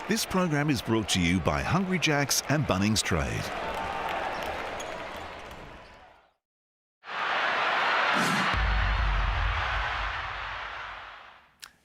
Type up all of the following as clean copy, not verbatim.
This program is brought to you by Hungry Jack's and Bunnings Trade.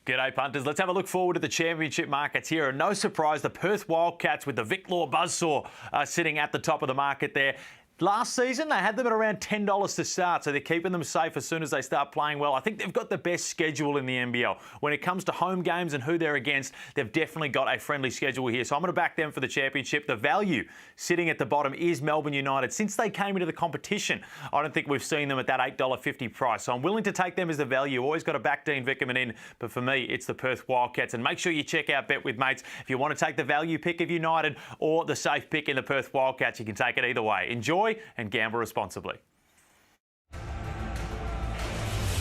G'day punters, let's have a look forward to the championship markets here. And no surprise, the Perth Wildcats with the Vic Law Buzzsaw sitting at the top of the market there. Last season, they had them at around $10 to start, so they're keeping them safe as soon as they start playing well. I think they've got the best schedule in the NBL. When it comes to home games and who they're against, they've definitely got a friendly schedule here. So I'm going to back them for the championship. The value sitting at the bottom is Melbourne United. Since they came into the competition, I don't think we've seen them at that $8.50 price. So I'm willing to take them as the value. Always got to back Dean Vickerman in, but for me, it's the Perth Wildcats. And make sure you check out Bet With Mates. If you want to take the value pick of United or the safe pick in the Perth Wildcats, you can take it either way. Enjoy and gamble responsibly.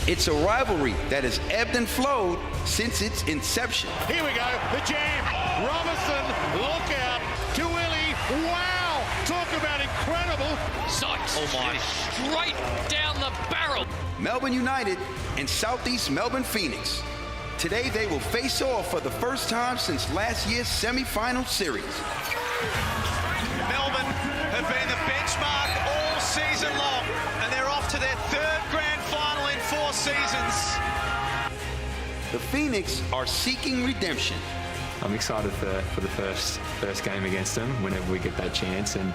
It's a rivalry that has ebbed and flowed since its inception. Here we go, the jam. Robinson, look out. To Willie, wow. Talk about incredible. Sykes, oh my, straight down the barrel. Melbourne United and Southeast Melbourne Phoenix. Today they will face off for the first time since last year's semi-final series. Melbourne have been the benchmark all season long, and they're off to their third grand final in 4 seasons. The Phoenix are seeking redemption. I'm excited for the first game against them whenever we get that chance, and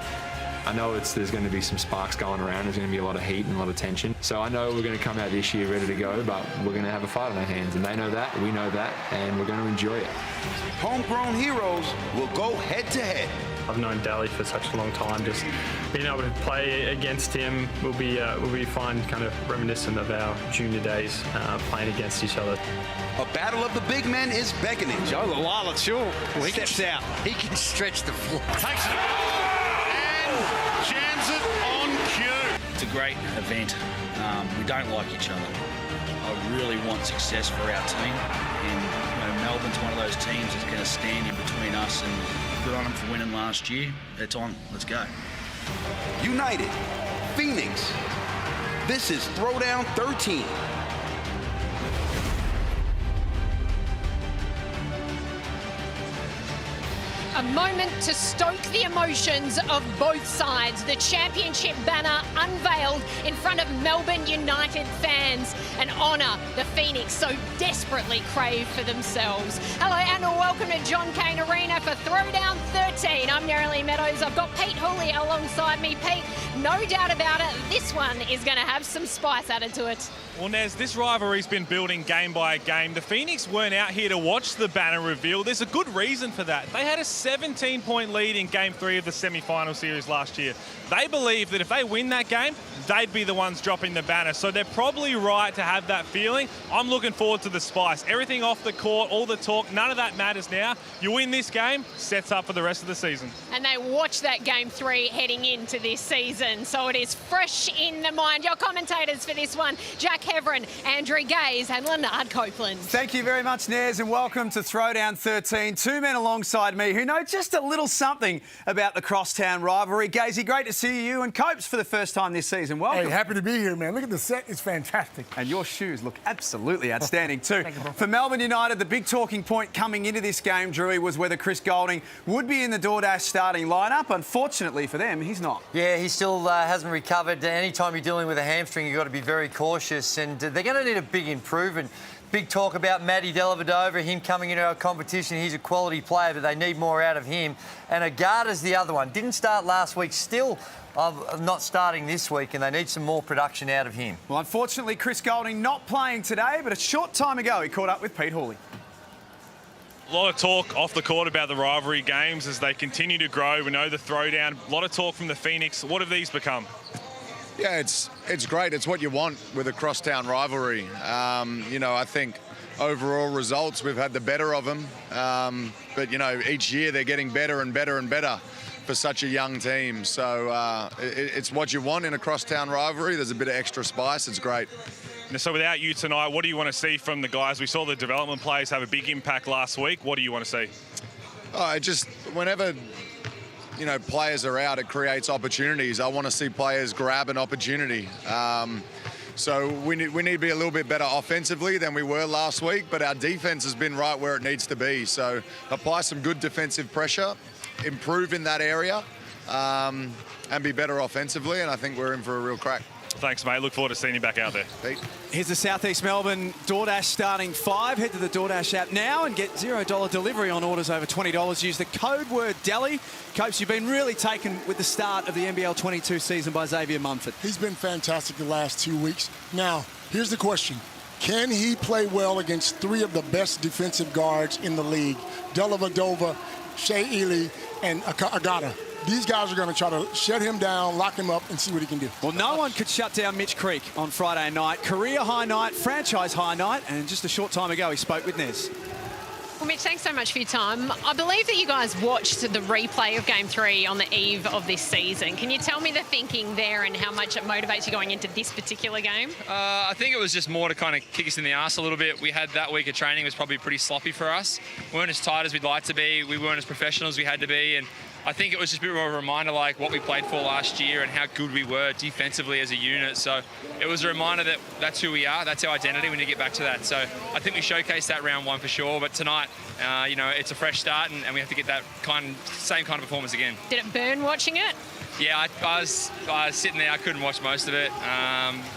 I know there's going to be some sparks going around. There's going to be a lot of heat and a lot of tension. So I know we're going to come out this year ready to go, but we're going to have a fight on our hands, and they know that, we know that, and we're going to enjoy it. Homegrown heroes will go head-to-head. I've known Daly for such a long time. Just being able to play against him will be fun, kind of reminiscent of our junior days playing against each other. A battle of the big men is beckoning. Joe Lala, sure. He steps out. He can stretch the floor. Takes it and jams it on cue. It's a great event. We don't like each other. I really want success for our team, and Melbourne's one of those teams that's going to stand in between us, and good on them for winning last year. It's on. Let's go. United, Phoenix. This is Throwdown 13. A moment to stoke the emotions of both sides. The championship banner unveiled in front of Melbourne United fans. An honour the Phoenix so desperately crave for themselves. Hello and welcome to John Cain Arena for Throwdown 13. I'm Nerily Meadows. I've got Pete Hooley alongside me. Pete, no doubt about it, this one is going to have some spice added to it. Well, Nez, this rivalry's been building game by game. The Phoenix weren't out here to watch the banner reveal. There's a good reason for that. They had a 17-point lead in Game 3 of the semi-final series last year. They believe that if they win that game, they'd be the ones dropping the banner. So they're probably right to have that feeling. I'm looking forward to the spice. Everything off the court, all the talk, none of that matters now. You win this game, sets up for the rest of the season. And they watch that Game 3 heading into this season. So it is fresh in the mind. Your commentators for this one, Jack Heverin, Andrew Gaze and Leonard Copeland. Thank you very much, Nez, and welcome to Throwdown 13. Two men alongside me who know just a little something about the crosstown rivalry. Gazy, great to see you, and Copes for the first time this season. Welcome. Hey, happy to be here, man. Look at the set. It's fantastic. And your shoes look absolutely outstanding too. For Melbourne United, the big talking point coming into this game, Drewy, was whether Chris Goulding would be in the DoorDash starting lineup. Unfortunately for them, he's not. Yeah, he still hasn't recovered. Anytime you're dealing with a hamstring, you've got to be very cautious, and they're going to need a big improvement. Big talk about Matty Dellavedova, him coming into our competition. He's a quality player, but they need more out of him. And Agata's the other one. Didn't start last week, still not starting this week, and they need some more production out of him. Well, unfortunately, Chris Goulding not playing today, but a short time ago he caught up with Pete Hooley. A lot of talk off the court about the rivalry games as they continue to grow. We know the Throwdown. A lot of talk from the Phoenix. What have these become? Yeah, it's great. It's what you want with a crosstown rivalry. You know, I think overall results, we've had the better of them. But, you know, each year they're getting better and better and better for such a young team. So it's what you want in a crosstown rivalry. There's a bit of extra spice. It's great. So without you tonight, what do you want to see from the guys? We saw the development players have a big impact last week. What do you want to see? Just whenever, you know, players are out, it creates opportunities. I want to see players grab an opportunity. So we need to be a little bit better offensively than we were last week, but our defense has been right where it needs to be. So apply some good defensive pressure, improve in that area, and be better offensively, and I think we're in for a real crack. Thanks, mate. Look forward to seeing you back out there. Pete. Here's the South East Melbourne DoorDash starting 5. Head to the DoorDash app now and get $0 delivery on orders over $20. Use the code word DELI. Coach, you've been really taken with the start of the NBL22 season by Xavier Munford. He's been fantastic the last 2 weeks. Now, here's the question. Can he play well against 3 of the best defensive guards in the league? Dellavedova, Shea Ely, and Agata. These guys are going to try to shut him down, lock him up, and see what he can do. Well, no one could shut down Mitch Creek on Friday night. Career high night, franchise high night, and just a short time ago he spoke with Nez. Well, Mitch, thanks so much for your time. I believe that you guys watched the replay of Game 3 on the eve of this season. Can you tell me the thinking there and how much it motivates you going into this particular game? I think it was just more to kind of kick us in the arse a little bit. We had that week of training was probably pretty sloppy for us. We weren't as tight as we'd like to be. We weren't as professional as we had to be. And I think it was just a bit more of a reminder like what we played for last year and how good we were defensively as a unit. So it was a reminder that that's who we are, that's our identity. We need to get back to that. So I think we showcased that round 1 for sure. But tonight, you know, it's a fresh start and we have to get that same kind of performance again. Did it burn watching it? Yeah, I was sitting there. I couldn't watch most of it.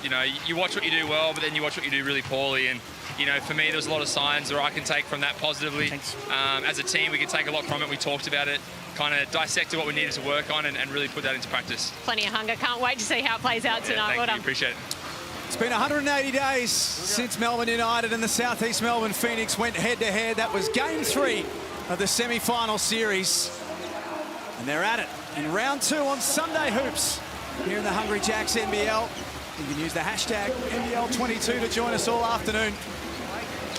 You know, you watch what you do well, but then you watch what you do really poorly. And you know, for me, there was a lot of signs where I can take from that positively. As a team, we can take a lot from it. We talked about it, kind of dissected what we needed to work on and really put that into practice. Plenty of hunger. Can't wait to see how it plays out tonight. Thank you. Appreciate it. It's been 180 days since Melbourne United and the South East Melbourne Phoenix went head-to-head. That was Game 3 of the semi-final series. And they're at it in round 2 on Sunday Hoops here in the Hungry Jacks NBL. You can use the hashtag NBL22 to join us all afternoon.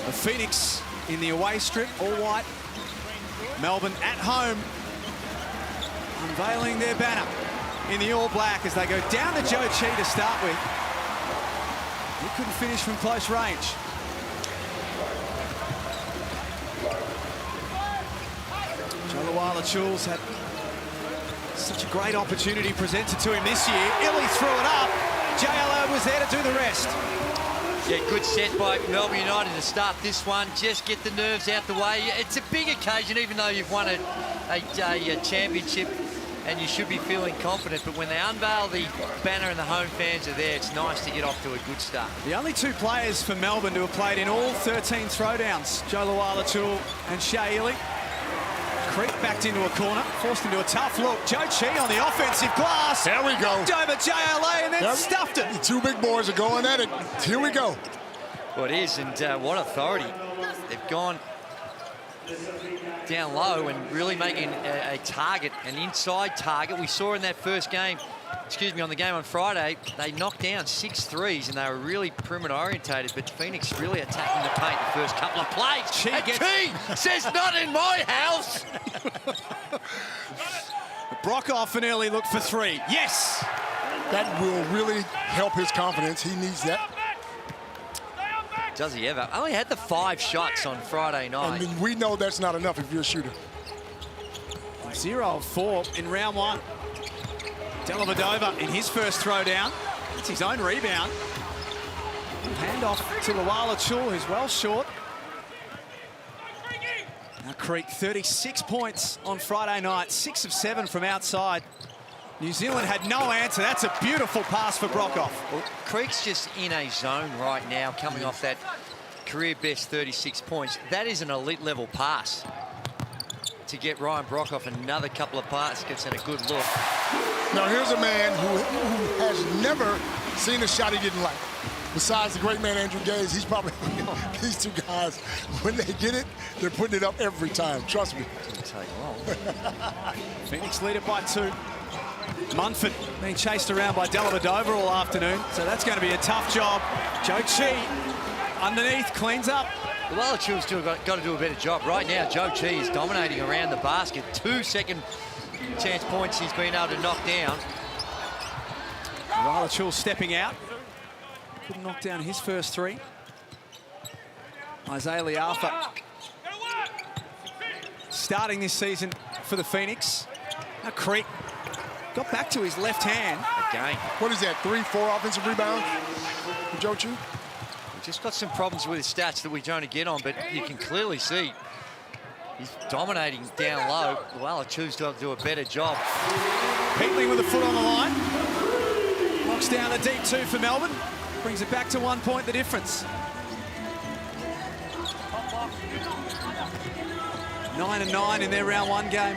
The Phoenix in the away strip, all white. Melbourne at home, unveiling their banner in the all black as they go down to Joe Chi to start with. He couldn't finish from close range. Chules had such a great opportunity presented to him this year. Illy threw it up. JLO was there to do the rest. Yeah, good set by Melbourne United to start this one. Just get the nerves out the way. It's a big occasion, even though you've won a championship and you should be feeling confident. But when they unveil the banner and the home fans are there, it's nice to get off to a good start. The only 2 players for Melbourne who have played in all 13 throwdowns, Joe Luala-Tool and Shea Ely. Creek backed into a corner, forced into a tough look. Joe Chi on the offensive glass. There we go. Over JLA and then stuffed it. The 2 big boys are going at it. Here we go. Well, it is, and what authority. They've gone down low and really making a target, an inside target. We saw in that first game, on the game on Friday, they knocked down 6 threes and they were really perimeter orientated, but Phoenix really attacking the paint the first couple of plays. Chi says, not in my house. Brockhoff and Early look for 3. Yes! That will really help his confidence. He needs that. Does he ever? Only had the 5 shots on Friday night. And we know that's not enough if you're a shooter. 0 of 4 in round 1. Dellavedova in his first throwdown. It's his own rebound. Hand off to Luala-Tool, who's well short. Now Creek, 36 points on Friday night, 6 of 7 from outside. New Zealand had no answer. That's a beautiful pass for Brockhoff. Well, Creek's just in a zone right now, coming off that career best 36 points. That is an elite level pass. To get Ryan Brockhoff another couple of baskets and a good look. Now here's a man who has never seen a shot he didn't like. Besides the great man Andrew Gaze, he's probably these 2 guys. When they get it, they're putting it up every time. Trust me. Didn't take long. Phoenix lead it by 2. Munford being chased around by Dellavedova all afternoon, so that's going to be a tough job. Joe Chi underneath cleans up. Luala-Tool's still got to do a better job. Right now, Joe Chi is dominating around the basket. 2 second chance points he's been able to knock down. Luala-Tool stepping out. Couldn't knock down his first 3. Isaiah Liafa starting this season for the Phoenix. Now Creek got back to his left hand. Again. What is that, 3, 4 offensive rebounds? for Joe Chi? We've just got some problems with his stats that we don't get on, but you can clearly see he's dominating down low. Well, I choose to do a better job. Peatling with a foot on the line. Knocks down the deep 2 for Melbourne. Brings it back to 1 point, the difference. 9-9 in their round 1 game.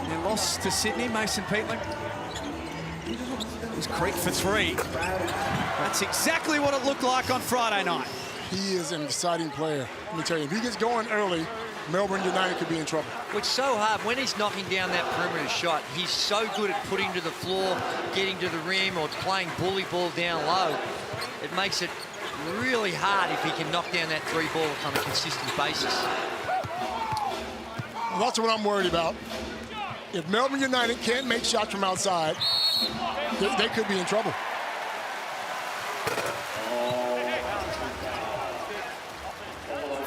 They lost to Sydney, Mason Peatling. It was Creek for 3. That's exactly what it looked like on Friday night. He is an exciting player. Let me tell you, if he gets going early, Melbourne United could be in trouble. It's so hard when he's knocking down that perimeter shot. He's so good at putting to the floor, getting to the rim, or playing bully ball down low. It makes it really hard if he can knock down that 3 ball on a consistent basis. Well, that's what I'm worried about. If Melbourne United can't make shots from outside, they could be in trouble.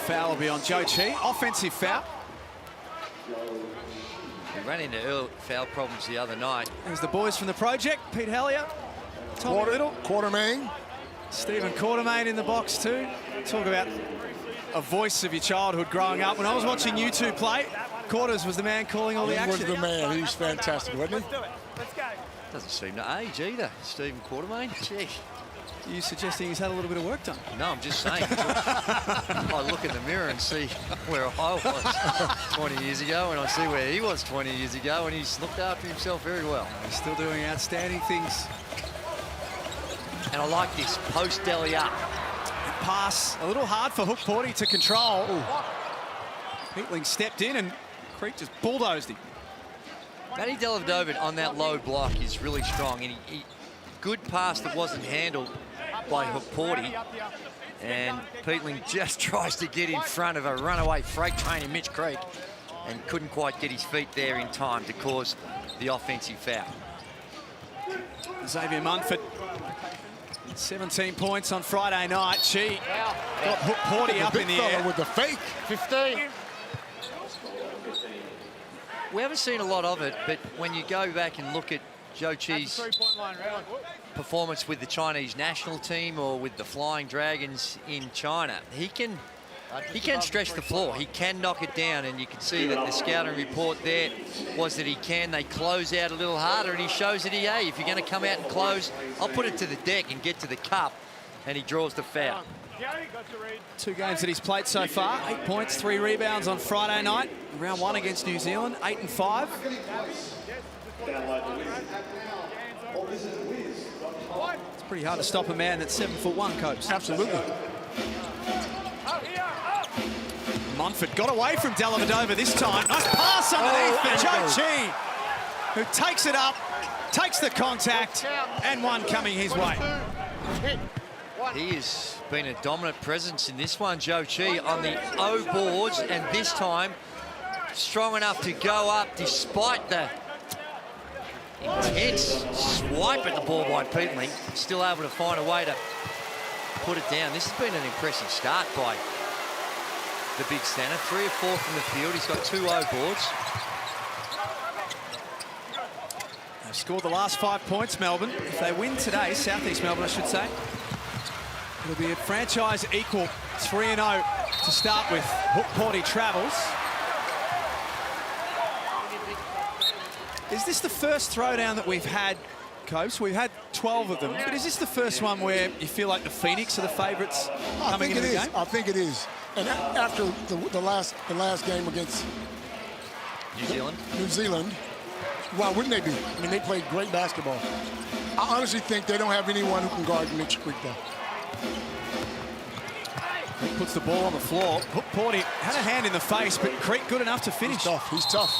Foul will be on Joe Chi. Offensive foul. We ran into early foul problems the other night. There's the boys from the project. Pete Hallier, Tommy Little. Quartermain. Stephen Quartermain in the box too. Talk about a voice of your childhood growing up. When I was watching you two play, Quarters was the man calling all the action. He was the man. He was fantastic, wasn't he? Doesn't seem to age either, Stephen Quartermain. Gee. Are you suggesting he's had a little bit of work done? No, I'm just saying. I look in the mirror and see where I was 20 years ago, and I see where he was 20 years ago, and he's looked after himself very well. He's still doing outstanding things. And I like this post deli up. Pass a little hard for Hook Porty to control. Peatling stepped in and Creek just bulldozed him. Matty Dellavedova on that low block is really strong, and he good pass that wasn't handled by Hook Porty, and Peatling just tries to get in front of a runaway freight train in Mitch Creek and couldn't quite get his feet there in time to cause the offensive foul. Xavier Munford, 17 points on Friday night. Chi got Hook Porty up in the air. With the fake. 15. We haven't seen a lot of it, but when you go back and look at Joe Chi's performance with the Chinese national team or with the Flying Dragons in China, he can stretch the floor. He can knock it down, and you can see that the scouting report there was that he can. They close out a little harder, and he shows that hey, if you're going to come out and close, I'll put it to the deck and get to the cup, and he draws the foul. 2 games that he's played so far, 8 points, 3 rebounds on Friday night. Round 1 against New Zealand, 8-5. It's pretty hard to stop a man that's 7'1", Copes. Absolutely. Munford got away from Dellavedova this time. Nice pass underneath for Joe Chi, who takes it up, takes the contact, and one coming his way. He has been a dominant presence in this one, Joe Chi, on the O boards, and this time strong enough to go up despite the intense swipe at the ball by Peatling. Still able to find a way to put it down. This has been an impressive start by the big centre. 3 or 4 from the field. He's got 2 O boards. They've scored the last 5 points, Melbourne. If they win today, Southeast Melbourne, I should say, it'll be a franchise equal 3-0 to start with. Hook Porty travels. Is this the first throwdown that we've had, Copes? We've had 12 of them, but is this the first one where you feel like the Phoenix are the favourites coming into the game? I think it is. And after the last game against New Zealand, why wouldn't they be? I mean, they played great basketball. I honestly think they don't have anyone who can guard Mitch Creek, though. Creek puts the ball on the floor. Hook Porty had a hand in the face, but Creek good enough to finish. He's tough.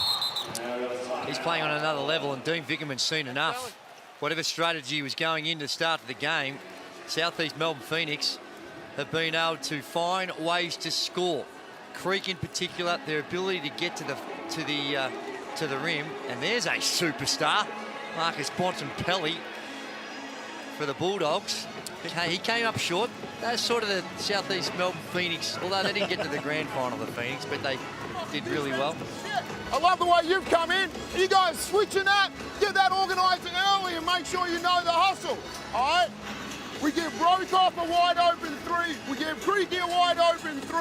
He's playing on another level, and Dean Vickerman's seen enough. Whatever strategy was going into the start of the game, Southeast Melbourne Phoenix have been able to find ways to score. Creek in particular, their ability to get to the rim, and there's a superstar, Marcus Bontempelli for the Bulldogs. He came up short. That's sort of the Southeast Melbourne Phoenix, although they didn't get to the grand final, the Phoenix, but they did really well. I love the way you've come in. You guys switching that, get that organised early and make make sure you know the hustle, all right? We give Brokoff a wide open 3. We give Creaky a wide open 3.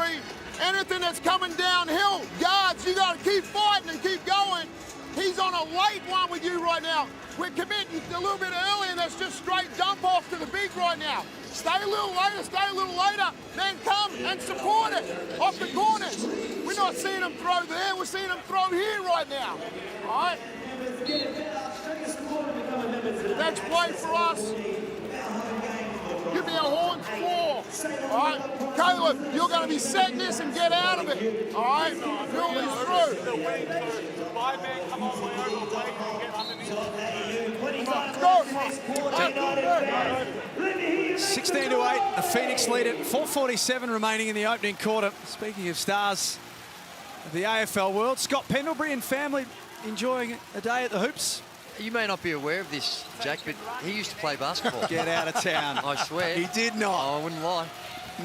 Anything that's coming downhill, guards, you got to keep fighting and keep going. He's on a late one with you right now. We're committing a little bit early, and that's just straight dump off to the big right now. Stay a little later, then come and support it off the corners. We're not seeing him throw there, we're seeing him throw here right now. All right? Next play for us. Give me a horns 4. All right? Caleb, you're going to be setting this and get out of it. All right? Fill these through. 16-8, the Phoenix lead at 4:47 remaining in the opening quarter. Speaking of stars of the AFL world, Scott Pendlebury and family enjoying a day at the hoops. You may not be aware of this, Jack, but he used to play basketball. Get out of town. I swear. He did not. Oh, I wouldn't lie.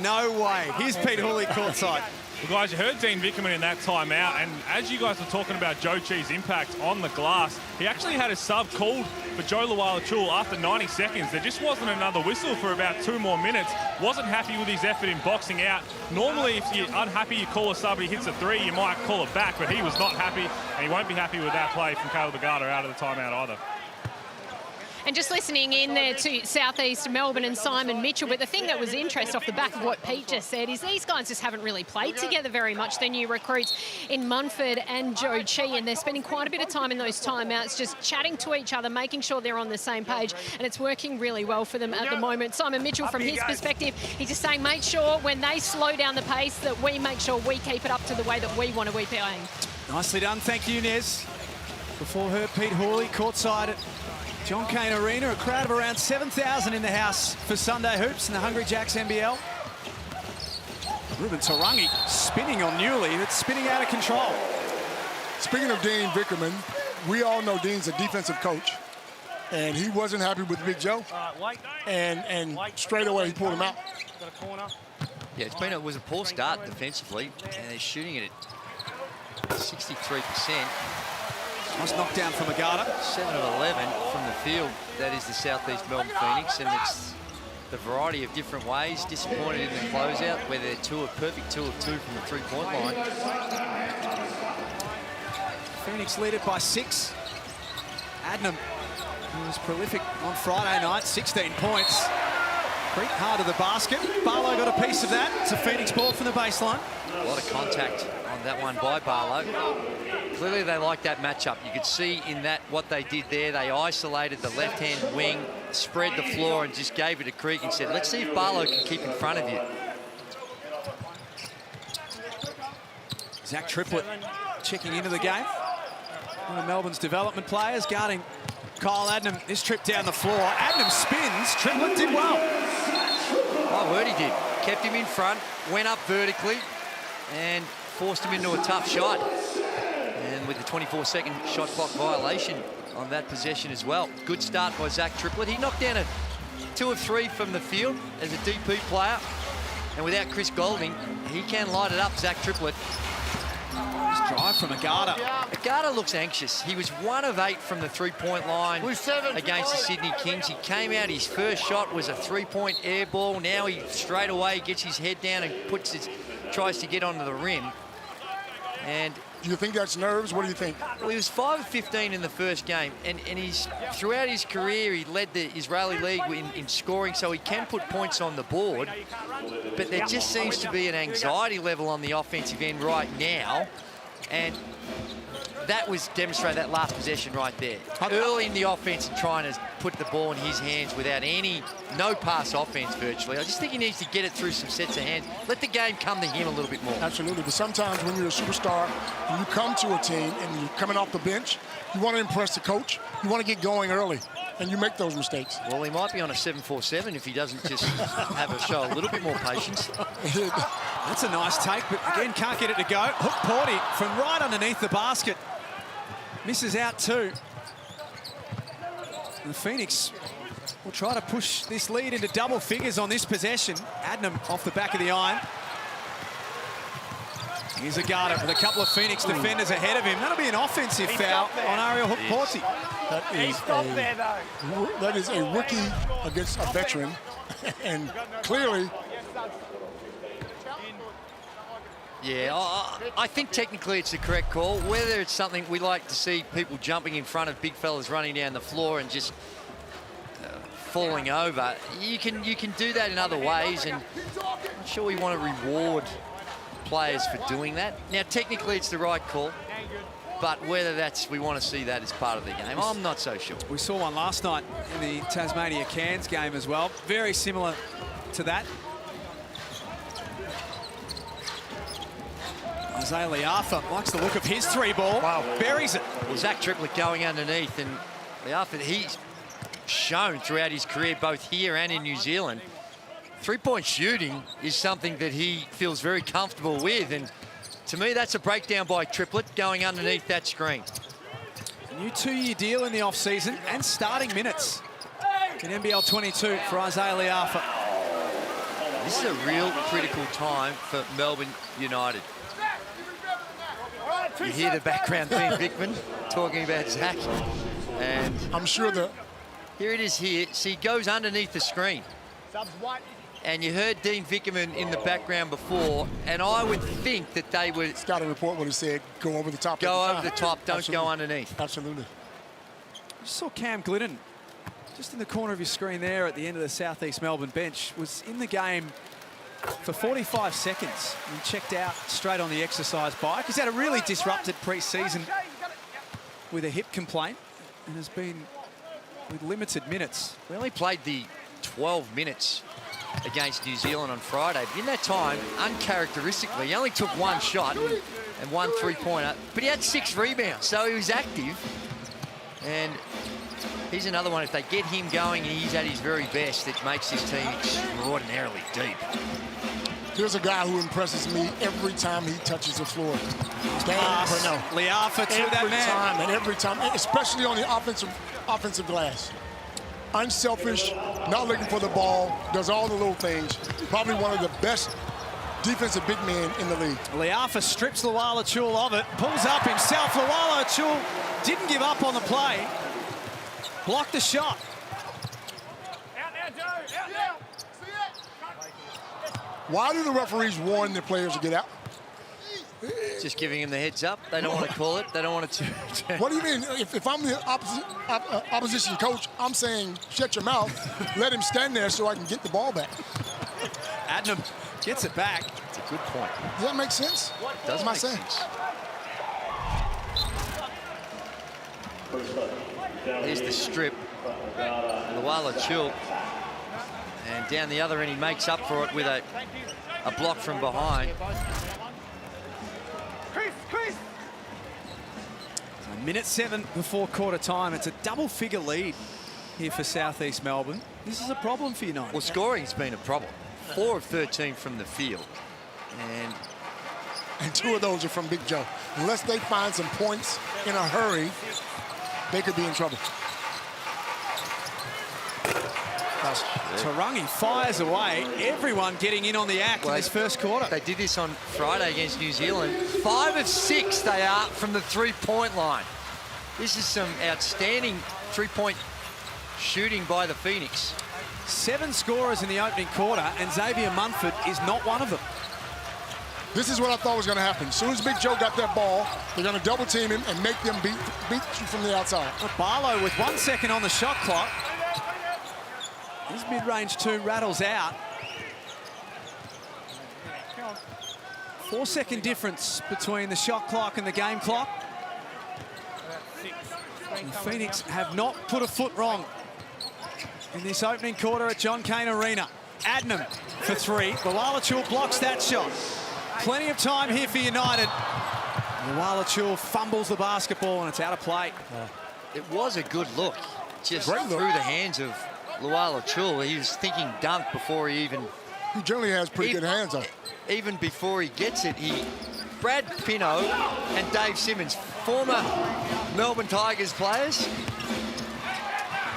No way. Here's Pete Hooley courtside. Well, guys, you heard Dean Vickerman in that timeout, and as you guys were talking about Joe Chi's impact on the glass, he actually had a sub called for Joe Luala-Chul after 90 seconds. There just wasn't another whistle for about 2 more minutes. Wasn't happy with his effort in boxing out. Normally, if you're unhappy, you call a sub, he hits a 3, you might call it back, but he was not happy, and he won't be happy with that play from Caleb Agata out of the timeout either. And just listening in there to Southeast Melbourne and Simon Mitchell, but the thing that was interesting off the back of what Pete just said is these guys just haven't really played together very much. They're new recruits in Munford and Joe Chi, and they're spending quite a bit of time in those timeouts just chatting to each other, making sure they're on the same page, and it's working really well for them at the moment. Simon Mitchell, from his perspective, he's just saying make sure when they slow down the pace that we make sure we keep it up to the way that we want to be playing. Nicely done. Thank you, Nez. Before her, Pete Hooley courtside at John Cain Arena, a crowd of around 7,000 in the house for Sunday Hoops in the Hungry Jacks NBL. Ruben Tarangi spinning on Newley. That's spinning out of control. Speaking of Dean Vickerman, we all know Dean's a defensive coach, and he wasn't happy with Big Joe, and straight away he pulled him out. Yeah, it was a poor start defensively, and they're shooting it at 63%. Nice knockdown from Agata. 7 of 11 from the field. That is the Southeast Melbourne Phoenix, and it's the variety of different ways. Disappointed in the closeout, where they're perfect 2 of 2 from the 3-point line. Phoenix lead it by 6. Adnam, who was prolific on Friday night, 16 points. Creek hard to the basket. Barlow got a piece of that. It's a Phoenix ball from the baseline. A lot of contact on that one by Barlow. Clearly they like that matchup. You could see in that what they did there. They isolated the left-hand wing, spread the floor, and just gave it to Creek and said, let's see if Barlow can keep in front of you. Zach Triplett checking into the game. One of Melbourne's development players guarding Kyle Adnam this trip down the floor. Adnam spins. Triplett did well. My word, he did. Kept him in front, went up vertically, and forced him into a tough shot. And with the 24-second shot clock violation on that possession as well. Good start by Zach Triplett. He knocked down a 2 of 3 from the field as a DP player. And without Chris Golding, he can light it up, Zach Triplett. Nice drive from Agata. Agata looks anxious. He was 1 of 8 from the 3-point line against the Sydney Kings. He came out, his first shot was a 3-point air ball. Now he straight away gets his head down and tries to get onto the rim. And do you think that's nerves? What do you think? Well, he was 5 of 15 in the first game, and he's throughout his career he led the Israeli League in scoring, so he can put points on the board. But there just seems to be an anxiety level on the offensive end right now, and that was demonstrated that last possession right there. Early in the offense and trying to put the ball in his hands without no pass offense virtually. I just think he needs to get it through some sets of hands. Let the game come to him a little bit more. Absolutely, but sometimes when you're a superstar and you come to a team and you're coming off the bench, you want to impress the coach. You want to get going early, and you make those mistakes. Well, he might be on a 7-4-7 if he doesn't just show a little bit more patience. That's a nice take, but again, can't get it to go. Hook Porty from right underneath the basket. Misses out too. And the Phoenix will try to push this lead into double figures on this possession. Adnam off the back of the iron. Here's Agata with a couple of Phoenix defenders ahead of him. That'll be an offensive foul on Ariel Hook Porty. That is a rookie against a veteran, and clearly. Yeah, I think technically it's the correct call. Whether it's something we like to see people jumping in front of big fellas running down the floor and just falling over, you can do that in other ways, and I'm sure we want to reward players for doing that. Now, technically it's the right call, but whether we want to see that as part of the game, I'm not so sure. We saw one last night in the Tasmania-Cairns game as well. Very similar to that. Isaiah Liafa likes the look of his three ball. Wow. Buries it. Well, Zach Triplett going underneath, and Liafa, he's shown throughout his career, both here and in New Zealand, three-point shooting is something that he feels very comfortable with, and to me, that's a breakdown by Triplett going underneath that screen. New 2-year deal in the off-season and starting minutes in NBL22 for Isaiah Liafa. This is a real critical time for Melbourne United. You hear the background Dean Vickman talking about Zach, and I'm sure that here it is here. See, he goes underneath the screen. And you heard Dean Vickman in the background before, and I would think that they would... Scouting report would have said, go over the top. Go over the top, don't go underneath. Absolutely. You saw Cam Glidden, just in the corner of your screen there at the end of the South East Melbourne bench, was in the game for 45 seconds and checked out straight on the exercise bike. He's had a really disrupted pre-season with a hip complaint and has been with limited minutes. We only played the 12 minutes against New Zealand on Friday, but in that time, uncharacteristically, he only took one shot and one three-pointer, but he had 6 rebounds, so he was active. And he's another one, if they get him going and he's at his very best, it makes this team extraordinarily deep. Here's a guy who impresses me every time he touches the floor. Liafa to that man. Every time, especially on the offensive glass. Unselfish, not looking for the ball, does all the little things. Probably one of the best defensive big men in the league. Liafa strips Luala Chul of it, pulls up himself. Luala Chul didn't give up on the play. Blocked the shot. Why do the referees warn their players to get out? Just giving him the heads up. They don't want to call it. They don't want to. What do you mean? If I'm the opposition coach, I'm saying, shut your mouth. Let him stand there so I can get the ball back. Adnam gets it back. It's a good point. Does that make sense? It does make sense. Here's the strip. Luala Chul. And down the other end, he makes up for it with a block from behind. So minute 7 before quarter time. It's a double-figure lead here for South East Melbourne. This is a problem for United. Well, scoring's been a problem. 4 of 13 from the field. And 2 of those are from Big Joe. Unless they find some points in a hurry, they could be in trouble. Tarangi fires away. Everyone getting in on the act in this first quarter. They did this on Friday against New Zealand. 5 of 6 they are from the three-point line. This is some outstanding three-point shooting by the Phoenix. 7 scorers in the opening quarter, and Xavier Munford is not one of them. This is what I thought was going to happen. As soon as Big Joe got that ball, they're going to double team him and make them beat you from the outside. Barlow with 1 second on the shot clock. His mid-range 2 rattles out. 4-second difference between the shot clock and the game clock. And Phoenix have not put a foot wrong in this opening quarter at John Cain Arena. Adnam for 3. Luala Chul blocks that shot. Plenty of time here for United. Luala Chul fumbles the basketball and it's out of play. It was a good look. Just through the hands of Luala Chul. He was thinking dunk before he even... He generally has pretty good hands on. Even before he gets it, Brad Pino and Dave Simmons, former Melbourne Tigers players.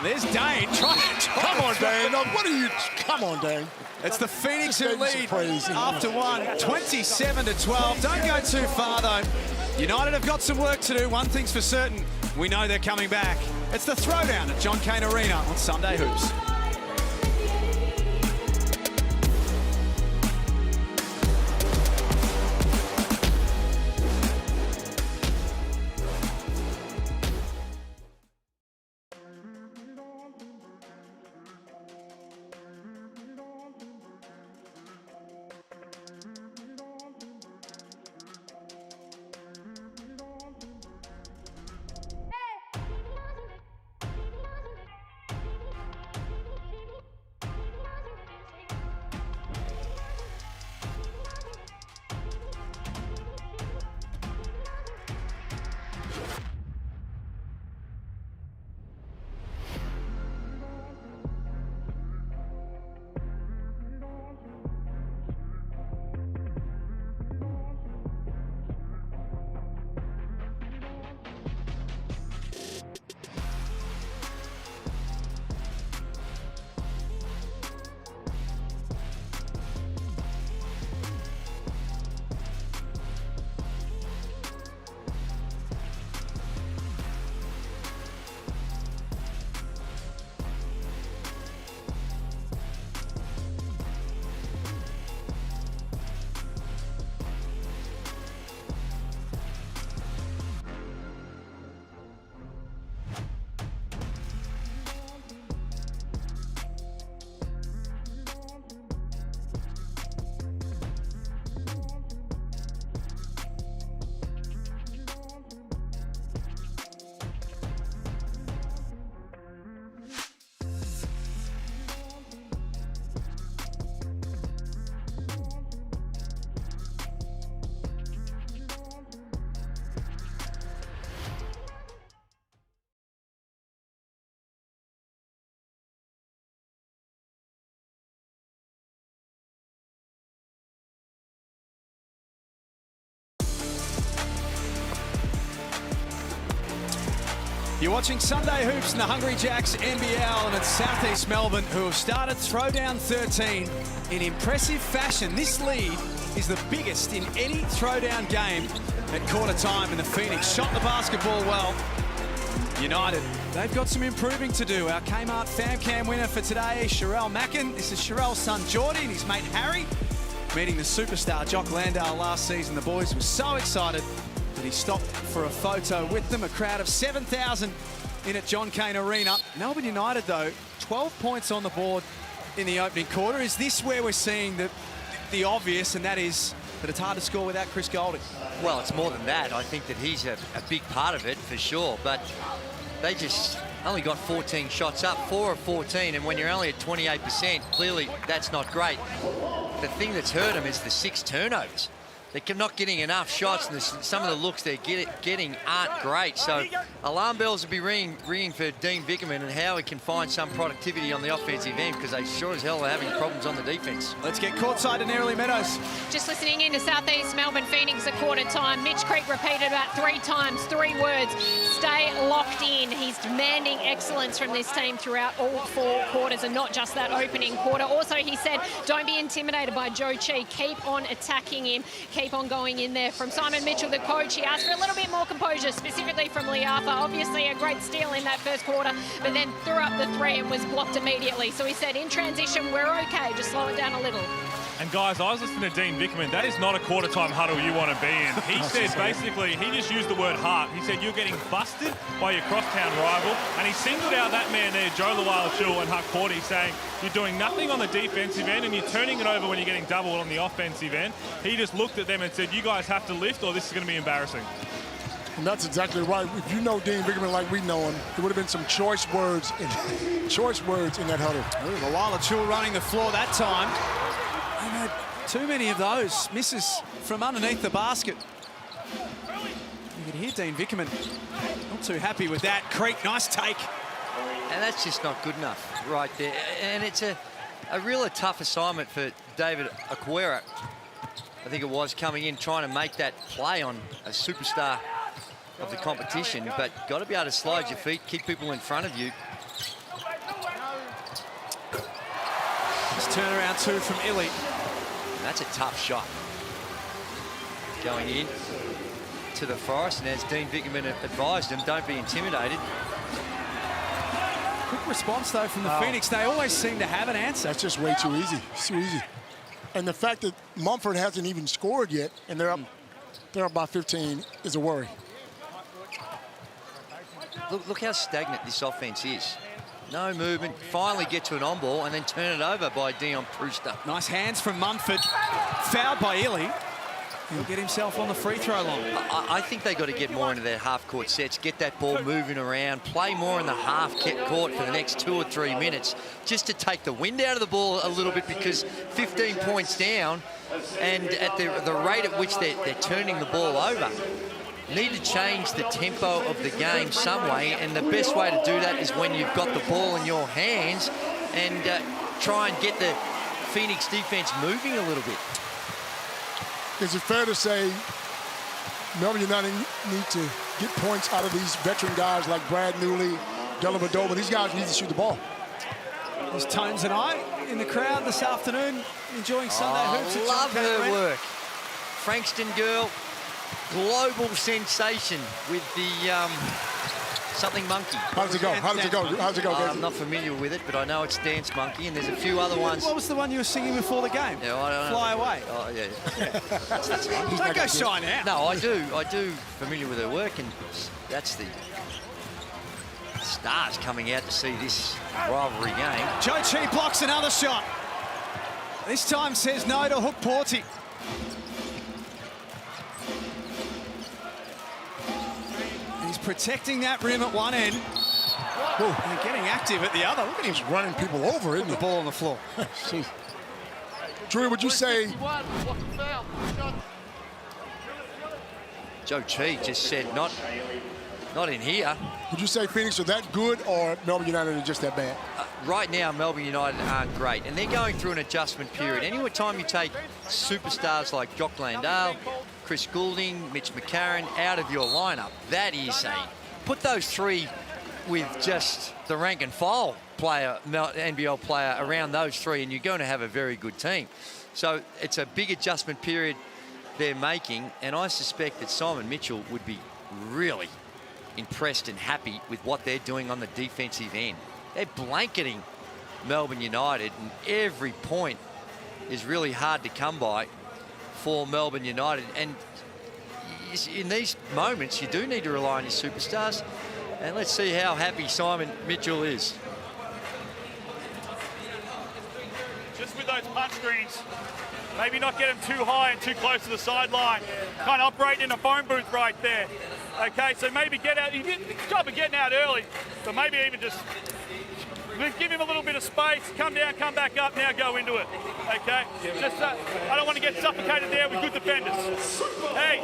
There's Dane. Come on, Dane. No, what are you... Come on, Dane. It's the Phoenix who lead after 1, 27-12. Don't go too far, though. United have got some work to do. One thing's for certain. We know they're coming back. It's the Throwdown at John Cain Arena on Sunday Hoops. You're watching Sunday Hoops in the Hungry Jacks NBL, and it's Southeast Melbourne who have started Throwdown 13 in impressive fashion. This lead is the biggest in any Throwdown game at quarter time, and the Phoenix shot the basketball well. United, they've got some improving to do. Our Kmart FamCam winner for today, Sherelle Mackin. This is Sherelle's son Geordie and his mate Harry, meeting the superstar Jock Landale last season. The boys were so excited that he stopped for a photo with them. A crowd of 7,000 in at John Cain Arena. Melbourne United, though, 12 points on the board in the opening quarter. Is this where we're seeing the obvious, and that is that it's hard to score without Chris Goulding? Well, it's more than that. I think that he's a big part of it, for sure. But they just only got 14 shots up, 4 of 14, and when you're only at 28%, clearly that's not great. The thing that's hurt them is the 6 turnovers. They're not getting enough shots, and some of the looks they're getting aren't great. So alarm bells will be ringing for Dean Vickerman and how he can find some productivity on the offensive end, because they sure as hell are having problems on the defense. Let's get courtside in Nerily Meadows. Just listening in to Southeast Melbourne Phoenix at quarter time. Mitch Creek repeated about 3 times, 3 words: stay locked in. He's demanding excellence from this team throughout all 4 quarters, and not just that opening quarter. Also, he said, don't be intimidated by Joe Chi. Keep on attacking him. Keep on going in there. From Simon Mitchell, the coach, he asked for a little bit more composure, specifically from Liafa. Obviously a great steal in that first quarter, but then threw up the 3 and was blocked immediately. So he said, in transition, we're okay, just slow it down a little. And guys, I was listening to Dean Vickerman. That is not a quarter-time huddle you want to be in. He said basically, he just used the word heart. He said, you're getting busted by your crosstown rival. And he singled out that man there, Joe Lawal-Chul and Huck Porty, saying, you're doing nothing on the defensive end and you're turning it over when you're getting doubled on the offensive end. He just looked at them and said, you guys have to lift or this is going to be embarrassing. And that's exactly right. If you know Dean Vickerman like we know him, there would have been some choice words in that huddle. Lawal-Chul running the floor that time. Too many of those misses from underneath the basket. You can hear Dean Vickerman not too happy with that. Creek, nice take. And that's just not good enough right there. And it's a real tough assignment for David Aquera, I think it was, coming in trying to make that play on a superstar of the competition, but got to be able to slide your feet, keep people in front of you. This turnaround 2 from Illy. And that's a tough shot. Going in to the Forest, and as Dean Vickerman advised him, don't be intimidated. response, though, from the Phoenix. They always seem to have an answer. That's just way too easy. It's too easy. And the fact that Mumford hasn't even scored yet, and they're up by 15, is a worry. Look how stagnant this offense is. No movement, finally get to an on-ball and then turn it over by Dion Brewster. Nice hands from Mumford. Fouled by Illy. He'll get himself on the free throw line. I think they got to get more into their half-court sets, get that ball moving around, play more in the half-court for the next 2 or 3 minutes, just to take the wind out of the ball a little bit, because 15 points down, and at the rate at which they're turning the ball over, need to change the tempo of the game some way, and the best way to do that is when you've got the ball in your hands and try and get the Phoenix defense moving a little bit. Is it fair to say Melbourne United need to get points out of these veteran guys like Brad Newley, Dellavedova? These guys need to shoot the ball. There's Tones and I in the crowd this afternoon enjoying Sunday hoops. At Love John her Cameron. work. Frankston girl, global sensation with the something monkey. How does it go? How does it go? How's it go? I'm not familiar with it, but I know it's Dance Monkey, and there's a few other ones. What was the one you were singing before the game? Yeah, I don't know. Fly Away. Oh, yeah. That's one. Don't go shine out. No, I do familiar with her work, and that's the stars coming out to see this rivalry game. Joe Chi blocks another shot. This time says no to Hook Porty. He's protecting that rim at one end. And getting active at the other. Look at him. He's running people over, isn't he? The ball on the floor. Drew, would you say... Joe Chi just said not in here. Would you say Phoenix are that good, or Melbourne United are just that bad? Right now, Melbourne United aren't great, and they're going through an adjustment period. Any time you take superstars like Jock Landale, Chris Goulding, Mitch McCarron out of your lineup, that is put those three with just the rank and file player, NBL player around those three, and you're going to have a very good team. So it's a big adjustment period they're making, and I suspect that Simon Mitchell would be really impressed and happy with what they're doing on the defensive end. They're blanketing Melbourne United, and every point is really hard to come by for Melbourne United. And in these moments, you do need to rely on your superstars. And let's see how happy Simon Mitchell is. Just with those punch screens, maybe not get them too high and too close to the sideline. Kind of operating in a phone booth right there. Okay, so maybe get out. You did a good job of getting out early, but maybe even just give him a little bit of space, come down, come back up, now go into it. Okay? Just I don't want to get suffocated there with good defenders. Hey,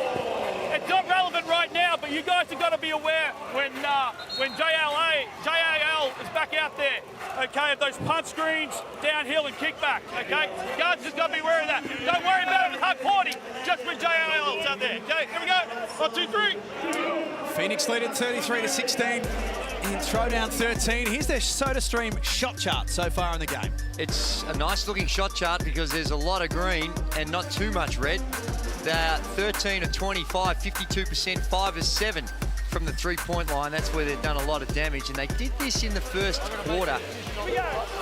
it's not relevant right now, but you guys have got to be aware when JAL is back out there, okay, of those punch screens, downhill and kickback, okay? Guys just got to be aware of that. Don't worry about it with Hug 40, just when JAL's out there, okay? Here we go. 1, 2, 3. Phoenix lead at 33-16 in Throwdown 13. Here's their SodaStream shot chart so far in the game. It's a nice looking shot chart because there's a lot of green and not too much red. They're 13 of 25, 52%, 5 of 7 from the three-point line. That's where they've done a lot of damage. And they did this in the first quarter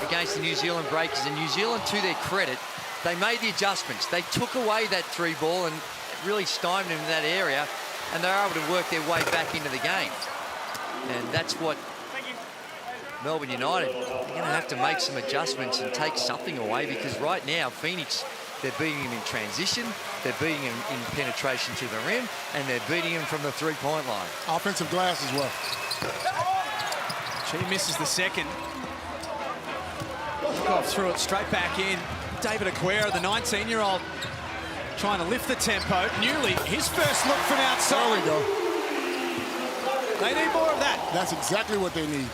against the New Zealand Breakers. And New Zealand, to their credit, they made the adjustments. They took away that three ball and really stymied them in that area. And they're able to work their way back into the game. And that's what Melbourne United, they're going to have to make some adjustments and take something away, because right now, Phoenix, they're beating him in transition, they're beating him in penetration to the rim, and they're beating him from the three-point line. Offensive glass as well. She misses the second. Off threw it straight back in. David Aguero, the 19-year-old, trying to lift the tempo. Newley, his first look from outside. There we go. They need more of that. That's exactly what they need.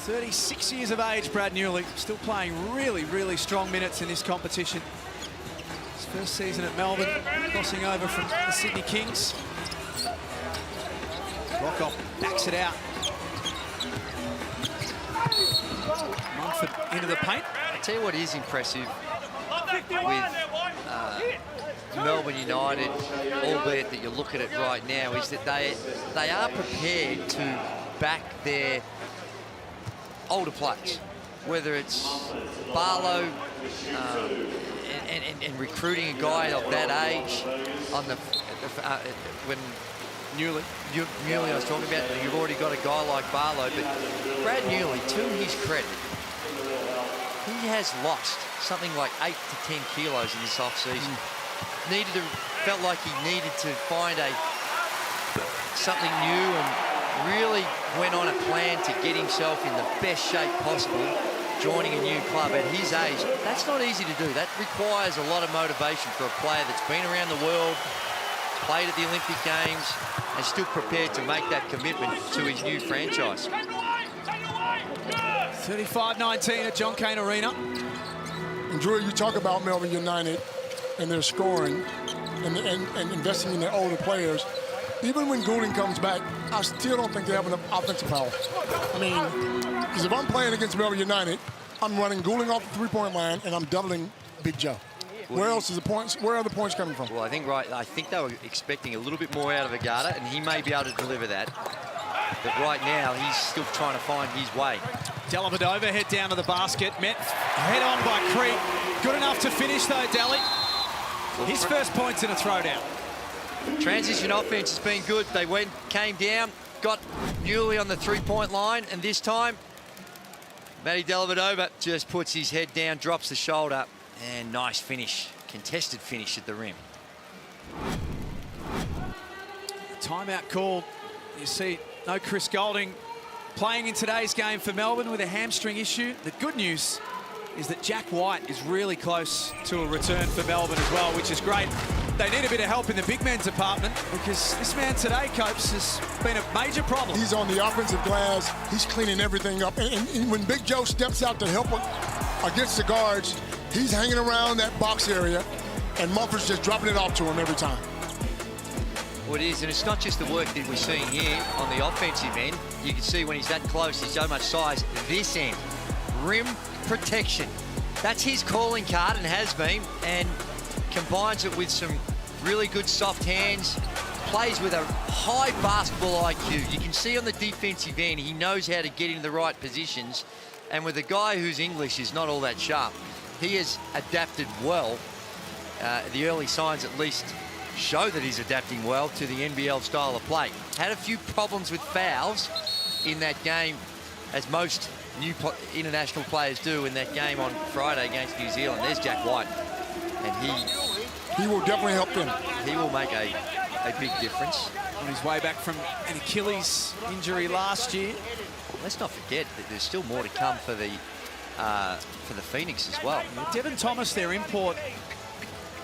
36 years of age, Brad Newley, still playing really, really strong minutes in this competition. His first season at Melbourne, crossing over from the Sydney Kings. Rockoff backs it out. Mumford into the paint. I'll tell you what is impressive with Melbourne United, albeit that you look at it right now, is that they are prepared to back their older players, whether it's Barlow and recruiting a guy of that age on when Newley I was talking about, you've already got a guy like Barlow, but Brad Newley, to his credit, he has lost something like 8 to 10 kilos in this off-season. Felt like he needed to find something new and really went on a plan to get himself in the best shape possible, joining a new club at his age. That's not easy to do. That requires a lot of motivation for a player that's been around the world, played at the Olympic Games, and still prepared to make that commitment to his new franchise. 35-19 at John Cain Arena. And Drew, you talk about Melbourne United and their scoring and investing in their older players. Even when Goulding comes back, I still don't think they have enough offensive power. I mean, because if I'm playing against Melbourne United, I'm running Goulding off the three-point line and I'm doubling Big Joe. Where else is the points? Where are the points coming from? Well, I think they were expecting a little bit more out of Agata, and he may be able to deliver that. But right now, he's still trying to find his way. Dellavedova head down to the basket. Met head on by Crete. Good enough to finish though, Delly. His first points in a throwdown. Transition offense has been good. They came down, got Newley on the three-point line, and this time, Matty Dellavedova just puts his head down, drops the shoulder, and nice finish. Contested finish at the rim. Timeout call. You see, no Chris Goulding playing in today's game for Melbourne with a hamstring issue. The good news is that Jack White is really close to a return for Melbourne as well, which is great. They need a bit of help in the big men's department because this man today, Copes, has been a major problem. He's on the offensive glass. He's cleaning everything up. And when Big Joe steps out to help against the guards, he's hanging around that box area, and Mumford's just dropping it off to him every time. Well, it is, and it's not just the work that we're seeing here on the offensive end. You can see when he's that close, he's so much size. This end, rim protection. That's his calling card and has been, and combines it with some really good soft hands, plays with a high basketball IQ. You can see on the defensive end, he knows how to get into the right positions, and with a guy whose English is not all that sharp, he has adapted well. The early signs at least show that he's adapting well to the NBL style of play. Had a few problems with fouls in that game, as most new international players do in that game on Friday against New Zealand. There's Jack White, and he will definitely help them. He will make a big difference. On his way back from an Achilles injury last year. Let's not forget that there's still more to come for the Phoenix as well. Devin Thomas, their import,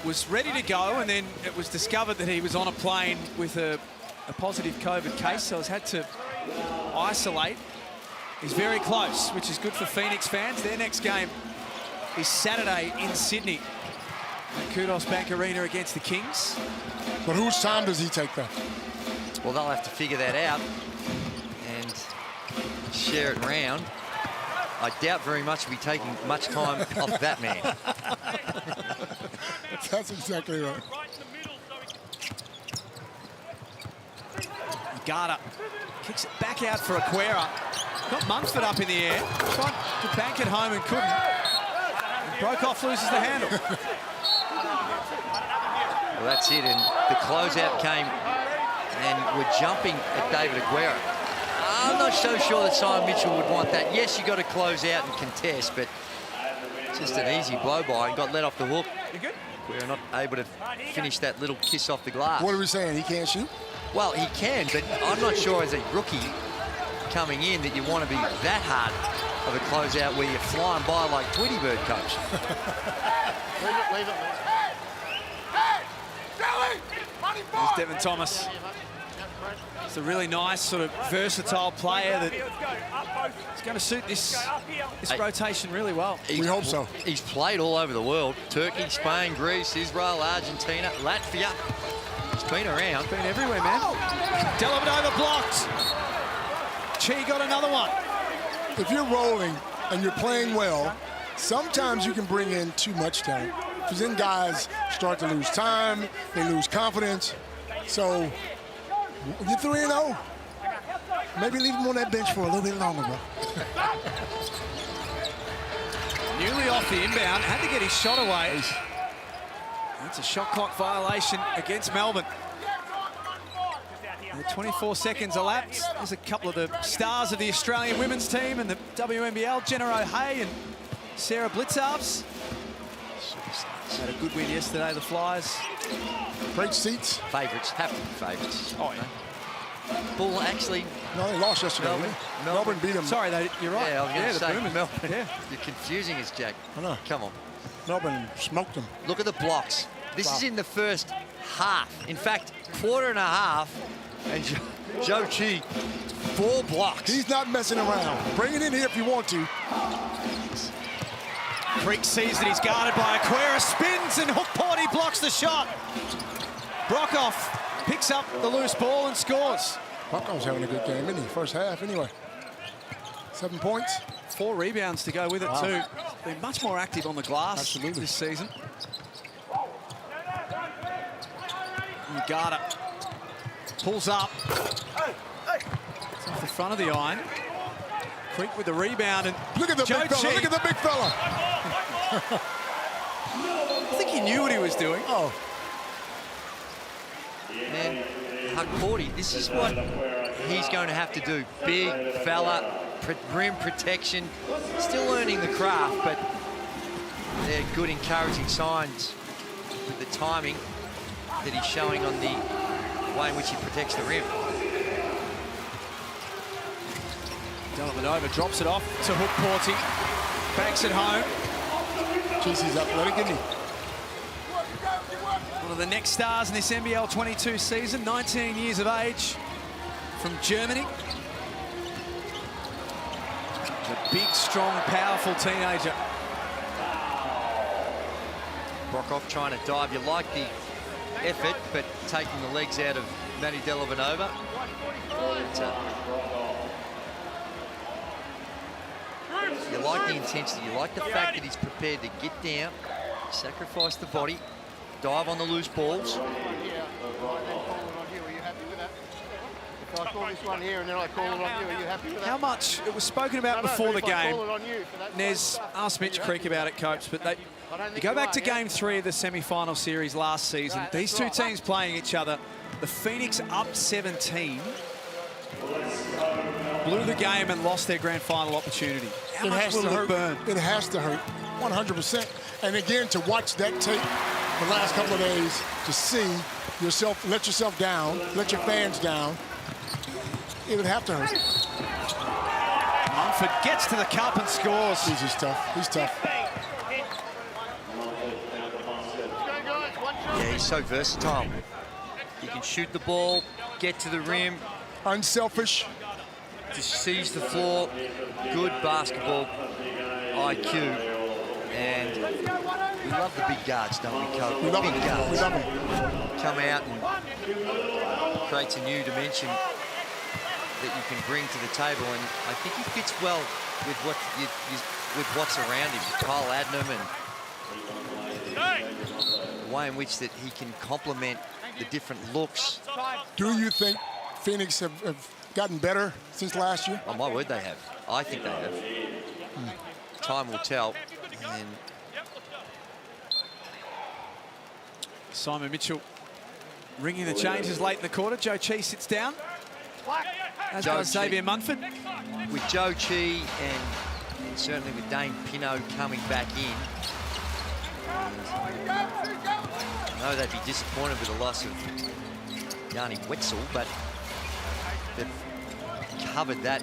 was ready to go, and then it was discovered that he was on a plane with a positive COVID case, so has had to isolate. He's very close, which is good for Phoenix fans. Their next game is Saturday in Sydney at Kudos Bank Arena against the Kings. But whose time does he take that? Well, they'll have to figure that out and share it round. I doubt very much we'll be taking much time off that man. That's exactly right. Garda kicks it back out for Aquera. Got Munford up in the air. Tried to bank it home and couldn't. And Brokoff loses the handle. Well, that's it. And the closeout came, and we're jumping at David Aguero. I'm not so sure that Simon Mitchell would want that. Yes, you got to close out and contest, but just an easy blow-by and got let off the hook. You good? We're not able to finish that little kiss off the glass. What are we saying? He can't shoot? Well, he can, but I'm not sure as a rookie coming in that you want to be that hard of a closeout where you're flying by like Tweety Bird, Coach. Leave it. There's Devin Thomas. It's a really nice, sort of versatile player that is going to suit this rotation really well. We hope so. He's played all over the world. Turkey, Spain, Greece, Israel, Argentina, Latvia. He's been around. He's been everywhere, man. Dellavedova blocked. Chi got another one. If you're rolling and you're playing well, sometimes you can bring in too much talent. Because then guys start to lose time, they lose confidence. So you're 3-0. Maybe leave him on that bench for a little bit longer, bro. Newly off the inbound, had to get his shot away. That's a shot clock violation against Melbourne. 24 seconds elapsed. There's a couple of the stars of the Australian women's team and the WNBL, Jenna O'Hay and Sarah Blitzarves. Had a good win yesterday, the Flyers. Great seats. Favourites, have to be favourites. Oh, yeah. Bull actually... No, they lost yesterday. Melbourne beat them. Sorry, you're right. Yeah, I was going to say, Melbourne. Yeah. You're confusing us, Jack. I know. Come on. Melbourne smoked them. Look at the blocks. This is in the first half. In fact, quarter and a half. And Joe Chi, 4 blocks. He's not messing around. Bring it in here if you want to. Creek sees that he's guarded by Aquera, spins and Hookporty blocks the shot. Brockhoff picks up the loose ball and scores. Brockhoff's having a good game, isn't he? First half, anyway. 7 points. 4 rebounds to go with it, too. They're much more active on the glass this season. Garda pulls up. It's off the front of the iron. Creek with the rebound, and look at the big fella. Look at the big fella. I think he knew what he was doing. Oh. Man, Hookporty, this is what he's going to have to do. Big fella, rim protection, still learning the craft, but they're good, encouraging signs with the timing that he's showing on the way in which he protects the rim. Dellavedova drops it off to Hookporty. Banks it home. Jeez, he's athletic, isn't he? One of the next stars in this NBL22 season, 19 years of age, from Germany. A big, strong, powerful teenager. Brockhoff trying to dive. You like the effort, but taking the legs out of Maddie Dellavedova. You like the intensity. You like the fact that he's prepared to get down, sacrifice the body, dive on the loose balls. I call this one here and then I call it on you. Are you happy with that? How much, it was spoken about before the game. Nez asked Mitch Creek about it, Copes, but you go back to game 3 of the semi-final series last season. These two teams playing each other. The Phoenix up 17. Blew the game and lost their grand final opportunity. How much will it burn? It has to hurt, 100%. And again, to watch that tape the last couple of days, to see yourself, let yourself down, let your fans down, it would have to hurt. Mumford gets to the cup and scores. He's tough. He's tough. Yeah, he's so versatile. He can shoot the ball, get to the rim. Unselfish. Just sees the floor. Good basketball IQ. And we love the big guards, don't we, Coach? We love big them. guards. We love them. Come out and creates a new dimension that you can bring to the table, and I think he fits well with what's around him. Kyle Adnam and the way in which that he can complement the different looks. Do you think Phoenix have gotten better since last year? Oh, my word, they have. I think they have. Time will tell. And Simon Mitchell ringing the changes late in the quarter. Joe Chi sits down. As does Xavier Munford. With Joe Chi and certainly with Dane Pinot coming back in, I know they'd be disappointed with the loss of Yanni Wetzel, but they've covered that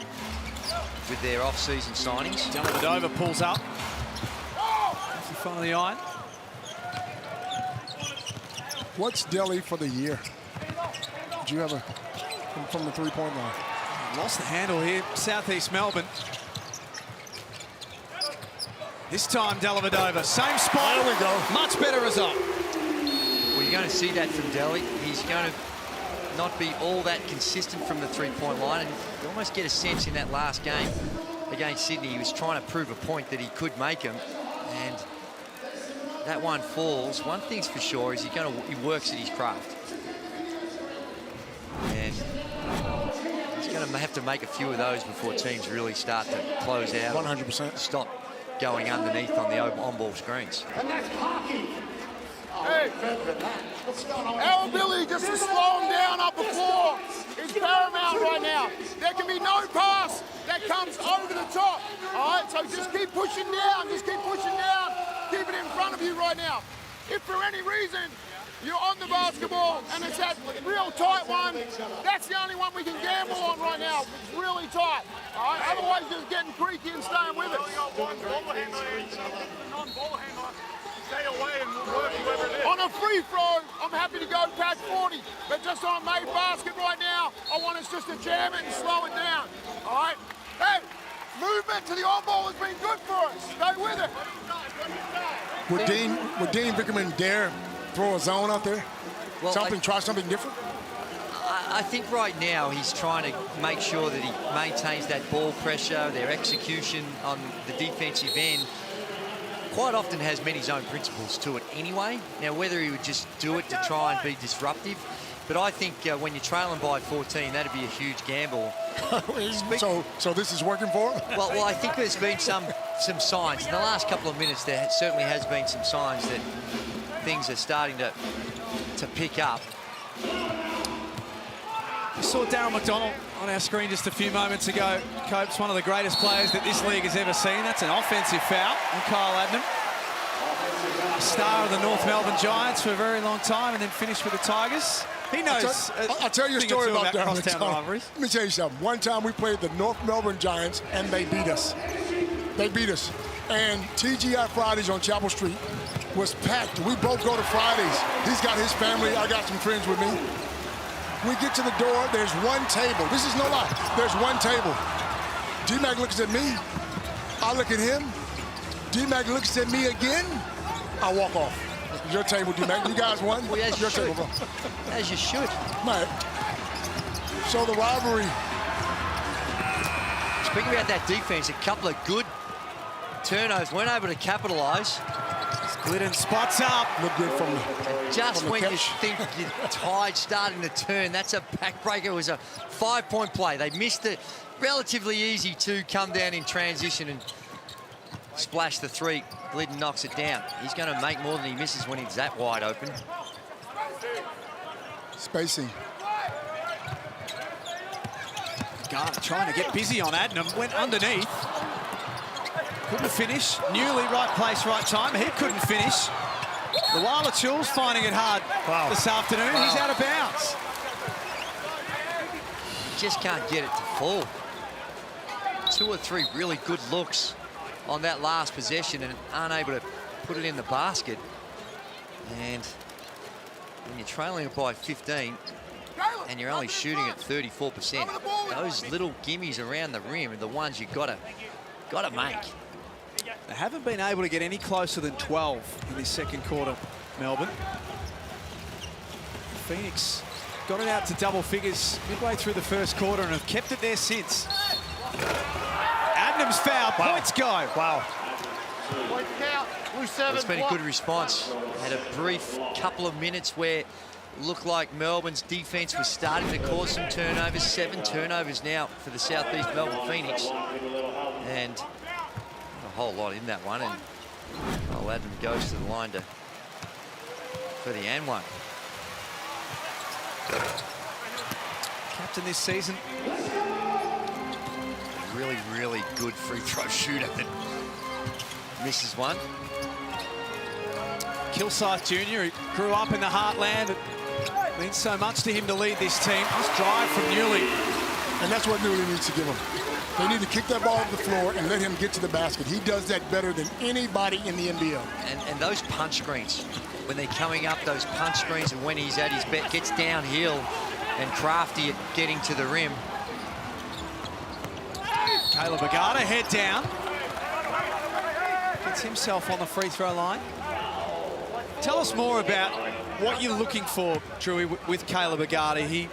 with their off-season signings. Dellavedova pulls up. Off the front of the iron. What's Delhi for the year? Do you have a from the three-point line? Lost the handle here, Southeast Melbourne. This time Dellavedova, same spot. There we go. Much better result. Well, you're going to see that from Delhi. He's going to not be all that consistent from the three-point line, and you almost get a sense in that last game against Sydney, he was trying to prove a point that he could make them, and that one falls, one thing's for sure is he works at his craft. And he's going to have to make a few of those before teams really start to close out. 100%. Stop going underneath on the on-ball screens. And that's hockey. Hey, our ability just to slow them down up the floor is paramount right now. There can be no pass that comes over the top. All right, so just keep pushing down. Just keep pushing down. Keep it in front of you right now. If for any reason you're on the basketball and it's that real tight one, that's the only one we can gamble on right now. It's really tight. All right, otherwise just getting creaky and staying with it. Stay away and work whoever it is. On a free throw, I'm happy to go past 40, but just on a made basket right now, I want us just to jam it and slow it down. All right? Hey, movement to the on-ball has been good for us. Stay with it. Would Dean Vickerman dare throw a zone out there? Well, try something different? I think right now he's trying to make sure that he maintains that ball pressure, their execution on the defensive end. Quite often has many zone principles to it anyway. Now, whether he would just do it to try and be disruptive, but I think when you're trailing by 14, that'd be a huge gamble. So this is working for him? Well, I think there's been some signs. In the last couple of minutes, there certainly has been some signs that things are starting to pick up. We saw Darryl McDonald on our screen just a few moments ago. Cope's one of the greatest players that this league has ever seen. That's an offensive foul on Kyle Adnam. Star of the North Melbourne Giants for a very long time and then finished with the Tigers. He knows. I'll tell you a story about Darryl McDonald. Rivalries. Let me tell you something. One time we played the North Melbourne Giants and they beat us. They beat us. And TGI Fridays on Chapel Street was packed. We both go to Fridays. He's got his family. I got some friends with me. We get to the door, there's one table. This is no lie. There's one table. D-Mac looks at me. I look at him. D-Mac looks at me again. I walk off. Your table, D-Mac. You guys won. Well, as your you table, bro. As you should. Right. So the rivalry. Speaking about that defense, a couple of good turnovers. Weren't able to capitalize. Glidden spots up. Look good from the Just when you think your tide's starting to turn, that's a backbreaker. It was a 5-point play. They missed it. Relatively easy to come down in transition and splash the three. Glidden knocks it down. He's going to make more than he misses when he's that wide open. Spacing. Garner trying to get busy on Adnam. Went underneath. Couldn't finish. Newley, right place, right time. He couldn't finish. The Wilder Chills finding it hard this afternoon. Wow. He's out of bounds. Just can't get it to fall. 2 or 3 really good looks on that last possession and aren't able to put it in the basket. And when you're trailing it by 15 and you're only shooting at 34%, those little gimmies around the rim are the ones you've got to make. They haven't been able to get any closer than 12 in this second quarter, Melbourne. Phoenix got it out to double figures midway through the first quarter and have kept it there since. Adnam's foul. Wow. Points go. Wow. Point count. Blue 7. It's been a good response. Had a brief couple of minutes where it looked like Melbourne's defense was starting to cause some turnovers. 7 turnovers now for the Southeast Melbourne Phoenix. And a whole lot in that one, and Adnam goes to the line for the and one. Captain this season. Really, really good free throw shooter that misses one. Kilsyth Jr., who grew up in the heartland. It means so much to him to lead this team. Nice drive from Newley. And that's what Newley needs to give him. They need to kick that ball off the floor and let him get to the basket. He does that better than anybody in the NBL. And those punch screens, when they're coming up, those punch screens, and when he's at his best, gets downhill and crafty at getting to the rim. Caleb Agata, head down. Gets himself on the free throw line. Tell us more about what you're looking for, Drewy, with Caleb Agata. He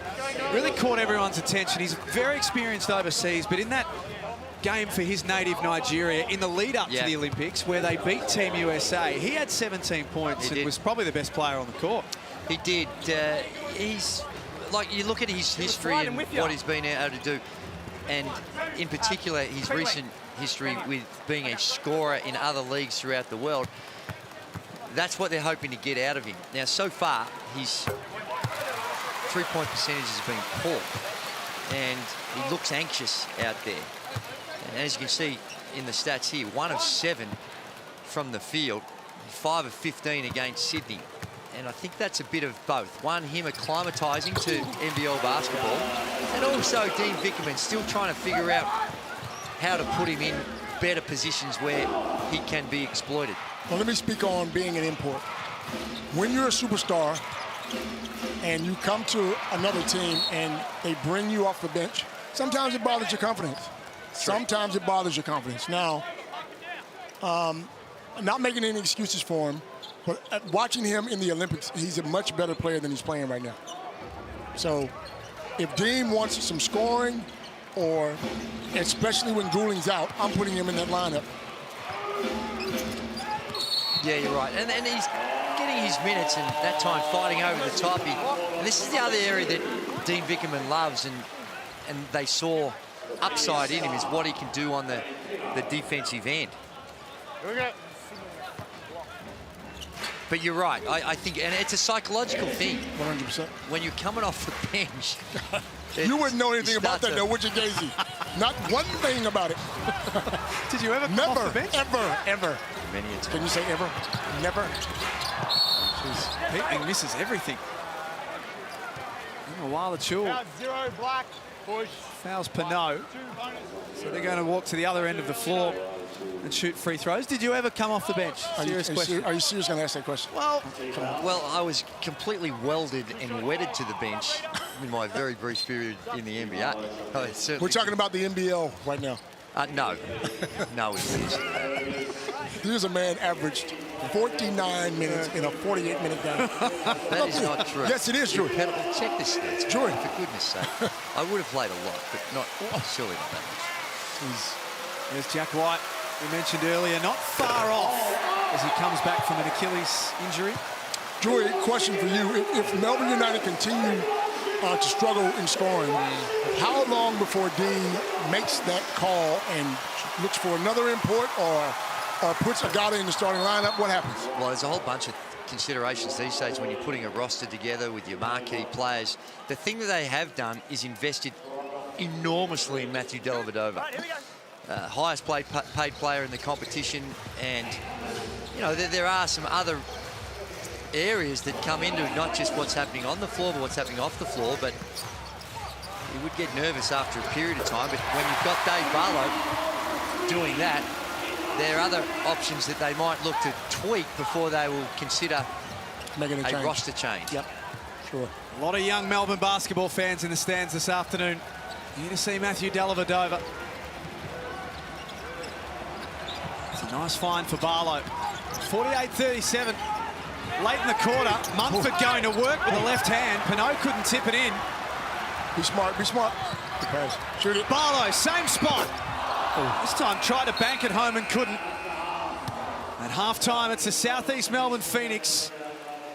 really caught everyone's attention. He's very experienced overseas, but in that game for his native Nigeria in the lead-up to the Olympics, where they beat Team USA. He had 17 points and was probably the best player on the court. He did. He's, like, you look at his history and what he's been able to do, and in particular his recent history with being a scorer in other leagues throughout the world. That's what they're hoping to get out of him. Now, so far, his three-point percentage has been poor, and he looks anxious out there. And as you can see in the stats here, 1 of 7 from the field, 5 of 15 against Sydney. And I think that's a bit of both. One, him acclimatising to NBL basketball, and also Dean Vickerman still trying to figure out how to put him in better positions where he can be exploited. Well, let me speak on being an import. When you're a superstar and you come to another team and they bring you off the bench, sometimes it bothers your confidence. Sometimes it bothers your confidence. Now, I'm not making any excuses for him, but watching him in the Olympics, he's a much better player than he's playing right now. So if Dean wants some scoring, or especially when Gouling's out, I'm putting him in that lineup. Yeah, you're right. And he's getting his minutes and that time fighting over the top. And this is the other area that Dean Vickerman loves, and they saw upside in him is what he can do on the defensive end. But you're right. I think, and it's a psychological thing. 100%. When you're coming off the bench. You wouldn't know anything about that, though, would you, Daisy? Not one thing about it. Did you ever come off the bench? Ever. Many a time. Can you say ever? Never. Jeez, Pickling misses everything. Meanwhile, Achul 0 black, push. fouls Pinot. So they're going to walk to the other end of the floor and shoot free throws. Did you ever come off the bench? Serious question. Are you serious going to ask that question? Well, I was completely welded and wedded to the bench in my very brief period in the NBA. We're talking about the NBL right now. No. No, it is. Here's a man averaged 49 minutes in a 48-minute game. That is not true. Yes, it is true. Check the stats. True. For goodness sake. I would have played a lot, but surely not that much. There's Jack White, we mentioned earlier, not far off as he comes back from an Achilles injury. Joey, question for you. If Melbourne United continue to struggle in scoring, how long before Dean makes that call and looks for another import or puts Agata in the starting lineup? What happens? Well, there's a whole bunch of considerations these days when you're putting a roster together with your marquee players. The thing that they have done is invested enormously in Matthew Dellavedova. Highest paid player in the competition, and you know there are some other areas that come into not just what's happening on the floor, but what's happening off the floor. But you would get nervous after a period of time. But when you've got Dave Barlow doing that, there are other options that they might look to tweak before they will consider making a roster change. Yep, sure. A lot of young Melbourne basketball fans in the stands this afternoon. Here to see Matthew Dellavedova. It's a nice find for Barlow. 48-37. Late in the quarter, Mumford going to work with the left hand. Pinot couldn't tip it in. Be smart, be smart. Good pass. Shoot it. Barlow, same spot. This time tried to bank it home and couldn't. At halftime, it's the Southeast Melbourne Phoenix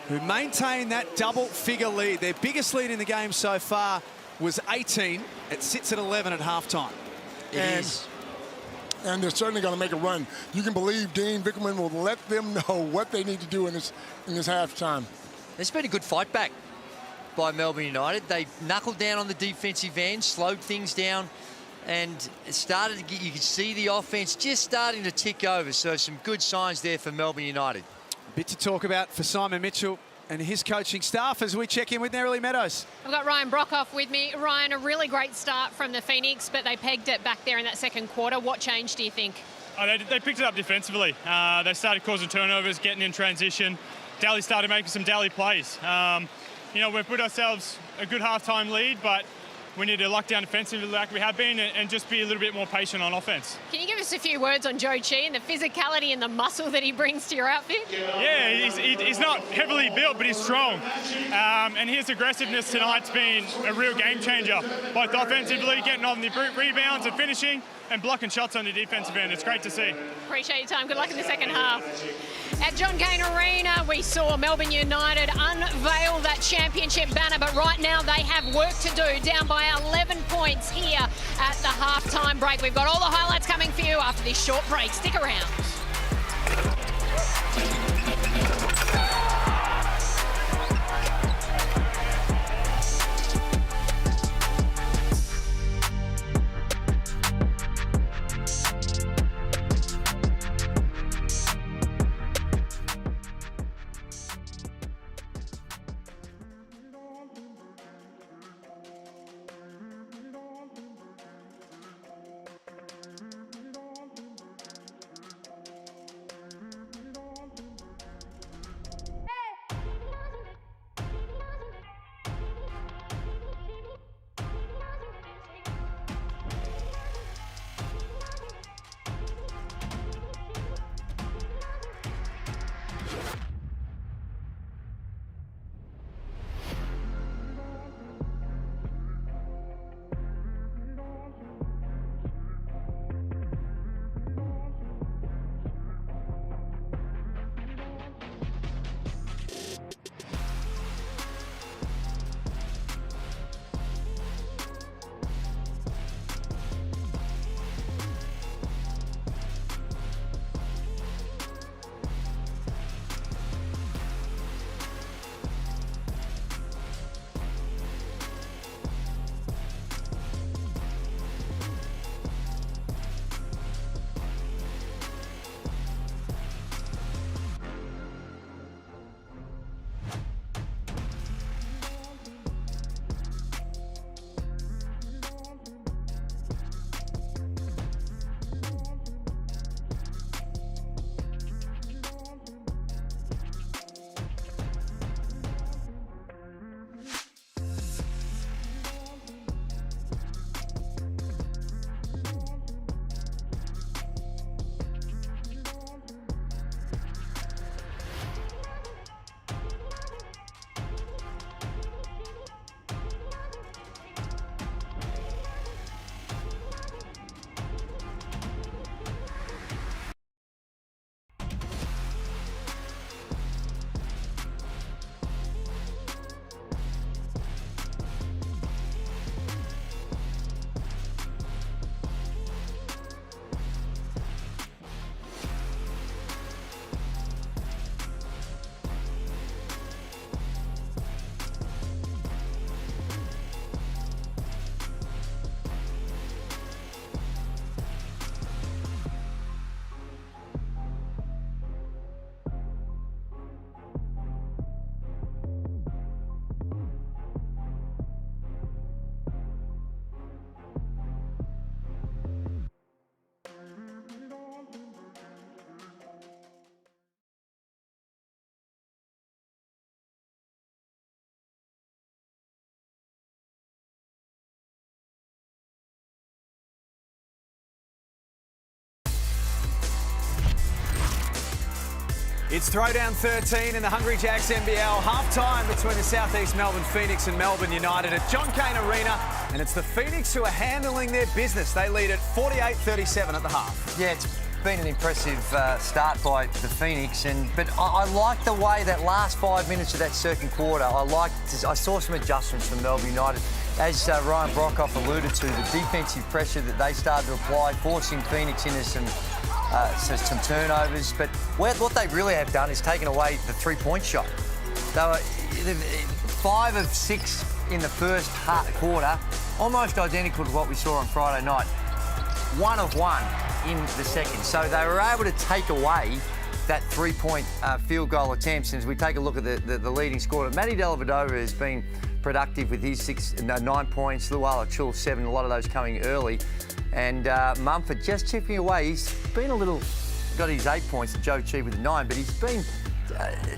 who maintain that double-figure lead. Their biggest lead in the game so far was 18. It sits at 11 at halftime. It is. And they're certainly going to make a run. You can believe Dean Vickerman will let them know what they need to do in this halftime. There's been a good fight back by Melbourne United. They knuckled down on the defensive end, slowed things down, and it started to get, you could see the offense just starting to tick over. So some good signs there for Melbourne United. A bit to talk about for Simon Mitchell and his coaching staff as we check in with Nerily Meadows. I've got Ryan Brockhoff with me. Ryan, a really great start from the Phoenix, but they pegged it back there in that second quarter. What changed, do you think? They picked it up defensively. They started causing turnovers, getting in transition. Daly started making some Daly plays. You know, we've put ourselves a good halftime lead, but we need to lock down defensively like we have been and just be a little bit more patient on offense. Can you give us a few words on Joe Chi and the physicality and the muscle that he brings to your outfit? Yeah, he's not heavily built, but he's strong. And his aggressiveness tonight's been a real game changer, both offensively, getting on the rebounds and finishing, and blocking shots on the defensive end. It's great to see. Appreciate your time. Good luck in the second half. At John Cain Arena, we saw Melbourne United unveil that championship banner, but right now they have work to do, down by 11 points here at the halftime break. We've got all the highlights coming for you after this short break. Stick around. It's Throwdown 13 in the Hungry Jacks NBL. Half-time between the South East Melbourne Phoenix and Melbourne United at John Cain Arena. And it's the Phoenix who are handling their business. They lead at 48-37 at the half. Yeah, it's been an impressive start by the Phoenix, but I like the way that last 5 minutes of that second quarter, I saw some adjustments from Melbourne United. As Ryan Brockhoff alluded to, the defensive pressure that they started to apply, forcing Phoenix into some turnovers. But what they really have done is taken away the three-point shot. They were 5 of 6 in the first quarter, almost identical to what we saw on Friday night. 1 of 1 in the second. So they were able to take away that three-point field goal attempts. And as we take a look at the leading scorer, Matty Dellavedova has been productive with his 9 points, Luala Chul 7, a lot of those coming early. And Mumford just chipping away. He's been got his 8 points, Joe Chi with 9, but he's been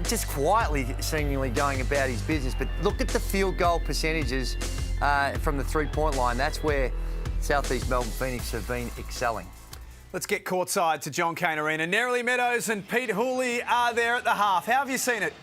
just quietly seemingly going about his business. But look at the field goal percentages from the three-point line. That's where South East Melbourne Phoenix have been excelling. Let's get courtside to John Cain Arena. Nerily Meadows and Pete Hooley are there at the half. How have you seen it?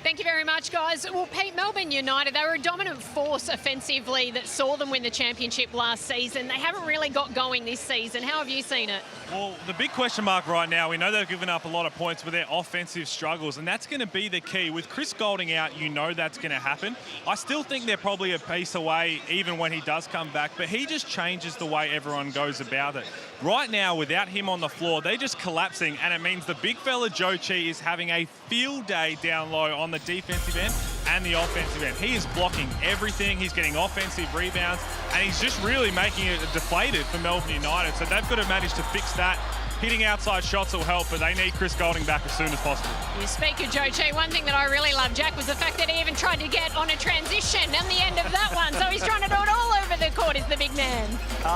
Thank you very much, guys. Well, Pete, Melbourne United, they were a dominant force offensively that saw them win the championship last season. They haven't really got going this season. How have you seen it? Well, the big question mark right now, we know they've given up a lot of points with their offensive struggles, and that's going to be the key. With Chris Goulding out, you know that's going to happen. I still think they're probably a piece away even when he does come back, but he just changes the way everyone goes about it. Right now, without him on the floor, they're just collapsing, and it means the big fella Joe Chi is having a field day down low on the defensive end and the offensive end. He is blocking everything. He's getting offensive rebounds, and he's just really making it deflated for Melbourne United. So they've got to manage to fix that. Hitting outside shots will help, but they need Chris Goulding back as soon as possible. You speak of Joe Chi, one thing that I really love, Jack, was the fact that he even tried to get on a transition on the end of that one. So he's trying to do it all over the court, is the big man.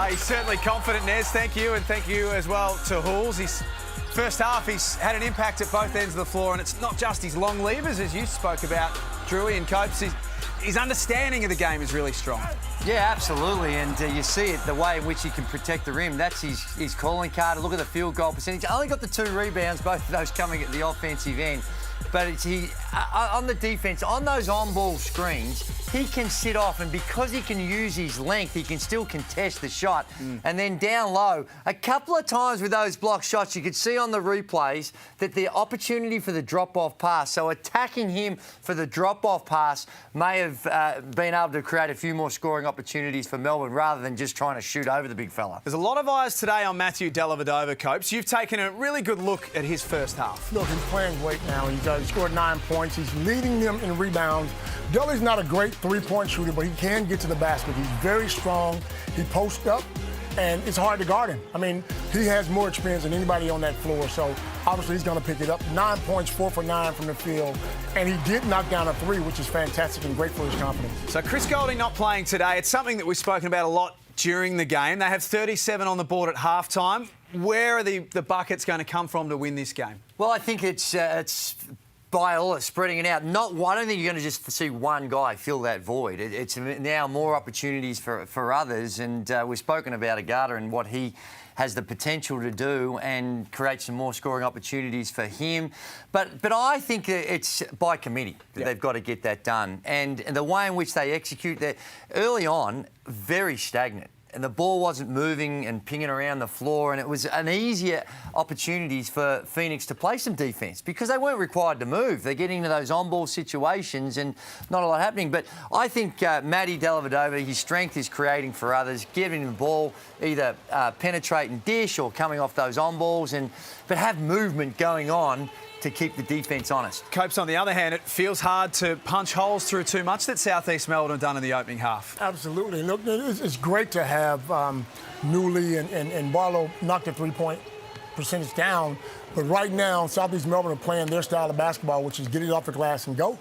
He's certainly confident, Nez. Thank you, and thank you as well to Hools. He's first half, he's had an impact at both ends of the floor, and it's not just his long levers, as you spoke about, Drewy and Copes. His understanding of the game is really strong. Yeah, absolutely, and you see it, the way in which he can protect the rim. That's his calling card. Look at the field goal percentage. Only got the 2 rebounds, both of those coming at the offensive end. But it's on the defence, on those on-ball screens, he can sit off, and because he can use his length, he can still contest the shot. And then down low, a couple of times with those block shots, you could see on the replays that the opportunity for the drop-off pass, so attacking him for the drop-off pass may have been able to create a few more scoring opportunities for Melbourne rather than just trying to shoot over the big fella. There's a lot of eyes today on Matthew Dellavedova, Copes. You've taken a really good look at his first half. Look, he's playing great now. He scored 9 points. He's leading them in rebounds. Dela's not a great three-point shooter, but he can get to the basket. He's very strong. He posts up, and it's hard to guard him. I mean, he has more experience than anybody on that floor, so obviously he's going to pick it up. 9 points, 4 for 9 from the field, and he did knock down a 3, which is fantastic and great for his confidence. So Chris Goulding not playing today. It's something that we've spoken about a lot during the game. They have 37 on the board at halftime. Where are the buckets going to come from to win this game? Well, I think it's by all spreading it out. I don't think you're going to just see one guy fill that void. It's now more opportunities for others, and we've spoken about Agata and what he has the potential to do and create some more scoring opportunities for him. But I think it's by committee that they've got to get that done. And the way in which they execute that, early on, very stagnant. And the ball wasn't moving and pinging around the floor, and it was an easier opportunities for Phoenix to play some defence because they weren't required to move. They're getting into those on-ball situations and not a lot happening. But I think Matty Dellavedova, his strength is creating for others, giving the ball either penetrate and dish or coming off those on-balls, but have movement going on to keep the defence honest. Copes, on the other hand, it feels hard to punch holes through too much that South East Melbourne have done in the opening half. Absolutely. Look, it's great to have Newley and Barlow knock the three-point percentage down, but right now, South East Melbourne are playing their style of basketball, which is get it off the glass and go.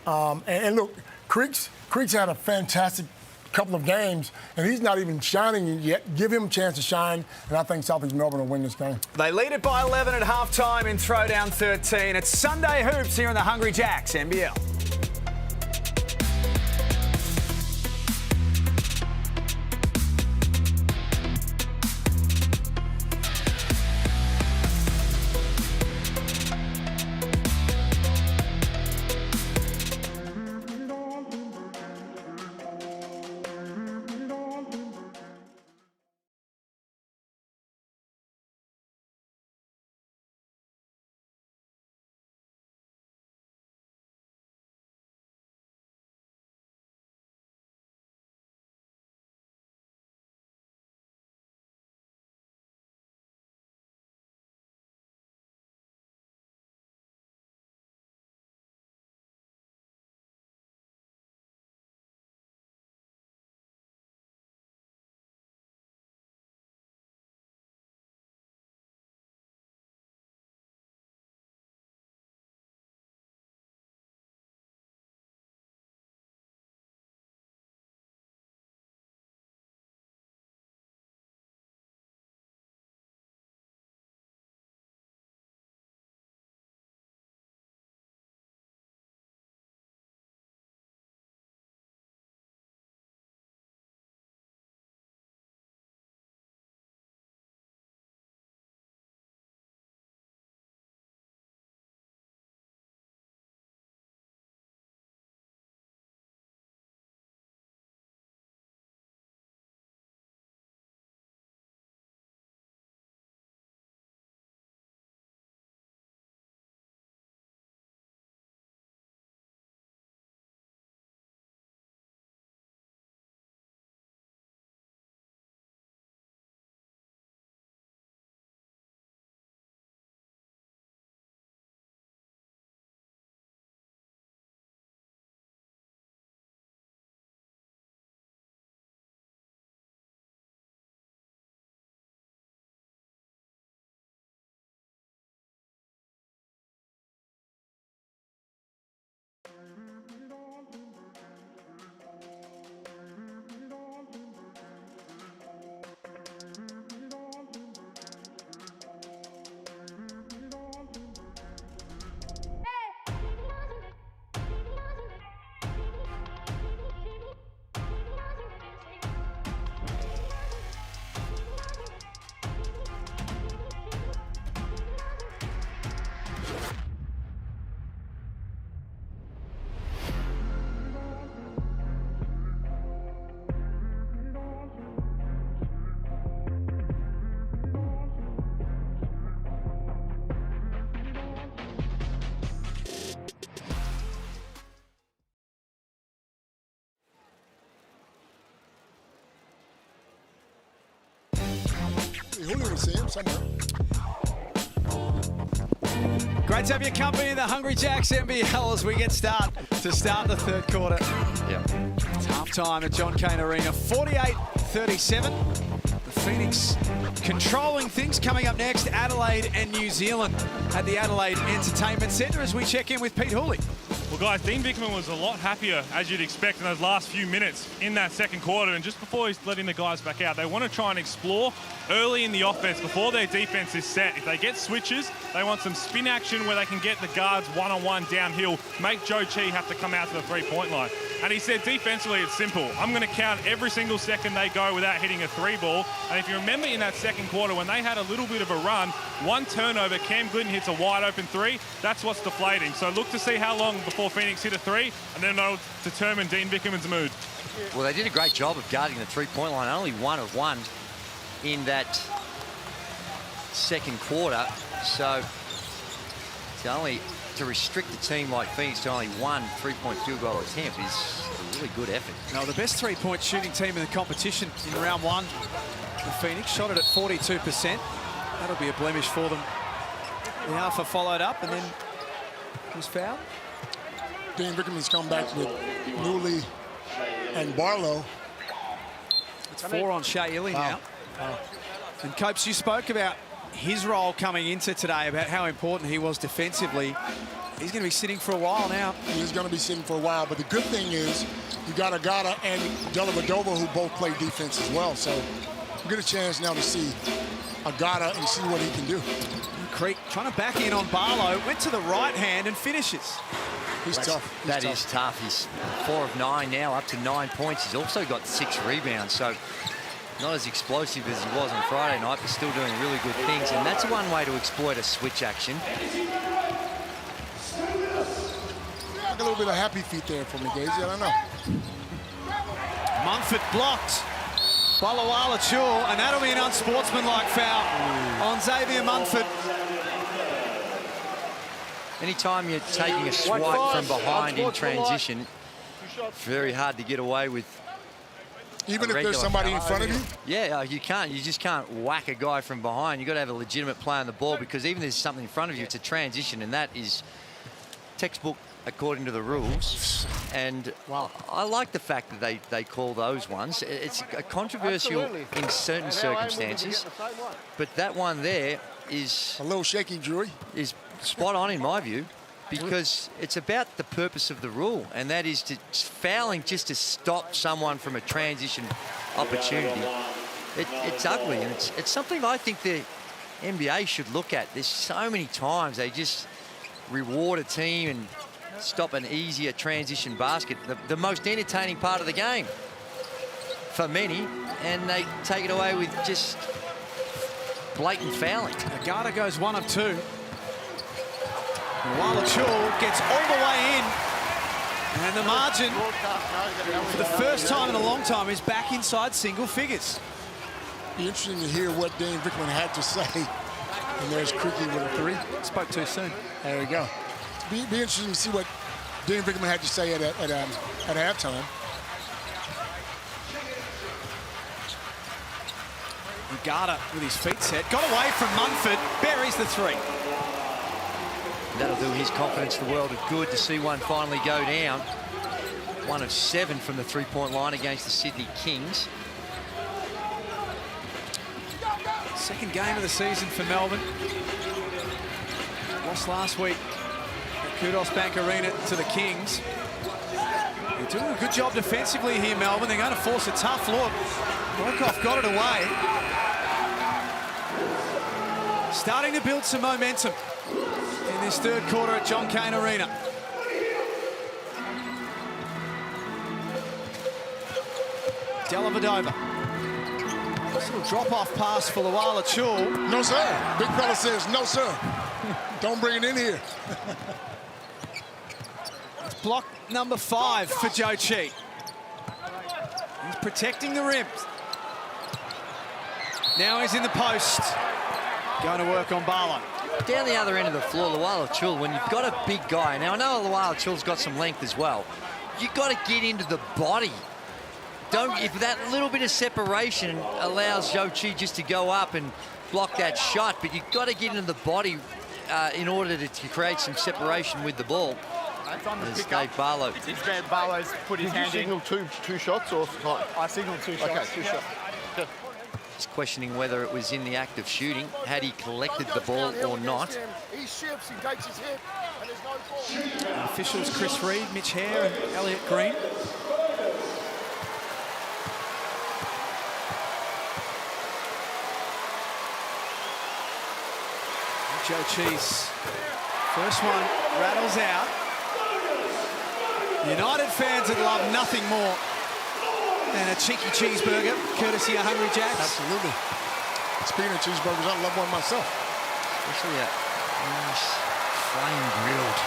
And look, Creeks had a fantastic couple of games, and he's not even shining yet. Give him a chance to shine, and I think South East Melbourne will win this game. They lead it by 11 at halftime in Throwdown 13. It's Sunday Hoops here in the Hungry Jacks NBL. Julio will see him somewhere. Great to have your company, the Hungry Jacks NBL, as we get to start the third quarter. Yeah. It's halftime at John Cain Arena, 48-37. The Phoenix controlling things. Coming up next, Adelaide and New Zealand at the Adelaide Entertainment Centre as we check in with Pete Hooley. Well, guys, Dean Vickerman was a lot happier, as you'd expect, in those last few minutes in that second quarter. And just before he's letting the guys back out, they want to try and explore early in the offense before their defense is set. If they get switches, they want some spin action where they can get the guards one-on-one downhill, make Joe Chi have to come out to the three-point line. And he said defensively, it's simple. I'm going to count every single second they go without hitting a three ball. And if you remember in that second quarter, when they had a little bit of a run, one turnover, Cam Glidden hits a wide open three. That's what's deflating. So look to see how long before Phoenix hit a three, and then they'll determine Dean Vickerman's mood. Well, they did a great job of guarding the three-point line. Only 1 of 1 in that second quarter. So to only to restrict a team like Phoenix to only 1 3-point field goal attempt is a really good effort. No, the best three-point shooting team in the competition in round one. The Phoenix shot it at 42%. That'll be a blemish for them. The Alpha followed up and then was fouled. Dean Vickerman's come back with Newley and Barlow. It's 4 on Shea Ili now. And Copes, you spoke about his role coming into today, about how important he was defensively. He's going to be sitting for a while now. He's going to be sitting for a while, but the good thing is you got Agata and Dellavedova who both play defense as well. So you get a chance now to see Agata and see what he can do. Creek trying to back in on Barlow, went to the right hand and finishes. He's tough. That is tough. He's 4 of 9 now, up to 9 points. He's also got 6 rebounds, so not as explosive as he was on Friday night, but still doing really good things. And that's one way to exploit a switch action. Like a little bit of happy feet there for me, Daisy. I don't know. Munford blocked by Lawala Chua, and that'll be an unsportsmanlike foul on Xavier Munford. Anytime you're taking a swipe from behind in transition, very hard to get away with. Even if there's somebody in front of you? Yeah, you can't. You just can't whack a guy from behind. You've got to have a legitimate play on the ball, because even if there's something in front of you, it's a transition, and that is textbook according to the rules. And well, I like the fact that they call those ones. It's controversial in certain circumstances, but that one there is a little shaky, Drewy. Is spot on in my view, because it's about the purpose of the rule, and that is to fouling just to stop someone from a transition opportunity. It's ugly, and it's something I think the NBA should look at. There's so many times they just reward a team and stop an easier transition basket, the most entertaining part of the game for many, and they take it away with just blatant fouling. Agata goes 1 of 2. Lawala Chua gets all the way in, and the margin for the first time in a long time is back inside single figures. Be interesting to hear what Dean Vickerman had to say. And there's Creaky with a 3. Spoke too soon. There we go. Be interesting to see what Dean Vickerman had to say at halftime. Agata with his feet set, got away from Munford, buries the 3. That'll do his confidence the world of good to see one finally go down. 1 of 7 from the three-point line against the Sydney Kings. Second game of the season for Melbourne. Lost last week at Kudos Bank Arena to the Kings. They're doing a good job defensively here, Melbourne. They're going to force a tough look. Volkov got it away. Starting to build some momentum in this third quarter at John Cain Arena. Dellavedova. Nice little drop-off pass for Luala Chul. No, sir. Big fella says, no, sir. Don't bring it in here. It's block number 5 for Joe Chi. He's protecting the rim. Now he's in the post. Going to work on Barlow. Down the other end of the floor, Luala Chul, when you've got a big guy, now I know Luala Chul's got some length as well, you've got to get into the body. If that little bit of separation allows Joe Chi just to go up and block that shot, but you've got to get into the body in order to create some separation with the ball. There's Dave Barlow. Barlow's put his hand in. Did you signal two shots or? I signaled 2 shots. Okay, 2 shots. He's questioning whether it was in the act of shooting, had he collected the ball or not. He shifts, he takes his hit, and there's no ball. Officials Chris Reed, Mitch Hare and Elliot Green. Joe Chi's first one rattles out. United fans would love nothing more than a cheeky cheeseburger, courtesy of Hungry Jack's. Absolutely. Speaking of cheeseburgers, I love one myself. Especially a nice flame-grilled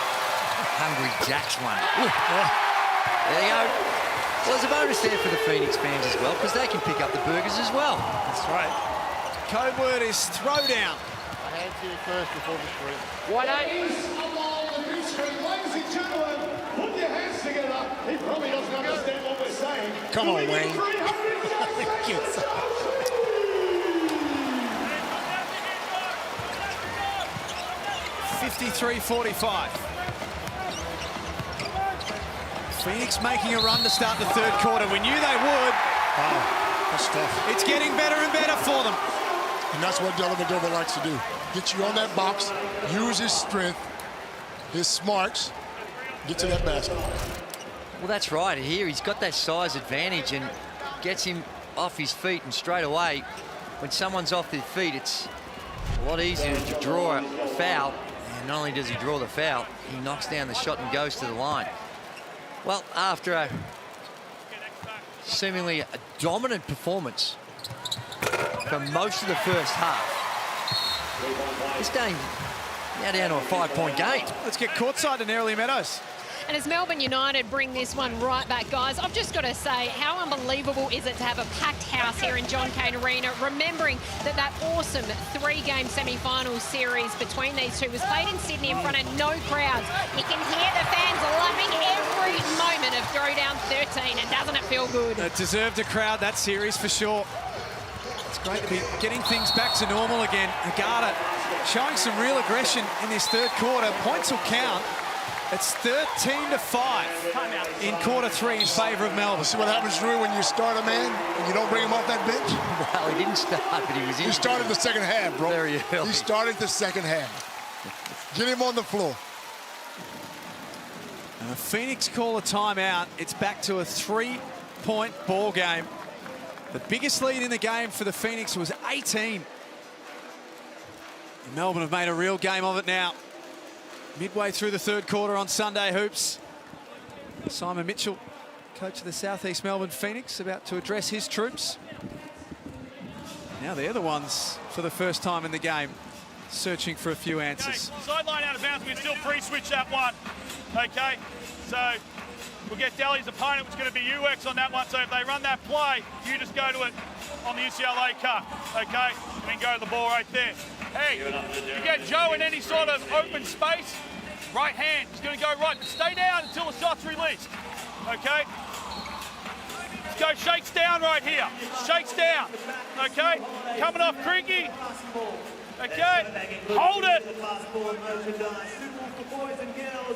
Hungry Jack's one. There you go. Well, there's a bonus there for the Phoenix fans as well, because they can pick up the burgers as well. That's right. Code word is Throwdown. Hands here first before the screen. Why not? Ladies and gentlemen, put your hands together. He probably doesn't understand what we're saying. Come on, Wayne. 53-45. Phoenix making a run to start the third quarter. We knew they would. Wow, that's tough. It's getting better and better for them. And that's what Dellavedova likes to do. Get you on that box, use his strength, his smarts, get to that basket. Well, that's right. Here he's got that size advantage and gets him off his feet, and straight away, when someone's off their feet, it's a lot easier to draw a foul. And not only does he draw the foul, he knocks down the shot and goes to the line. Well, after a seemingly a dominant performance for most of the first half, this game now down to a 5-point game. Let's get courtside to Nerily Meadows. And as Melbourne United bring this one right back, guys, I've just got to say, how unbelievable is it to have a packed house here in John Cain Arena, remembering that awesome 3-game semi-final series between these two was played in Sydney in front of no crowds. You can hear the fans loving every moment of Throwdown 13, and doesn't it feel good? It deserved a crowd, that series, for sure. It's great to be getting things back to normal again. Agata showing some real aggression in this third quarter. Points will count. It's 13-5 in quarter 3 in favour of Melbourne. See what happens, Drew, when you start a man and you don't bring him off that bench? Well, he didn't start, but he was in. He started the second half, bro. Very early. He started the second half. Get him on the floor. And the Phoenix call a timeout. It's back to a 3-point ball game. The biggest lead in the game for the Phoenix was 18. And Melbourne have made a real game of it now. Midway through the third quarter on Sunday Hoops. Simon Mitchell, coach of the South East Melbourne Phoenix, about to address his troops. Now they're the ones, for the first time in the game, searching for a few answers. Okay, sideline out of bounds, we still pre-switch that one. Okay, so we'll get Delhi's opponent, which is going to be UX on that one. So if they run that play, you just go to it on the UCLA cut, okay? And then go to the ball right there. Hey, you get Joe in any sort of open space, right hand, he's going to go right. Stay down until the shot's released, okay? Let's go shakes down right here. Shakes down, okay? Coming off Cricky, okay? Hold it.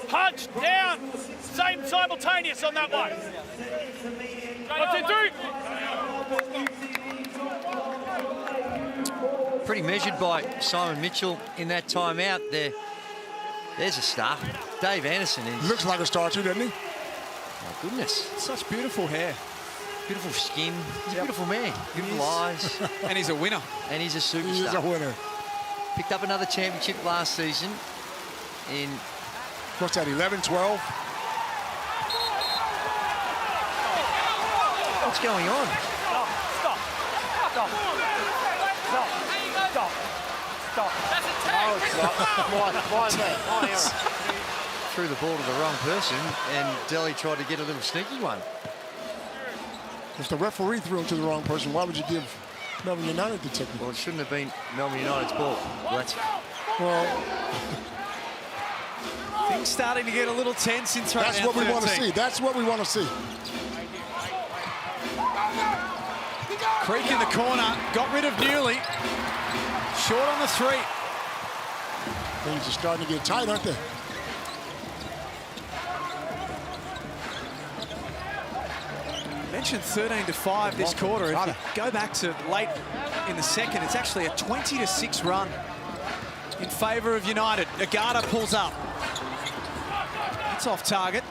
Punch down. Same simultaneous on that one. 1, 2, 3. Pretty measured by Simon Mitchell in that timeout there. There's a start. Dave Anderson is... Looks like a star too, doesn't he? My goodness. Such beautiful hair. Beautiful skin. He's a beautiful man. Beautiful eyes. And he's a winner. And he's a superstar. He is a winner. Picked up another championship last season in... What's that, 11-12? What's going on? Stop. Threw the ball to the wrong person, and Delhi tried to get a little sneaky one. If the referee threw it to the wrong person, why would you give Melbourne United the technical? Well, it shouldn't have been Melbourne United's ball. Well, things starting to get a little tense in Throwdown. That's what we want to see. That's what we want to see. Creek in the corner, got rid of Newley. Short on the 3. Things are starting to get tight, aren't they? Mentioned 13-5 this quarter. If you go back to late in the second, it's actually a 20-6 run in favour of United. Agata pulls up. It's off target.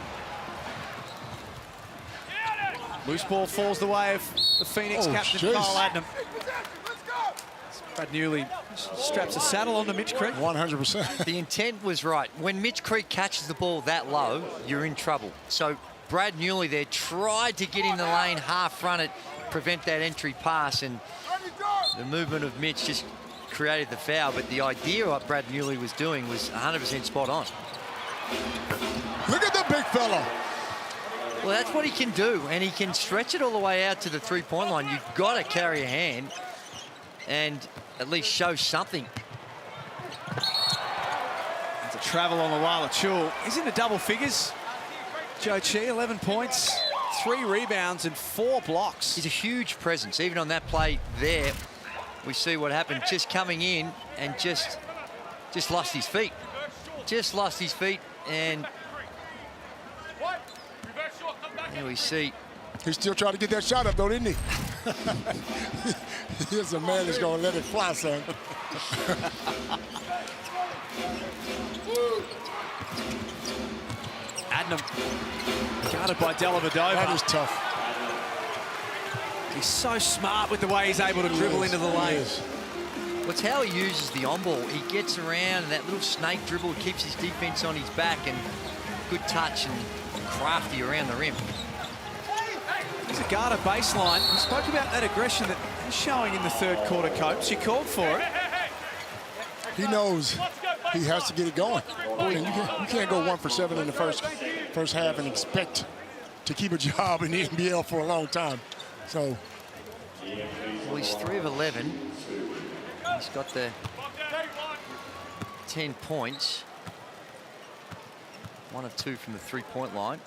Loose ball falls the way of the Phoenix captain, Kyle Adnam. Brad Newley straps a saddle onto Mitch Creek. 100%. The intent was right. When Mitch Creek catches the ball that low, you're in trouble. So Brad Newley there tried to get in the lane, half-fronted, prevent that entry pass, and the movement of Mitch just created the foul. But the idea of what Brad Newley was doing was 100% spot on. Look at the big fella. Well, that's what he can do, and he can stretch it all the way out to the three-point line. You've got to carry a hand and at least show something. It's a travel on the Wala Chul. He's in the double figures. Joe Chi, 11 points, 3 rebounds and 4 blocks. He's a huge presence. Even on that play there, we see what happened. Just coming in and just lost his feet. Just lost his feet, and there we see. He's still trying to get that shot up, though, isn't he? Here's a man that's going to let it fly, son. Adnam guarded by Dellavedova. That is tough. He's so smart with the way he's able to dribble into the lane. What's how he uses the on-ball. He gets around, and that little snake dribble keeps his defense on his back, and good touch and crafty around the rim. He's a guard baseline. We spoke about that aggression that he's showing in the third quarter, Copes. You called for it. He knows he has to get it going. And you can't go 1 for 7 in the first half and expect to keep a job in the NBL for a long time. So, well, he's 3 of 11. He's got the 10 points. 1 of 2 from the three-point line.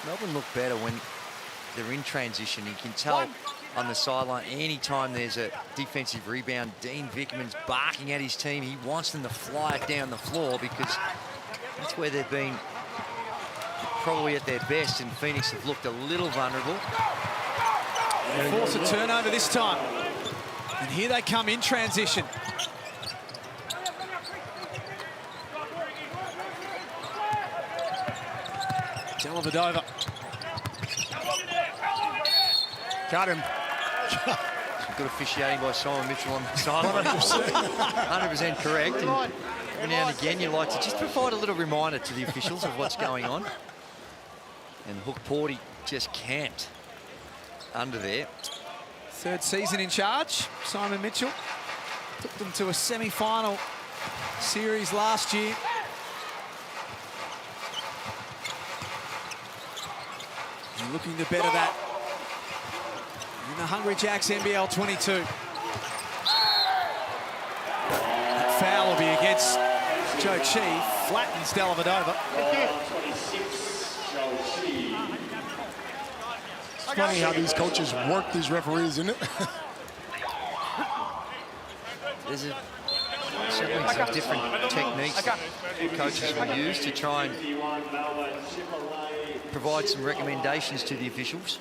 Melbourne look better when they're in transition. You can tell on the sideline, anytime there's a defensive rebound, Dean Vickerman's barking at his team. He wants them to fly it down the floor because that's where they've been probably at their best, and Phoenix have looked a little vulnerable. They force a turnover this time. And here they come in transition. Dellavedova. Got him. Some good officiating by Simon Mitchell on the sideline. 100% correct. And every now and again, you like to just provide a little reminder to the officials of what's going on. And Hook Porty just camped under there. Third season in charge, Simon Mitchell. Took them to a semi-final series last year. And looking to better that in the Hungry Jacks NBL22. That foul will be against Joe Chi. Flattens Dellavedova. It's funny how these coaches work these referees, isn't it? There's certainly some different techniques that coaches will use to try and provide some recommendations to the officials.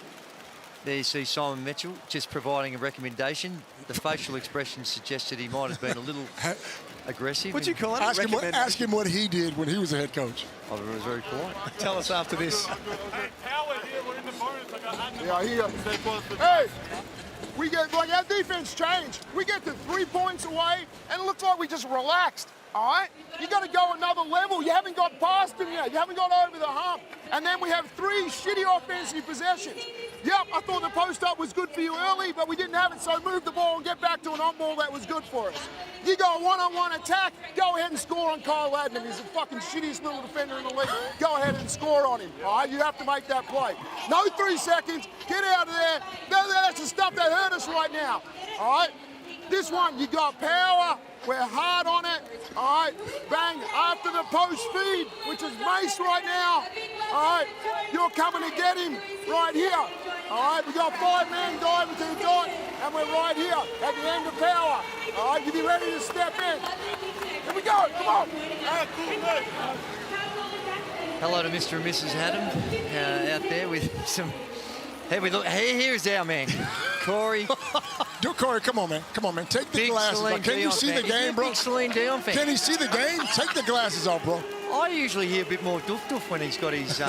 There you see Simon Mitchell just providing a recommendation. The facial expression suggested he might have been a little aggressive. What'd you call it? Ask him what he did when he was a head coach. Oh, it was very quiet. Tell us after this. Yeah, hey, we get, like, our defense changed. We get to 3 points away, and it looks like we just relaxed, all right? You got to go another level. You haven't got past them yet. You haven't got over the hump. And then we have 3 shitty offensive possessions. Yep, I thought the post-up was good for you early, but we didn't have it, so move the ball and get back to an on-ball that was good for us. You go one-on-one attack, go ahead and score on Kyle Adnam. He's the fucking shittiest little defender in the league. Go ahead and score on him, all right? You have to make that play. No 3 seconds. Get out of there. That's the stuff that hurt us right now, all right? This one, you got power. We're hard on it, all right? Bang, after the post feed, which is Mace right now, all right? You're coming to get him right here, all right? We got 5-man diving to the dot, and we're right here at the end of power, all right? You be ready to step in. Here we go, come on. Hello to Mr. and Mrs. Haddam out there with some heavy look. Hey, here's our man, Corey. Corey, come on, man. Come on, man. Take the glasses off. Can you see the game, bro? Big Celine Dion fan. Can he see the game? Take the glasses off, bro. I usually hear a bit more doof-doof when he's got his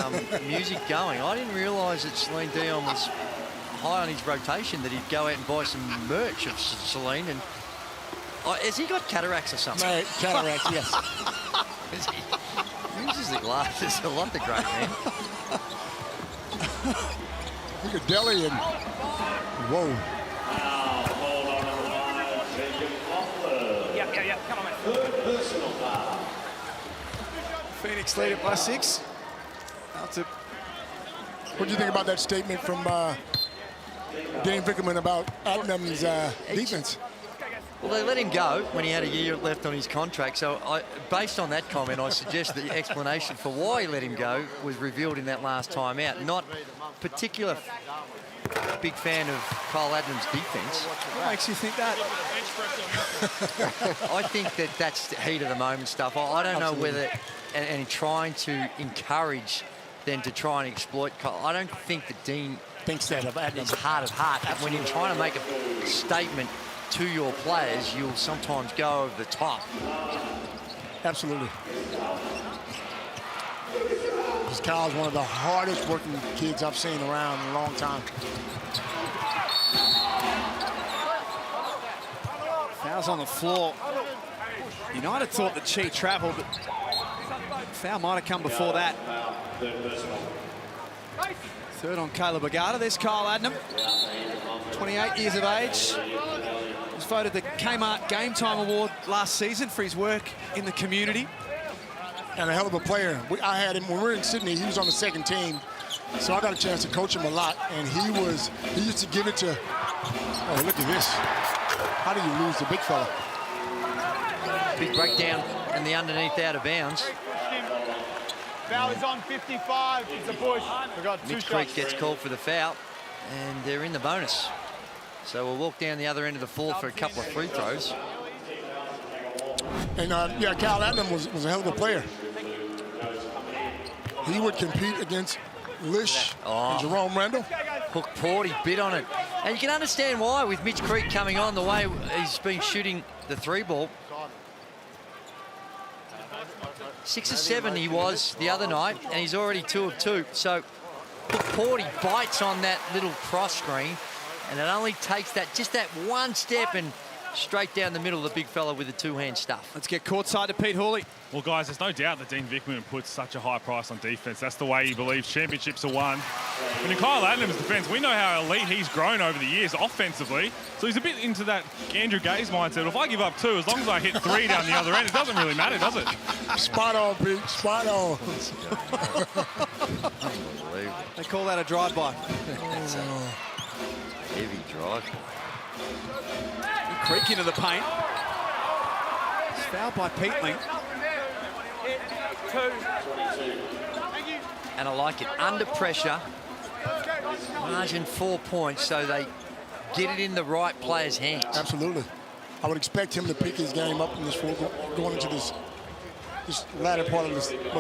music going. I didn't realise that Celine Dion was high on his rotation, that he'd go out and buy some merch of Celine. And has he got cataracts or something? Mate, cataracts, yes. He uses the glasses a lot, the great man. Look at Delhi and whoa. Yeah, come on, mate. Phoenix lead it by 6. What do you think about that statement from Dane Vickerman about Adnam's defense? Well, they let him go when he had a year left on his contract. So based on that comment, I suggest the explanation for why he let him go was revealed in that last time out. Not particular big fan of Kyle Adnam's defense. What makes you think that? I think that's the heat of the moment stuff. I don't know whether, and trying to encourage them to try and exploit Kyle. I don't think that Dean thinks that of Adnam. It's heart of heart. When you're trying to make a statement to your players, you'll sometimes go over the top. Absolutely. Because Kyle's one of the hardest working kids I've seen around in a long time. Foul's on the floor. United thought that Chi travelled, but foul might have come before that. Third on Caleb Agata. There's Kyle Adnam, 28 years of age. He was voted the Kmart Game Time Award last season for his work in the community. And a hell of a player. I had him when we were in Sydney. He was on the second team, so I got a chance to coach him a lot. And he used to give it to. Oh, look at this! How do you lose the big fella? Big breakdown and the underneath out of bounds. Foul is on 55. It's a push. We got 2 Mitch shots. Creek gets called for the foul, and they're in the bonus. So we'll walk down the other end of the floor for a couple of free throws. And yeah, Kyle Adnam was a hell of a player. He would compete against Lish and Jerome Randall. Hook Porty bit on it. And you can understand why with Mitch Creek coming on the way he's been shooting the 3-ball. 6 or 7 he was the other night, and he's already 2 of 2. So Hook Porty bites on that little cross screen, and it only takes just that one step and straight down the middle of the big fella with the 2-hand stuff. Let's get courtside to Pete Hawley. Well, guys, there's no doubt that Dean Vickerman puts such a high price on defense. That's the way he believes championships are won. And in Kyle Adnam's defense, we know how elite he's grown over the years offensively. So he's a bit into that Andrew Gaze mindset. If I give up 2, as long as I hit 3 down the other end, it doesn't really matter, does it? Spot on, Pete. Spot on. Unbelievable. They call that a drive-by. That's a heavy drive. Creek into the paint. It's fouled by Peatling. And I like it. Under pressure. Margin 4 points, so they get it in the right player's hands. Absolutely. I would expect him to pick his game up in this going into this this latter part of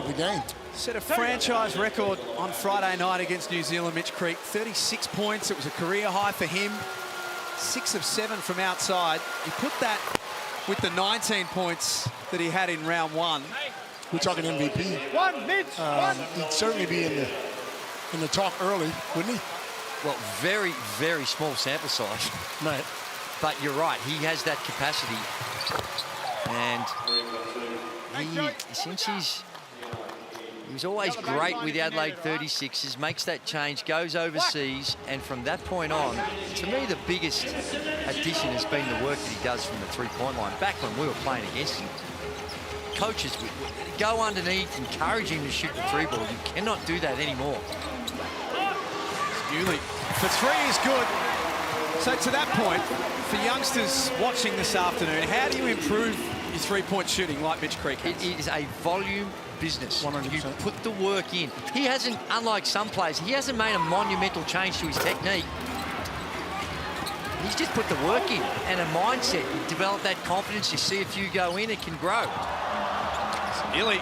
the game. Set a franchise record on Friday night against New Zealand, Mitch Creek. 36 points. It was a career high for him. 6 of 7 from outside. You put that with the 19 points that he had in round 1. We're talking MVP. He'd certainly be in the talk early, wouldn't he? Well, very, very small sample size. Right. But you're right, he has that capacity. And he was always great with the Adelaide 36ers, makes that change, goes overseas, and from that point on, to me, the biggest addition has been the work that he does from the three-point line. Back when we were playing against him, coaches would go underneath, encourage him to shoot the three ball. You cannot do that anymore. Newley for 3 is good. So to that point, for youngsters watching this afternoon, how do you improve your three-point shooting like Mitch Creek has? It is a volume business. 100%. You put the work in. He hasn't, unlike some players, he hasn't made a monumental change to his technique. He's just put the work in and a mindset. You develop that confidence, you see a few go in, it can grow. Illy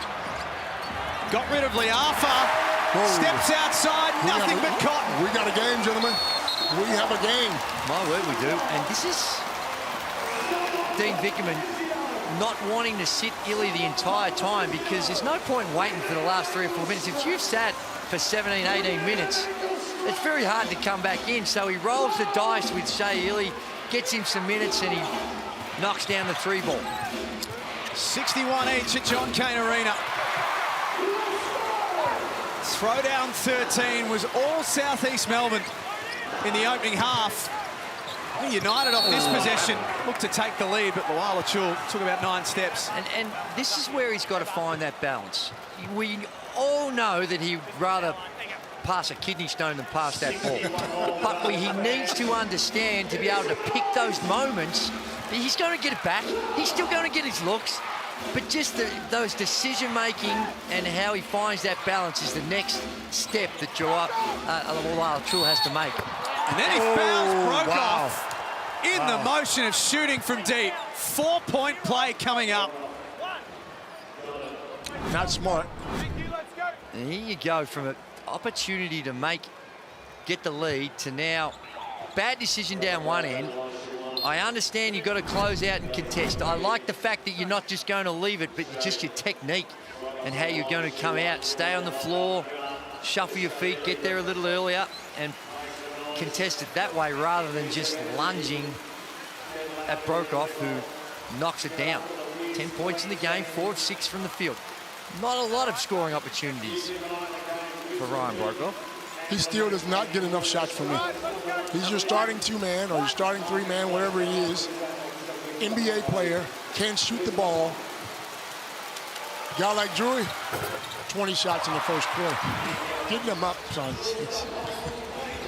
got rid of Liafa. Steps outside, nothing but cotton. We got a game, gentlemen. We have a game. My word, we do. And this is Dean Vickerman not wanting to sit Illy the entire time, because there's no point waiting for the last 3 or 4 minutes. If you've sat for 17, 18 minutes, it's very hard to come back in. So he rolls the dice with Shea Illy, gets him some minutes, and he knocks down the three ball. 61 each at John Cain Arena. Throwdown 13 was all southeast Melbourne in the opening half. United off this possession looked to take the lead, but Luala Chul took about 9 steps. And this is where he's got to find that balance. We all know that he'd rather pass a kidney stone than pass that ball. But he needs to understand, to be able to pick those moments, he's going to get it back. He's still going to get his looks. But just those decision-making and how he finds that balance is the next step that Luala Chul has to make. And then he fouls Brokoff in the motion of shooting from deep. 4-point play coming up. Not smart. And here you go, from an opportunity to get the lead to now bad decision down one end. I understand you've got to close out and contest. I like the fact that you're not just going to leave it, but just your technique and how you're going to come out, stay on the floor, shuffle your feet, get there a little earlier, and contest it that way rather than just lunging at Brokoff, who knocks it down. 10 points in the game, 4 of 6 from the field. Not a lot of scoring opportunities for Ryan Brokoff. He still does not get enough shots from me. He's your starting 2-man or your starting 3-man, whatever it is. NBA player, can shoot the ball. Guy like Drury, 20 shots in the first quarter. Getting them up, son.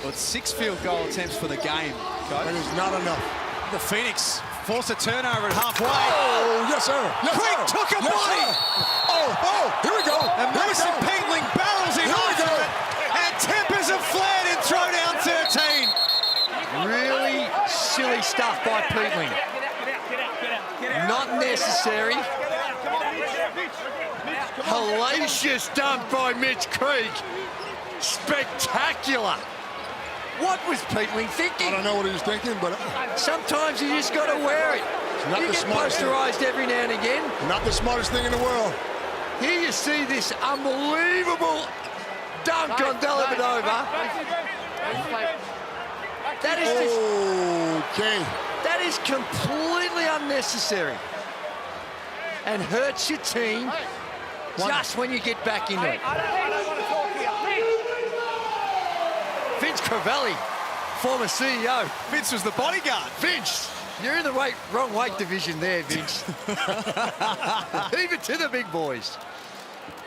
Well, it's 6 field goal attempts for the game, Coach. That is not enough. The Phoenix force a turnover at halfway. Oh, yes, sir. Yes, Quick, sir. took a yes, body. Sir. Oh, here we go. And Mason Peatling barrels him off of it. And tempers have flared in Throwdown 13. Really silly stuff by Peatling. Not necessary. Hellacious dump by Mitch Creek. Spectacular. What was Peatling thinking? I don't know what he was thinking, but sometimes you just got to wear it. Not you the get smartest posterized every now and again. Not the smartest thing in the world. Here you see this unbelievable dunk on Dellavedova. That is that is completely unnecessary and hurts your team just when you get back into it. Vince Crivelli, former CEO. Vince was the bodyguard. Vince, you're in the wrong weight division there, Vince. Leave it to the big boys.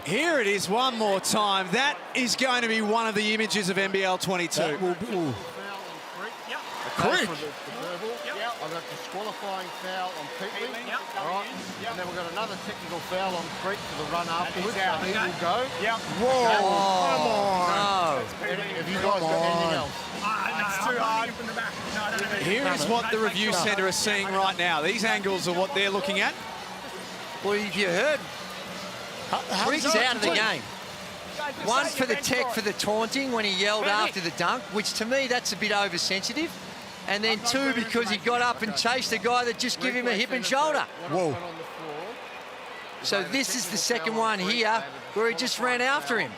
Here it is one more time. That is going to be one of the images of NBL22. Creek. I've got disqualifying foul on Peatling. All right. And then we've got another technical foul on Creek for the run afterwards. So he will go. Whoa. Come on. No. Have you guys got anything else? It's too hard. Here is what the review centre is seeing right now. These angles are what they're looking at. Well, if you heard Creek's out of the game. One for the tech for the taunting when he yelled after the dunk, which to me, that's a bit oversensitive. And then two, because he got up and chased a guy that just gave him a hip and shoulder. Whoa. So this is the second one here where he just ran after him.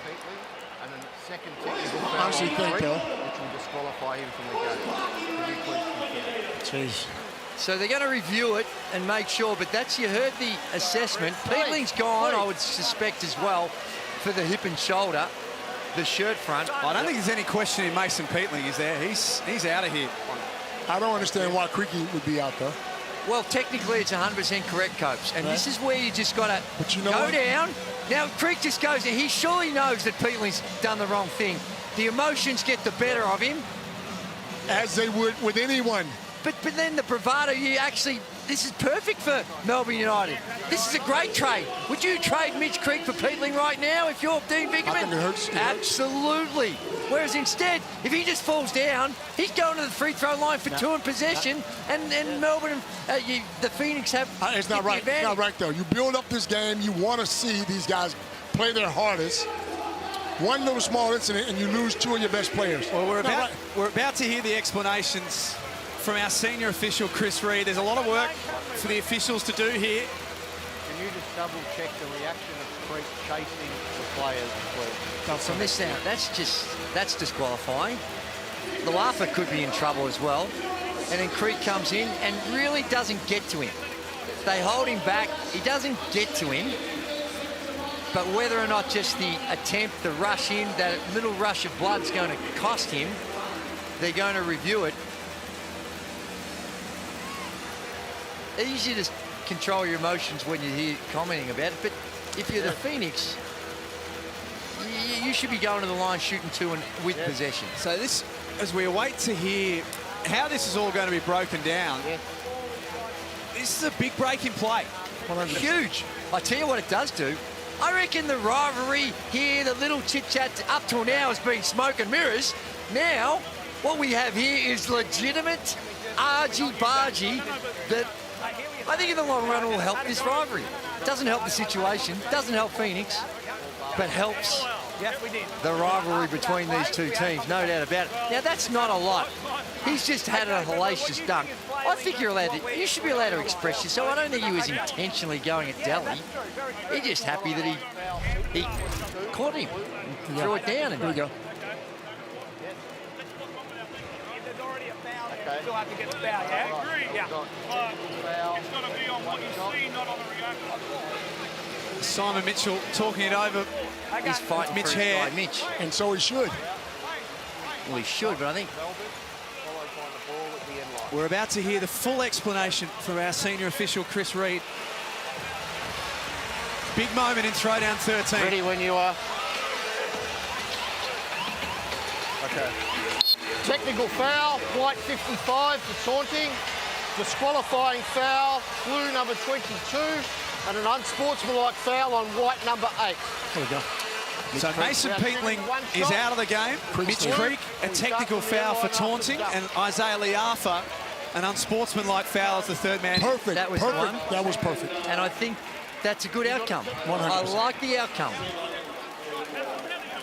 And then second technical foul Honestly, on think, Creek, Bill. which will disqualify him from the game. Could you please confirm? Jeez. So they're going to review it and make sure, but you heard the assessment. Peatling's gone, I would suspect as well, for the hip and shoulder, the shirt front. I don't think there's any question in Mason Peatling is there. He's out of here. I don't understand why Creaky would be out there. Well, technically it's 100% correct, Copes, and this is where you just got to know go what? down. Now, Creek just goes, he surely knows that Peatling's done the wrong thing. The emotions get the better of him. As they would with anyone. But then the bravado, this is perfect for Melbourne United. This is a great trade. Would you trade Mitch Creek for Peatling right now if you're Dean Vickerman? I think it hurts. Absolutely. Whereas instead, if he just falls down, he's going to the free throw line for two in possession, and Melbourne, the Phoenix have It's not right. It's not right, though. You build up this game. You want to see these guys play their hardest. One little small incident, and you lose two of your best players. Well, we're about to hear the explanations from our senior official, Chris Reid. There's a lot of work for the officials to do here. Can you just double check the reaction of Creek chasing the players, please? So miss out. That's disqualifying. Lawafa could be in trouble as well. And then Creek comes in and really doesn't get to him. They hold him back. He doesn't get to him. But whether or not just the attempt, the rush in, that little rush of blood's going to cost him, they're going to review it. Easy to control your emotions when you're here commenting about it, but if you're the Phoenix, you should be going to the line shooting two and with possession. So this, as we await to hear how this is all going to be broken down, this is a big break in play. Huge. I tell you what it does do. I reckon the rivalry here, the little chit-chat up till now has been smoke and mirrors. Now, what we have here is legitimate argy-bargy that I think in the long run will help this rivalry. Doesn't help the situation, doesn't help Phoenix, but helps the rivalry between these two teams, no doubt about it. Now, that's not a lot. He's just had a hellacious dunk. I think you should be allowed to express yourself. I don't think he was intentionally going at Delhi. He's just happy that he caught him and threw it down. And there we go. Still have to get the foul, yeah? Agree. Yeah. It's got to be on what you see, not on the reaction. Simon Mitchell talking it over. He's fighting Mitch for Hare. his guy, Mitch. And so he should. Well, he should, but I think we're about to hear the full explanation from our senior official, Chris Reid. Big moment in Throwdown 13. Ready when you are. Okay. Technical foul, white 55 for taunting. Disqualifying foul, blue number 22. And an unsportsmanlike foul on white number 8. There we go. So Mason Peatling is out of the game. Mitch Creek, a technical foul for taunting, and Isaiah Liafa, an unsportsmanlike foul as the third man. Perfect. That was perfect. one. That was perfect. And I think that's a good outcome. 100%. I like the outcome.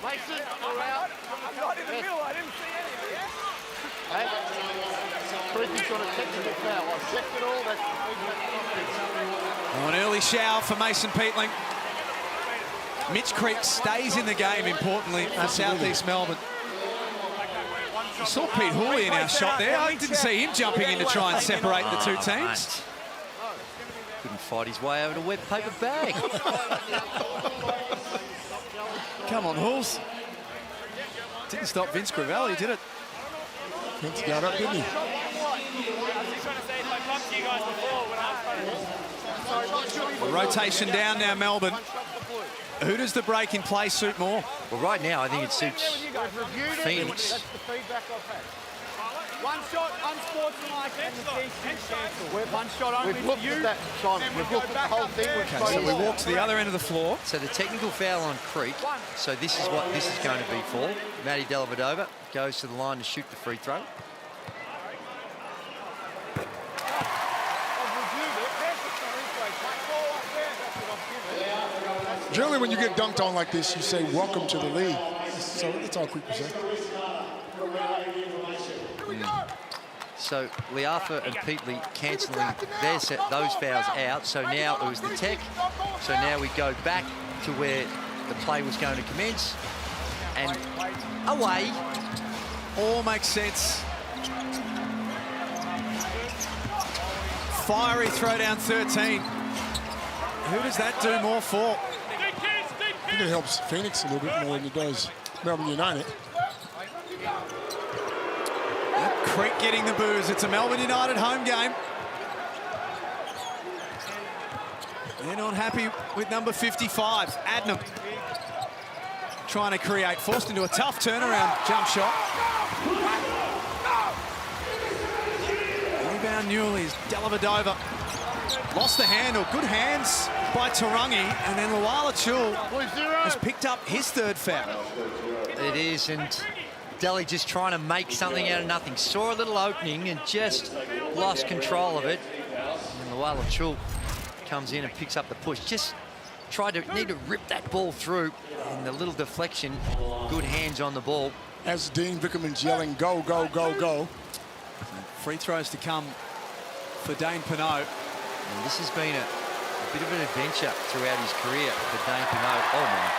Mason, you're out. I'm not in the middle, I didn't see anything. Hey, Creeky's got a technical foul. I've checked it all. That's An early shower for Mason Peatling. Mitch Creek stays in the game, importantly, for Southeast Melbourne. We saw Pete Hooley in our shot there. I didn't see him jumping in to try and separate the two teams. Couldn't fight his way over to wet paper bag. Come on, Hools. Didn't stop Vince Crivelli, did it? Vince got up, didn't he? Rotation down now, Melbourne. Who does the break in play suit more? Well, right now, I think it suits Phoenix. That's the feedback I've had. One shot, unsportsmanlike, and the team's cancelled. One shot only We've for looked you. at that, Simon. We've looked at the whole thing. Okay, so we walk to the other end of the floor. So the technical foul on Creek. So this is what this is going to be for. Matty Dellavedova goes to the line to shoot the free throw. Generally, when you get dunked on like this, you say, welcome to the league. So that's all Creek was saying. So Liafa and Peatley cancelling those fouls out. So now it was the tech. So now we go back to where the play was going to commence. And away. All makes sense. Fiery throwdown 13. Who does that do more for? I think it helps Phoenix a little bit more than it does Melbourne United. Creek getting the boos. It's a Melbourne United home game. They're not happy with number 55, Adnam. Trying to create, forced into a tough turnaround jump shot. Rebound Newley's Delavadova. Lost the handle. Good hands by Tarangi. And then Luala Chul has picked up his third foul. It is, and Delhi just trying to make something out of nothing. Saw a little opening and just lost control of it. And Luala Chul comes in and picks up the push. Just need to rip that ball through. And the little deflection, good hands on the ball. As Dean Vickerman's yelling, go, go, go, go. Free throws to come for Dane Pinot. And this has been a bit of an adventure throughout his career for Dane Pinot. Oh, my.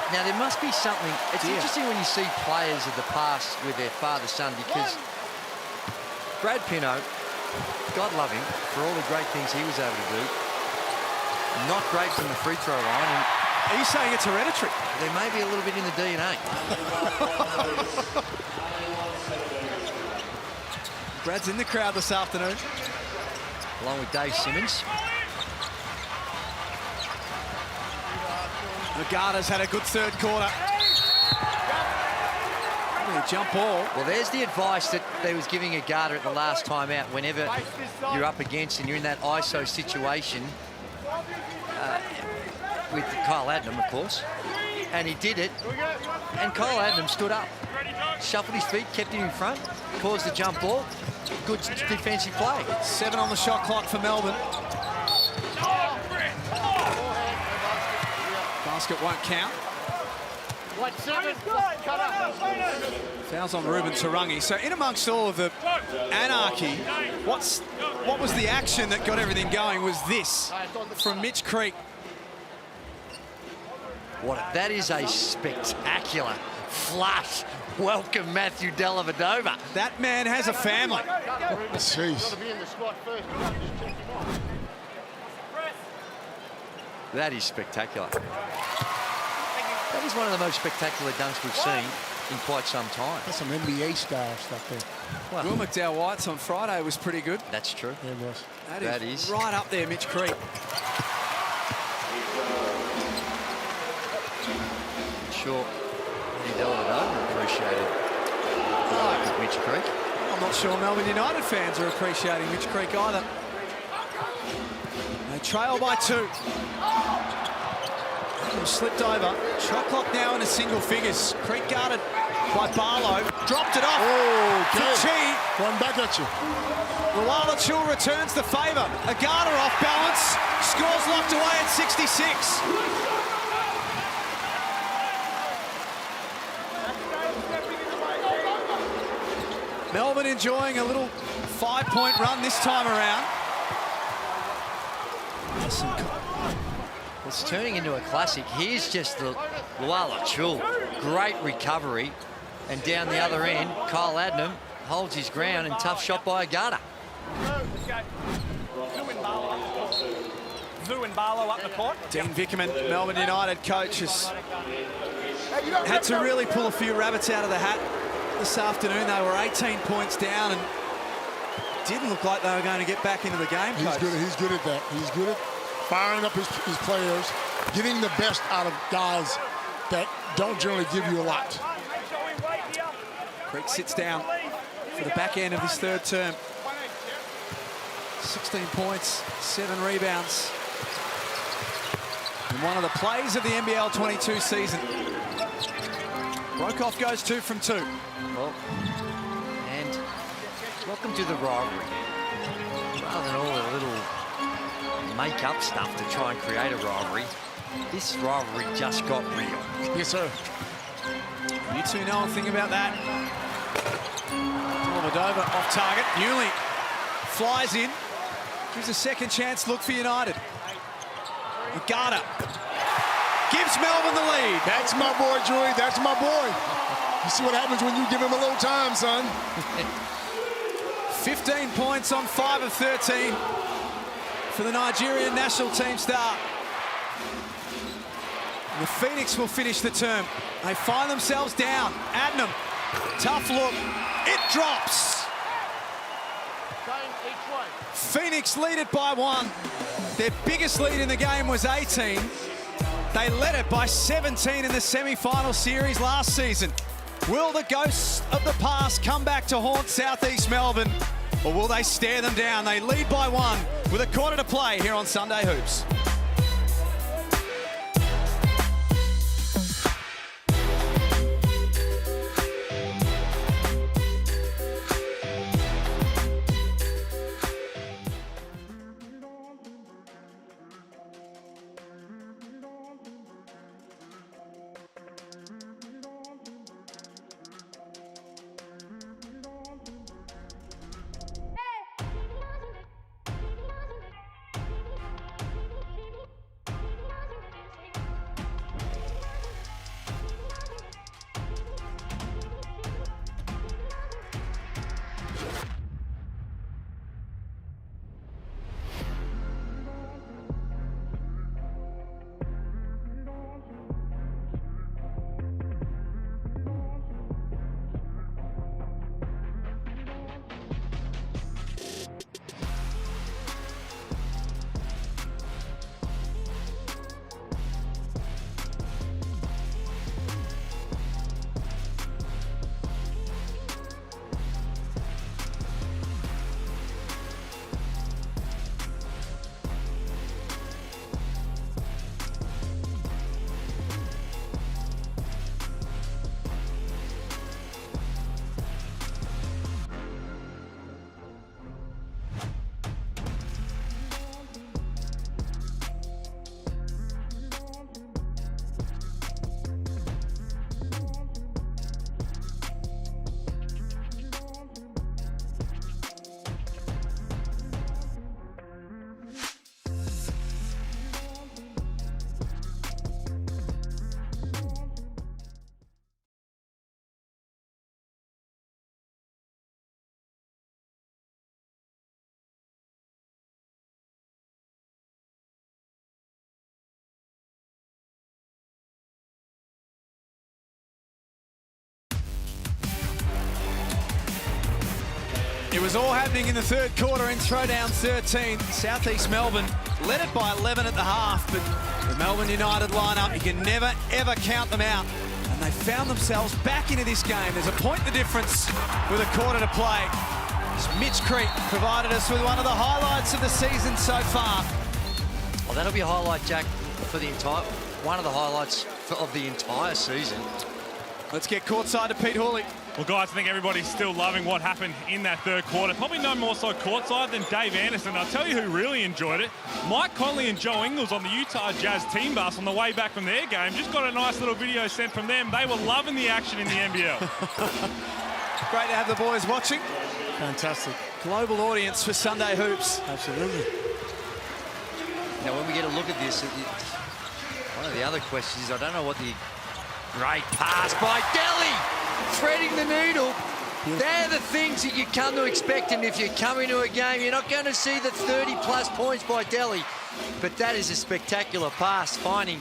Now, there must be something. It's interesting when you see players of the past with their father-son, because Brad Pinot, God love him, for all the great things he was able to do, not great from the free throw line. And are you saying it's hereditary? There may be a little bit in the DNA. Brad's in the crowd this afternoon. Along with Dave Simmons. Agata's had a good third quarter. Jump ball. Well, there's the advice that they was giving Agata at the last time out. Whenever you're up against and you're in that ISO situation, with Kyle Adnam, of course. And he did it. And Kyle Adnam stood up, shuffled his feet, kept it in front, caused the jump ball. Good defensive play. 7 on the shot clock for Melbourne. Basket won't count. Fouls on Ruben Tarangi. So in amongst all of the anarchy, what was the action that got everything going was this from Mitch Creek. That is a spectacular flush. Welcome, Matthew Delavadova. That man has a family. Jeez. That is spectacular. That is one of the most spectacular dunks we've seen in quite some time. That's some NBA style stuff there. Well, Will McDowell-White's on Friday was pretty good. That's true. Yeah, it was. That is right up there, Mitch Creek. Sure, Delavadova appreciated the work of Mitch Creek. I'm not sure Melbourne United fans are appreciating Mitch Creek either. They trail by 2. Slipped over. Shot clock now in a single figures. Creek guarded by Barlow. Dropped it off. Oh, Chi. One back at you. Luala Chul returns the favour. Agata off balance. Scores locked away at 66. Melbourne enjoying a little 5-point run this time around. It's turning into a classic. Here's just the Luala Chul. Great recovery. And down the other end, Kyle Adnam holds his ground and tough shot by Agata. Zoo and Barlow up the court. Dean Vickerman, Melbourne United coach, has had to really pull a few rabbits out of the hat this afternoon. They were 18 points down and didn't look like they were going to get back into the game. He's good at that. He's good at firing up his players, getting the best out of guys that don't generally give you a lot. Creek sits down for the back end of his third term. 16 points, 7 rebounds. And one of the plays of the NBL22 season. Brokoff goes 2 from 2. Well, and welcome to the rivalry. Rather than all the little make-up stuff to try and create a rivalry, This rivalry just got real. Yes, sir. You two know a thing about that. Delavadova off target. Newley flies in. Gives a second chance look for United. Agata gives Melbourne the lead. That's my boy, Drew. That's my boy. You see what happens when you give him a little time, son. 15 points on 5 of 13 for the Nigerian national team star. The Phoenix will finish the term. They find themselves down. Adnam, tough look. It drops. Phoenix lead it by 1. Their biggest lead in the game was 18. They led it by 17 in the semi-final series last season. Will the ghosts of the past come back to haunt Southeast Melbourne, or will they stare them down? They lead by 1 with a quarter to play here on Sunday Hoops. It was all happening in the third quarter in Throwdown 13. Southeast Melbourne led it by 11 at the half, but the Melbourne United lineup, you can never, ever count them out. And they found themselves back into this game. There's a point the difference with a quarter to play. As Mitch Creek provided us with one of the highlights of the season so far. Well, that'll be a highlight, Jack, for the entire, one of the highlights of the entire season. Let's get courtside to Pete Hooley. Well, guys, I think everybody's still loving what happened in that third quarter. Probably no more so courtside than Dave Anderson. I'll tell you who really enjoyed it. Mike Conley and Joe Ingles on the Utah Jazz team bus on the way back from their game. Just got a nice little video sent from them. They were loving the action in the NBL. Great to have the boys watching. Fantastic. Global audience for Sunday Hoops. Absolutely. Now, when we get a look at this, one of the other questions is, I don't know what the... Great pass by Delhi, threading the needle. They're the things that you come to expect, and if you come into a game, you're not going to see the 30-plus points by Delhi. But that is a spectacular pass, finding...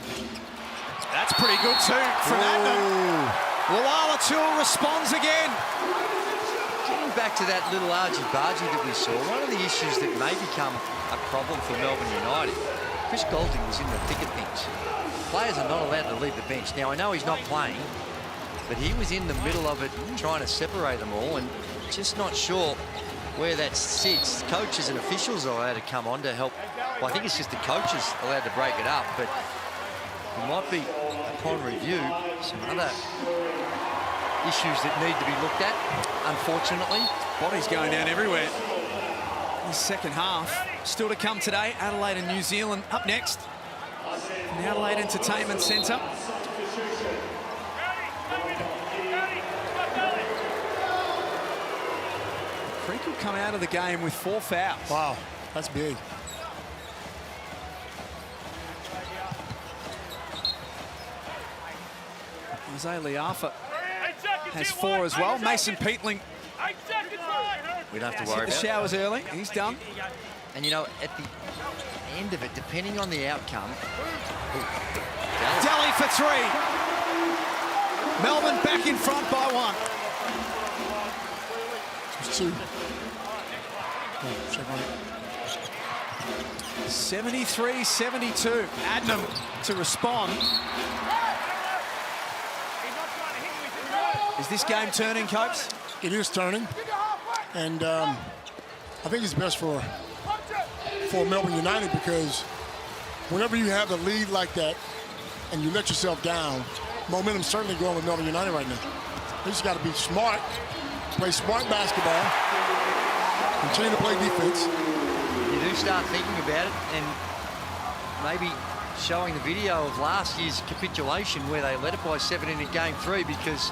That's pretty good too from Adnam. Walala Tool responds again. Getting back to that little argy-bargy that we saw, one of the issues that may become a problem for Melbourne United, Chris Golding was in the thick of things. Players are not allowed to leave the bench. Now, I know he's not playing, but he was in the middle of it trying to separate them all, and just not sure where that sits. Coaches and officials are allowed to come on to help. Well, I think it's just the coaches allowed to break it up, but there might be, upon review, some other issues that need to be looked at, unfortunately. Bodies going down everywhere. In the second half. Still to come today, Adelaide and New Zealand up next. the Adelaide Entertainment Centre. Creek will come out of the game with 4 fouls. Wow, that's big. Jose Liafa has 4 as well. Mason Peatling. We don't have to worry the about showers early. He's done. And, you know, at the end of it, depending on the outcome... Delhi for 3. Melbourne back in front by 1. It's 2. 73-72. Adnam to respond. Is this game turning, Copes? It is turning. And I think it's best for Melbourne United, because whenever you have a lead like that and you let yourself down, momentum's certainly going with Melbourne United right now. They just got to be smart, play smart basketball, continue to play defense. You do start thinking about it, and maybe showing the video of last year's capitulation where they led it by 7 in Game 3, because,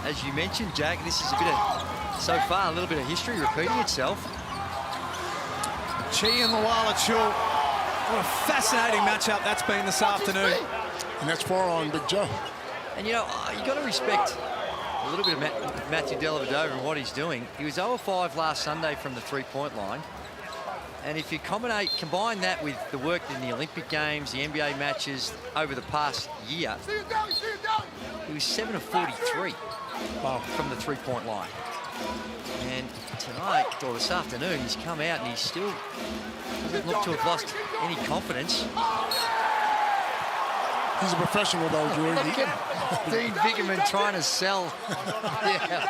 as you mentioned, Jack, this is a bit of, so far, a little bit of history repeating itself. Chi and Luala Chul. What a fascinating matchup that's been this afternoon. And that's 4 on Big Joe. And, you know, you got to respect a little bit of Matthew Dellavedova and what he's doing. He was 0-5 last Sunday from the three-point line. And if you combine that with the work in the Olympic Games, the NBA matches over the past year, he was 7 of 43 from the three-point line. And tonight, or this afternoon, he's come out and he still doesn't look to have lost any confidence. He's a professional, though, Drew. Dean Vickerman trying to sell. Yeah.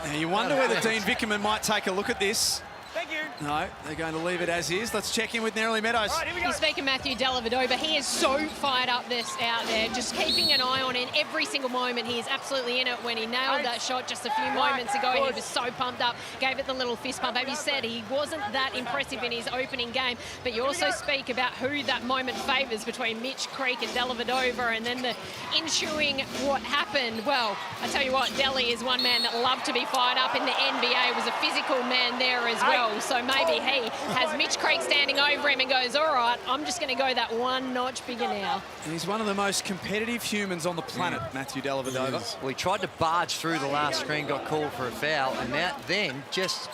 Now you wonder whether Dean Vickerman might take a look at this. Thank you. No, they're going to leave it as is. Let's check in with Nerily Meadows. You speak of Matthew Dellavedova. He is so fired up out there, just keeping an eye on it every single moment. He is absolutely in it. When he nailed that shot just a few moments ago, he was so pumped up, gave it the little fist pump. As you said, he wasn't that impressive in his opening game, but you also speak about who that moment favours between Mitch Creek and Dellavedova, and then the ensuing what happened. Well, I tell you what, Delly is one man that loved to be fired up in the NBA, was a physical man there as well. So maybe he has Mitch Creek standing over him and goes, all right, I'm just going to go that one notch bigger now. And he's one of the most competitive humans on the planet, Matthew Dellavedova. Well, he tried to barge through the last screen, got called for a foul, and then just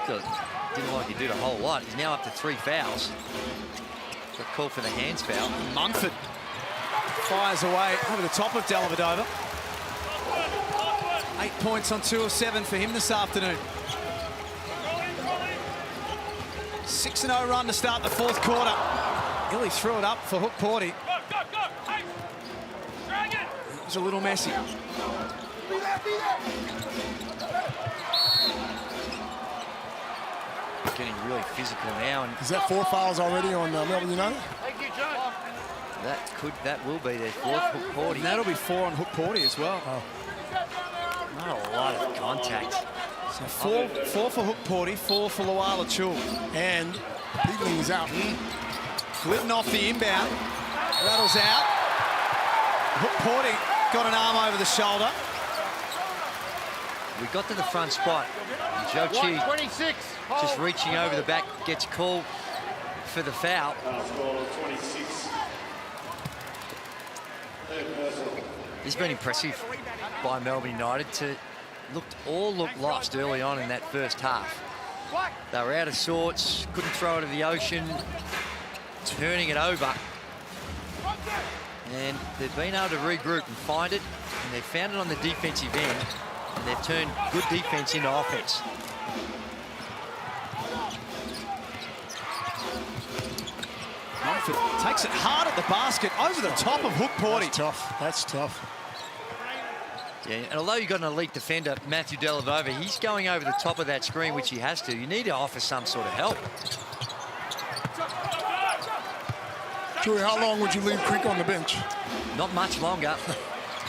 didn't like to do a whole lot. He's now up to 3 fouls. Got called for the hands foul. Munford fires away over the top of Dellavedova. 8 points on 2 of 7 for him this afternoon. 6-0 run to start the 4th quarter. Illy threw it up for Hook Porty. It was a little messy. Getting really physical now. And is that 4 fouls already on Melbourne United? That will be their 4th Hook Porty. And that'll be 4 on Hook Porty as well. Not a lot of contact. So 4 for Hook Porty, 4 for Luala Chul. And Peatling's out. Glidden off the inbound. Rattles out. Hook Porty got an arm over the shoulder. We got to the front spot. Joe Chi just reaching over the back, gets called for the foul. It's been impressive by Melbourne United to look lost early on in that first half. They were out of sorts, couldn't throw it to the ocean, turning it over. And they've been able to regroup and find it, and they've found it on the defensive end, and they've turned good defense into offense. Mumford takes it hard at the basket, over the top of Hook Porty. That's tough. That's tough. Yeah, and although you've got an elite defender, Matthew Dellavedova, he's going over the top of that screen, which he has to. You need to offer some sort of help. Joey, how long would you leave Creek on the bench? Not much longer.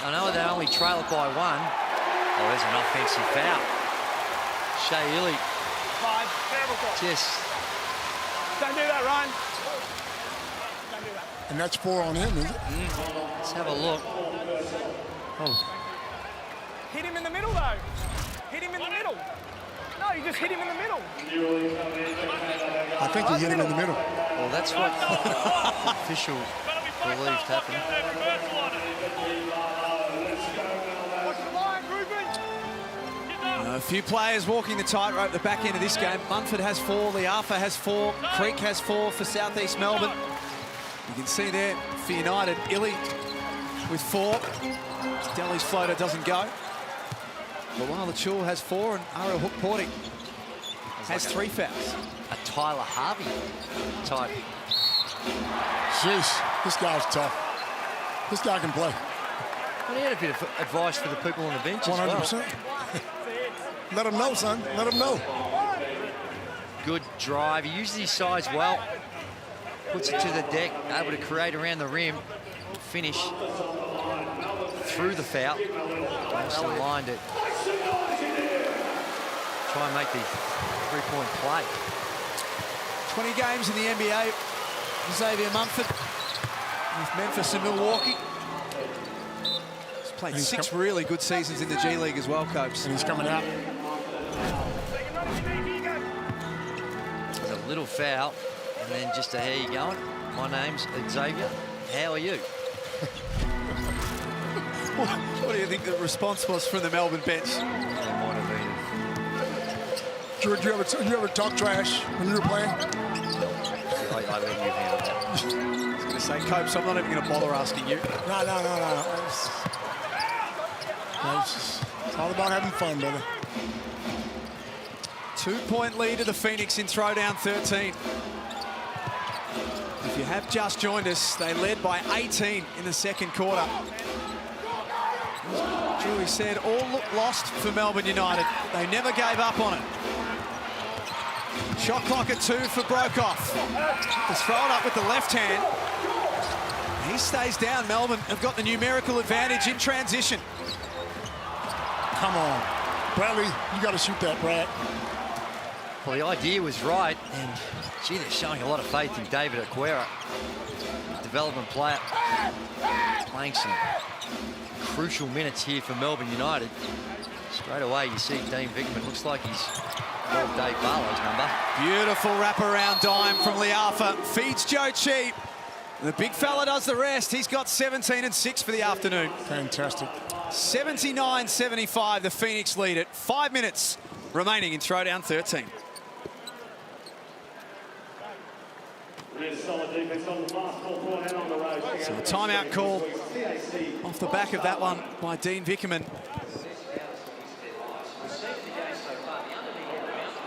I know they only trail it by 1. Oh, there's an offensive foul. Shea Illy. 5, terrible call. Just... Don't do that, Ryan. Don't do that. And that's 4 on him, is it? Let's have a look. Oh. Hit him in the middle, though. Hit him in the middle. No, you just hit him in the middle. I think he hit him in the middle. Well, that's what the official believed happened. A few players walking the tightrope at the back end of this game. Munford has 4, Liafa has 4, Creek has 4 for Southeast Melbourne. You can see there for United, Illy with 4. Delhi's floater doesn't go. Lawala Chul has 4 and Ara Hookporty has 3 fouls. A Tyler Harvey type. Jeez, this guy's tough. This guy can play. Well, he had a bit of advice for the people on the bench 100%. as well. Let him know, son. Let him know. Good drive. He uses his size well. Puts it to the deck, able to create around the rim. Finish through the foul. Nicely lined it. Try and make the three-point play. 20 games in the NBA. Xavier Munford with Memphis and Milwaukee. He's played 6 really good seasons in the G League as well, Copes. And he's coming out. There's a little foul, and then just a how you going? My name's Xavier. How are you? What do you think the response was from the Melbourne bench? There might have been. George, you ever talk trash when you were playing? I let you handle that. I was going to say, Copes, I'm not even going to bother asking you. No. It's all about having fun, brother. 2-point lead to the Phoenix in Throwdown 13. If you have just joined us, they led by 18 in the second quarter. As Julie said, all looked lost for Melbourne United. They never gave up on it. Shot clock at 2 for Brokoff. Just throw it up with the left hand. He stays down. Melbourne have got the numerical advantage in transition. Come on. Bradley, you got to shoot that, Brad. Well, the idea was right, and gee, they're showing a lot of faith in David Aquera. Development player. Playing some crucial minutes here for Melbourne United. Straight away, you see Dean Vickerman. Looks like he's got Dave Barlow's number. Beautiful wraparound dime from Liafa. Feeds Joe Cheap. The big fella does the rest. He's got 17 and 6 for the afternoon. Fantastic. 79-75, the Phoenix lead it. 5 minutes remaining in Throwdown 13. So a timeout call off the back of that one by Dean Vickerman.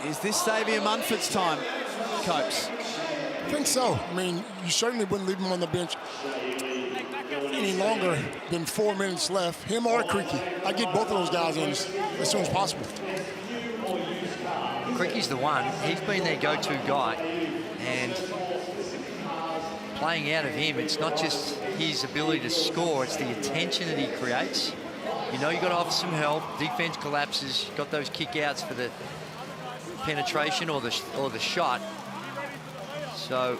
Is this Xavier Munford's time, Copes? I think so. I mean, you certainly wouldn't leave him on the bench any longer than 4 minutes left. Him or Creaky. I get both of those guys in as soon as possible. Creaky's the one. He's been their go-to guy. And playing out of him, it's not just his ability to score, it's the attention that he creates. You know you've got to offer some help. Defense collapses. You've got those kick-outs for the penetration or the shot. So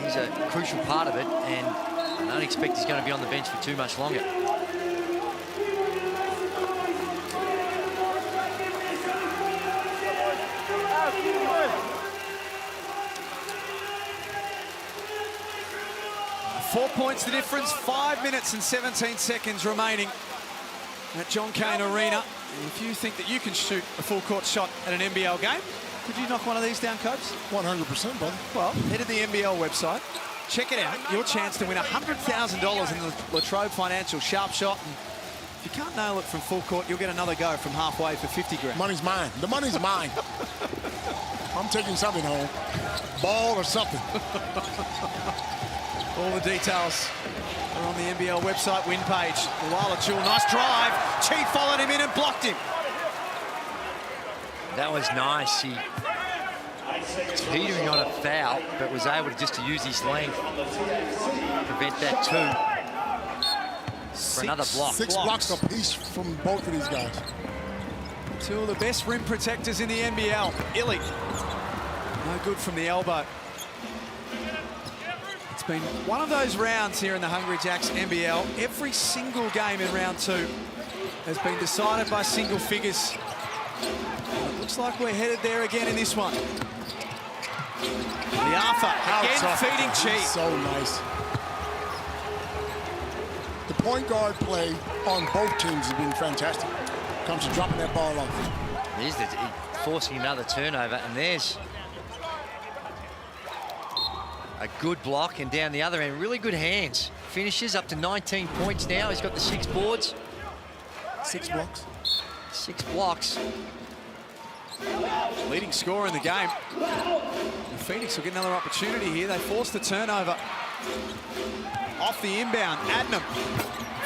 he's a crucial part of it, and I don't expect he's going to be on the bench for too much longer. Four points the difference, 5 minutes and 17 seconds remaining at John Cain Arena. And if you think that you can shoot a full court shot at an NBL game, could you knock one of these down, Copes? 100%, brother. Well, head to the NBL website, check it out. Your chance to win $100,000 in the Latrobe Financial Sharp Shot. And if you can't nail it from full court, you'll get another go from halfway for 50 grand. Money's mine. The money's mine. I'm taking something home. Ball or something. All the details are on the NBL website win page. Lawala Chul, nice drive. Cheat followed him in and blocked him. That was nice. He teetering on a foul, but was able to just to use his length, prevent that too. For another block. Six blocks apiece from both of these guys. Two of the best rim protectors in the NBL. Illy, no good from the elbow. It's been one of those rounds here in the Hungry Jacks NBL. Every single game in round 2 has been decided by single figures. It looks like we're headed there again in this one. Liafa again feeding Chi. So nice. The point guard play on both teams has been fantastic. Comes to dropping that ball off. There's forcing another turnover, and there's a good block, and down the other end, really good hands. Finishes up to 19 points now. He's got the 6 boards. 6 blocks. 6 blocks. Leading scorer in the game. And Phoenix will get another opportunity here. They force the turnover. Off the inbound, Adnam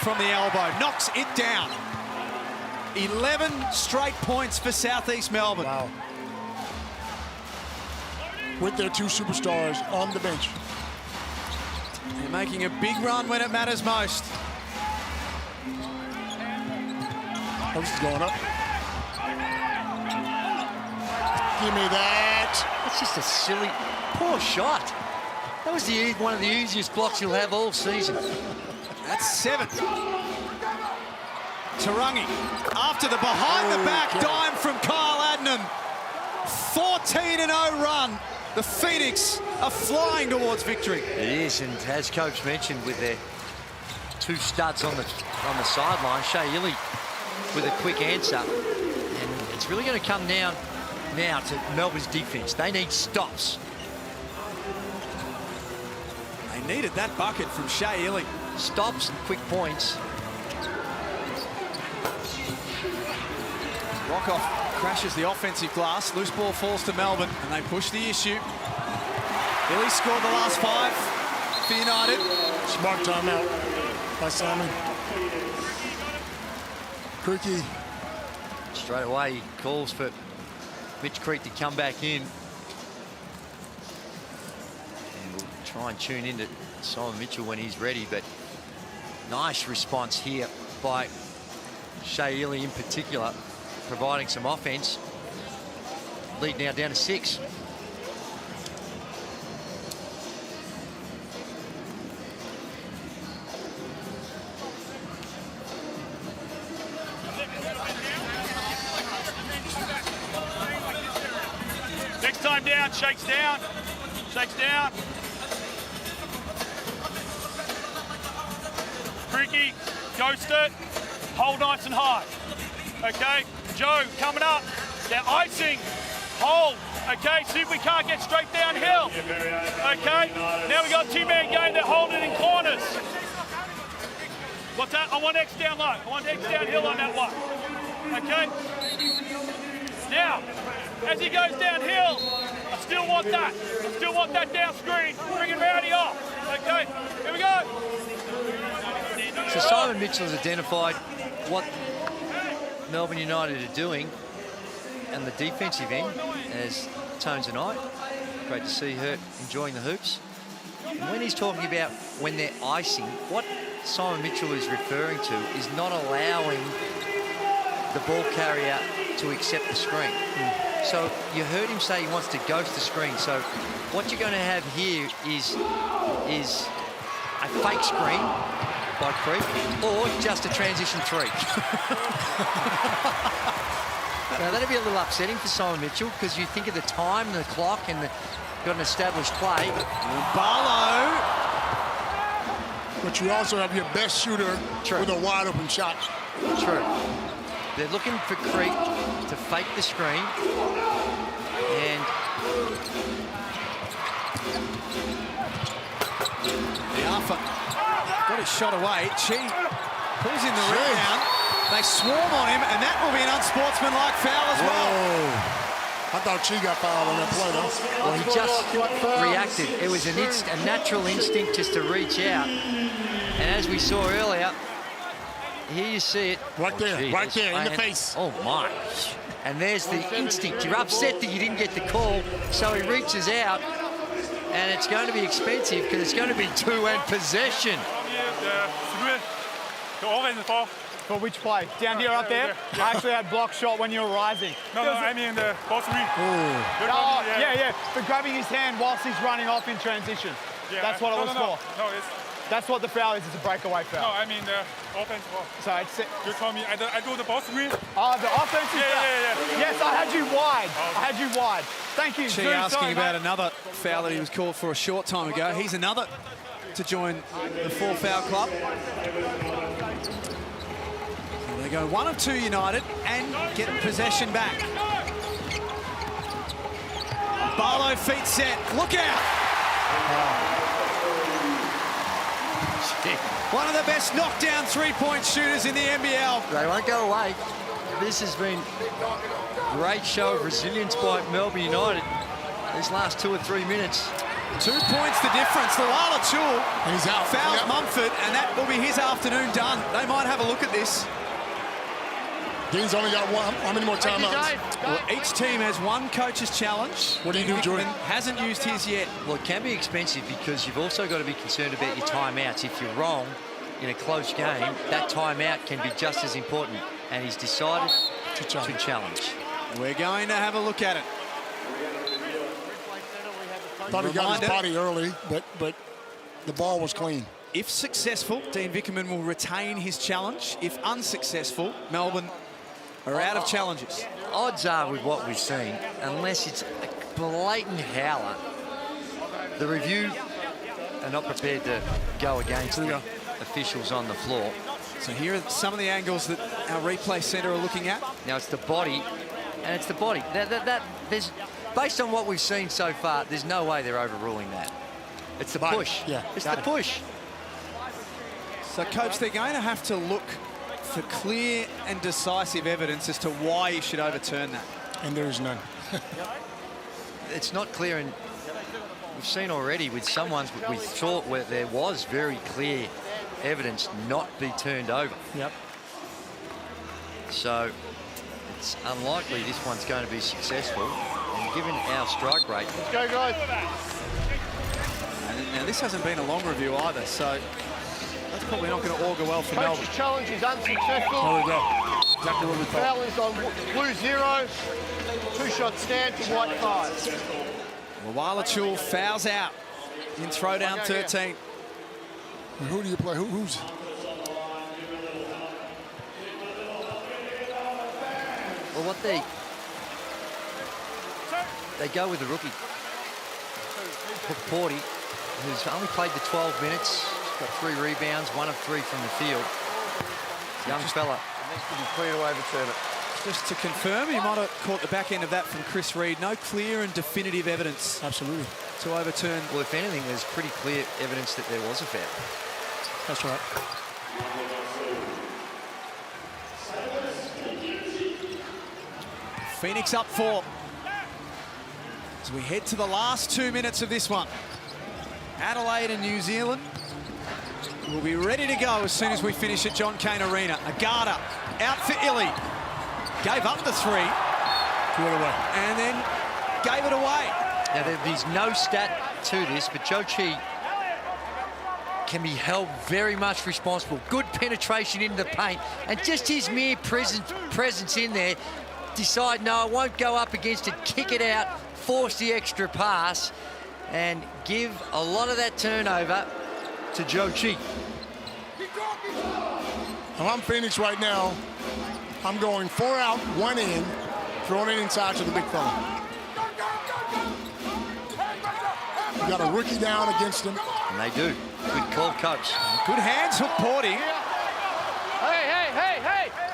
from the elbow, knocks it down. 11 straight points for Southeast Melbourne. Wow. With their 2 superstars on the bench. They're making a big run when it matters most. Oh, this is going up. Give me that. It's just a silly, poor shot. That was one of the easiest blocks you'll have all season. That's 7. Tarangi after the behind-the-back dime from Kyle Adnam. 14-0 run. The Phoenix are flying towards victory. It is, and as Coach mentioned, with their 2 studs on the sideline, Shea Illy with a quick answer. And it's really going to come down now to Melbourne's defense. They need stops. They needed that bucket from Shea Illy. Stops and quick points. Rockoff crashes the offensive glass. Loose ball falls to Melbourne, and they push the issue. Illy scored the last 5 for United. Smart timeout by Simon. Creaky. Straight away, he calls for Mitch Creek to come back in. And we'll try and tune into Simon Mitchell when he's ready, but nice response here by Shea Illy in particular, providing some offense. Lead now down to 6. Next time down, shakes down, shakes down. Creaky, ghost it, hold nice and high. Okay, Joe coming up, they're icing, hold. Okay, see if we can't get straight downhill. Okay, now we got 2-man game, they're holding in corners. What's that? I want X down low. I want X downhill on that one. Okay? Now, as he goes downhill, I still want that. I still want that down screen. Bringing Rowdy off. Okay, here we go. So Simon Mitchell has identified what Melbourne United are doing and the defensive end as Tones and I. Great to see her enjoying the hoops. And when he's talking about when they're icing, what Simon Mitchell is referring to is not allowing the ball carrier to accept the screen. So you heard him say he wants to ghost the screen. So what you're going to have here is a fake screen by Creek or just a transition 3. Now that'd be a little upsetting for Simon Mitchell because you think of the time, the clock, and got an established play. Barlow. But you also have your best shooter with a wide open shot. True. They're looking for Creek to fake the screen. And Liafa got his shot away. Chi pulls in the rebound. They swarm on him, and that will be an unsportsmanlike foul as well. I thought Chi got fouled on that play, though. Well, he just reacted. It was a natural instinct just to reach out. And as we saw earlier, here you see it. Right there, right there, in the face. Oh, my. And there's the instinct. You're upset that you didn't get the call, so he reaches out, and it's going to be expensive because it's going to be 2 and possession. For which play? Down here, up there? I actually had block shot when you were rising. No, I mean the boss me. Oh, yeah. For grabbing his hand whilst he's running off in transition. Yeah, that's what it was for. No, it's... That's what the foul is a breakaway foul. No, I mean the offensive foul. So it's... You told me I do the ball screen? Oh, the offensive foul. Yeah. Yes, I had you wide. Okay. I had you wide. Thank you. She asking about another foul that he was called for a short time ago. He's another to join the 4-foul club. So they go 1 of 2 United and get possession back. Barlow feet set. Look out! One of the best knockdown three-point shooters in the NBL. They won't go away. This has been a great show of resilience by Melbourne United these last 2 or 3 minutes. 2 points the difference. Lawala Chul he's out. Fouls Mumford, and that will be his afternoon done. They might have a look at this. Dean's only got one. How many more timeouts? Well, each team has one coach's challenge. What do you do, Jordan? Hasn't used his yet. Well, it can be expensive because you've also got to be concerned about your timeouts. If you're wrong in a close game, that timeout can be just as important. And he's decided to challenge. We're going to have a look at it. Thought he got his body early, but the ball was clean. If successful, Dean Vickerman will retain his challenge. If unsuccessful, Melbourne are out of challenges. Odds are, with what we've seen, unless it's a blatant howler, the review are not prepared to go against the officials on the floor. So here are some of the angles that our replay centre are looking at. Now it's the body, and it's the body. There's, based on what we've seen so far, there's no way they're overruling that. It's the push. Yeah. It's the push. So, Coach, they're going to have to look for clear and decisive evidence as to why you should overturn that. And there is none. It's not clear, and we've seen already with some ones we thought where there was very clear evidence not be turned over. Yep. So it's unlikely this one's going to be successful. And given our strike rate... Let's go, guys. And now, this hasn't been a long review either, so that's probably not going to augur well for Melbourne. Coach's challenge is unsuccessful. There we go. Exactly what we thought. Foul is on blue 0. 2-shot stand to white 5. Lawala Chul fouls out in throwdown 13. Who do you play? Who's? Well, what they go with the rookie, Porty, who's only played the 12 minutes, got 3 rebounds, 1 of 3 from the field. Young fella. Needs to be clear to overturn it. Just to confirm, you might have caught the back end of that from Chris Reed. No clear and definitive evidence. Absolutely. To overturn. Well, if anything, there's pretty clear evidence that there was a foul. That's right. Phoenix up 4. As we head to the last 2 minutes of this one. Adelaide and New Zealand will be ready to go as soon as we finish at John Cain Arena. Agata out for Illy. Gave up the 3. Threw it away. And then gave it away. Now, there's no stat to this, but Joe Chi can be held very much responsible. Good penetration into the paint, and just his mere presence in there, decide, no, I won't go up against it, kick it out, force the extra pass, and give a lot of that turnover to Joe Chi. Well, I'm Phoenix right now. I'm going 4 out, 1 in, throwing it inside to the big fella. You got a rookie down against him. And they do. Good call, coach. Good hands hook, Porty.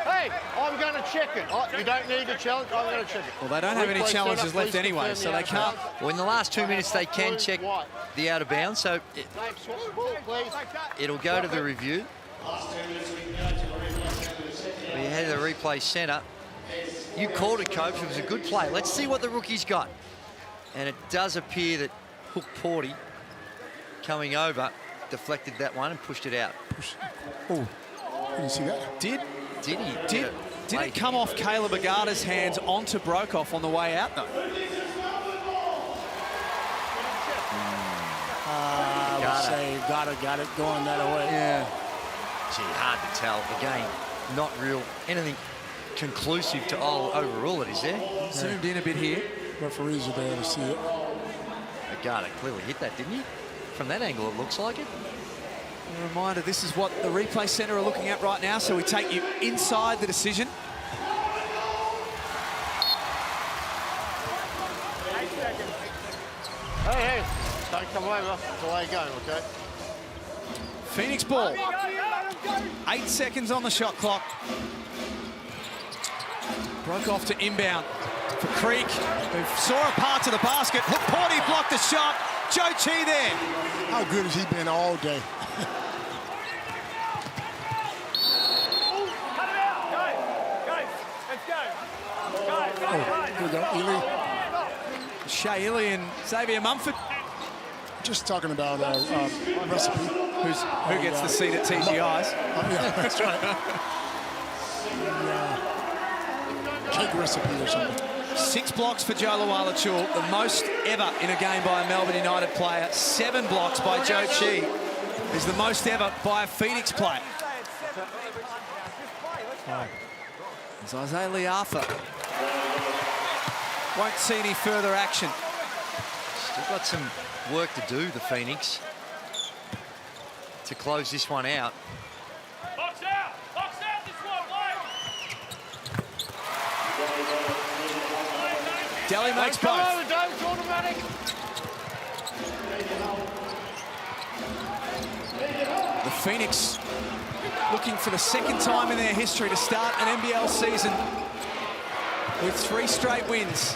Hey, I'm going to check it. Oh, you don't need a challenge, I'm going to check it. Well, they don't have any challenges left anyway, so they can't. Well, in the last 2 minutes, they can check the out of bounds, so it'll go to the review. We head to the replay centre. You called it, coach. It was a good play. Let's see what the rookie's got. And it does appear that Hook Porty coming over deflected that one and pushed it out. Oh, did you see that? Did he? Did it come off Caleb Agata's hands onto Brokoff on the way out, though? I would say Agata got it going that way. Yeah. Gee, hard to tell. Again, not real anything conclusive to overrule it, is there? Zoomed in a bit here. Referees are there to see it. Agata clearly hit that, didn't he? From that angle, it looks like it. A reminder, this is what the replay centre are looking at right now, so we take you inside the decision. Hey, don't come over. Delay game, okay? Phoenix ball. 8 seconds on the shot clock. Broke off to inbound for Creek, who saw a path to the basket. Porty blocked the shot. Joe Chi there. How good has he been all day? Here we go, Ely. Shea Ely and Xavier Mumford. Just talking about recipe. Who gets the seat at TGI's? Yeah, that's right. Cake recipe or something. 6 blocks for Joe Luala-Chul, the most ever in a game by a Melbourne United player. 7 blocks by Joe Chi is the most ever by a Phoenix player. As Isaiah Liafa won't see any further action. Still got some work to do, the Phoenix, to close this one out. Box out this one, Delhi makes both. It's automatic. The Phoenix looking for the second time in their history to start an NBL season with 3 straight wins.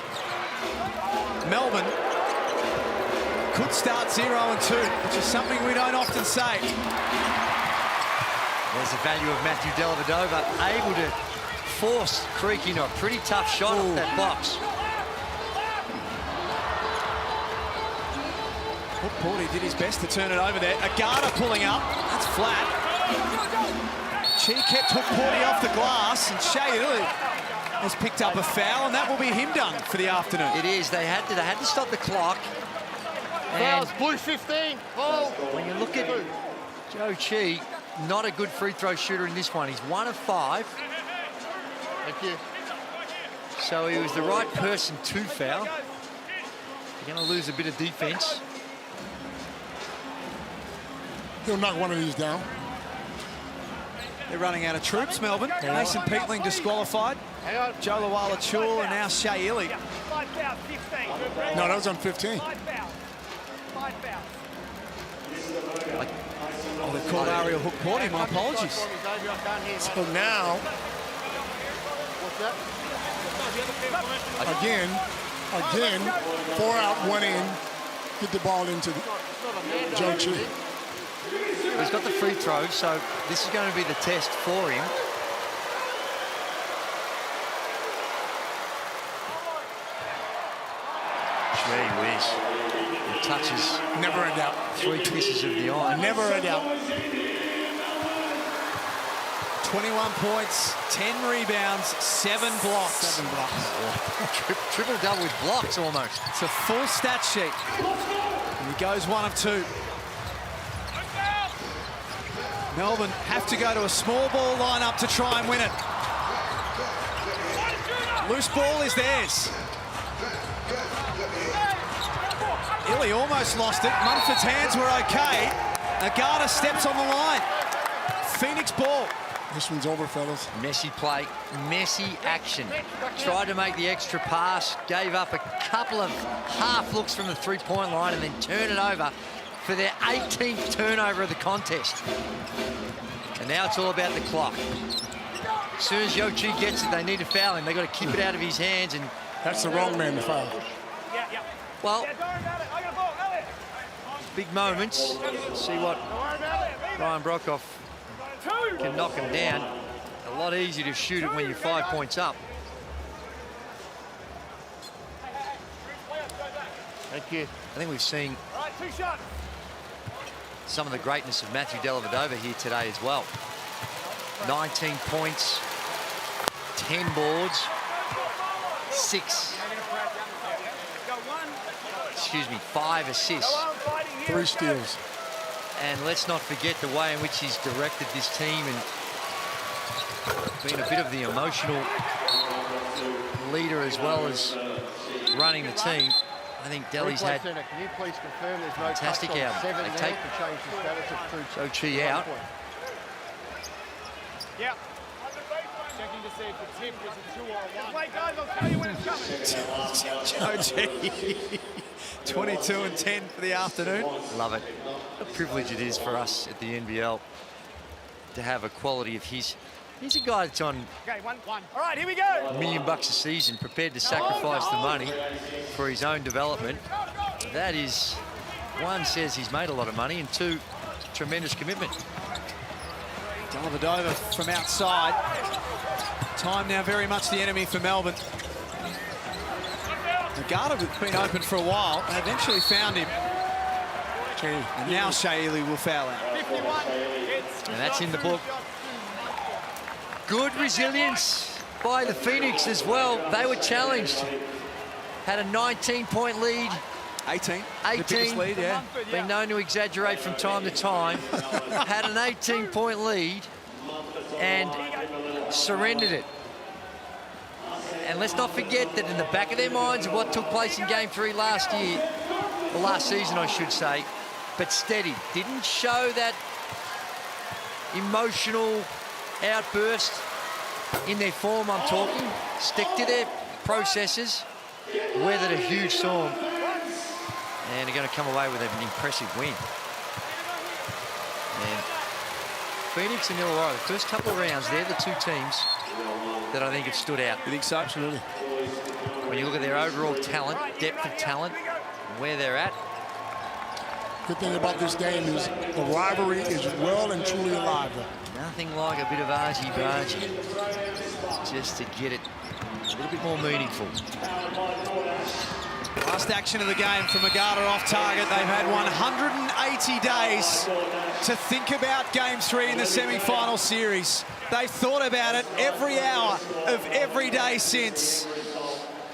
Melbourne could start 0-2, which is something we don't often say. There's the value of Matthew Dellavedova, able to force Creek into a pretty tough shot off that box. Porty did his best to turn it over there. Agata pulling up. That's flat. Chi kept Hook Porty off the glass, and Shea Ely has picked up a foul, and that will be him done for the afternoon. It is. They had to stop the clock. Fouls, blue 15. Oh. When you look at Joe Chi, not a good free throw shooter in this one. He's 1 of 5. Thank you. So he was the right person to foul. You're going to lose a bit of defense. He'll knock one of these down. They're running out of troops, Melbourne. Mason Peatling disqualified. Joe Luala-Chul and now Shea Ely. No, that was on 15. Oh, they called Ariel Hook Porty. My apologies. So now, again, 4 out, 1 in. Get the ball into Joe Chi. He's got the free throw, so this is going to be the test for him. Gee whiz. He touches. Never a doubt. 3 kisses of the eye. Never a doubt. 21 points, 10 rebounds, 7 blocks. 7 blocks. Triple double with blocks almost. It's a full stat sheet. And he goes 1 of 2. Melbourne have to go to a small ball lineup to try and win it. Loose ball is theirs. Illy almost lost it. Munford's hands were okay. Agata steps on the line. Phoenix ball. This one's over, fellas. Messy play, messy action. Tried to make the extra pass, gave up a couple of half looks from the 3-point line and then turn it over for their 18th turnover of the contest. And now it's all about the clock. As soon as Yo Chi gets it, they need to foul him. They've got to keep it out of his hands. And that's the wrong man to foul. Well, big moments. See what Ryan Brockhoff can knock him down. A lot easier to shoot it when you're 5 points up. Thank you. I think we've seen some of the greatness of Matthew Dellavedova here today as well. 19 points, 10 boards, 5 assists. 3 steals. And let's not forget the way in which he's directed this team and been a bit of the emotional leader as well as running the team. I think Delhi's had Center, can you please confirm there's no fantastic touch on outing. 7 They there take to change the status of Joe Chi out. Yeah. Checking to see if the tip was a 2 or a 1. Wait, guys, I'll tell you when it's coming. Joe G, 22 and 10 for the afternoon. Love it. What a privilege it is for us at the NBL to have a quality of his. He's a guy that's on Okay, 1-1. All right, here we go. $1 million a season, prepared to sacrifice the money for his own development. That is, one, says he's made a lot of money, and two, tremendous commitment. Delavadova from outside. Time now very much the enemy for Melbourne. Nagata has been open for a while. They eventually found him. And now Shea Ely will foul out. And that's in the book. Good resilience by the Phoenix as well. They were challenged. Had a 19-point lead. 18. 18. The biggest lead, yeah. Been known to exaggerate from time to time. Had an 18-point lead and surrendered it. And let's not forget that in the back of their minds, what took place in Game 3 last year, or last season, I should say, but steady. Didn't show that emotional outburst in their form, I'm talking. Stick to their processes. Weathered a huge storm. And are going to come away with an impressive win. And Phoenix and Illawarra, the first couple of rounds, they're the two teams that I think have stood out. You think so? Absolutely. When you look at their overall talent, depth of talent, and where they're at. Good thing about this game is the rivalry is well and truly alive. Nothing like a bit of argy-bargy just to get it a little bit more meaningful. Last action of the game from Nagata off target. They've had 180 days to think about Game 3 in the semi-final series. They've thought about it every hour of every day since.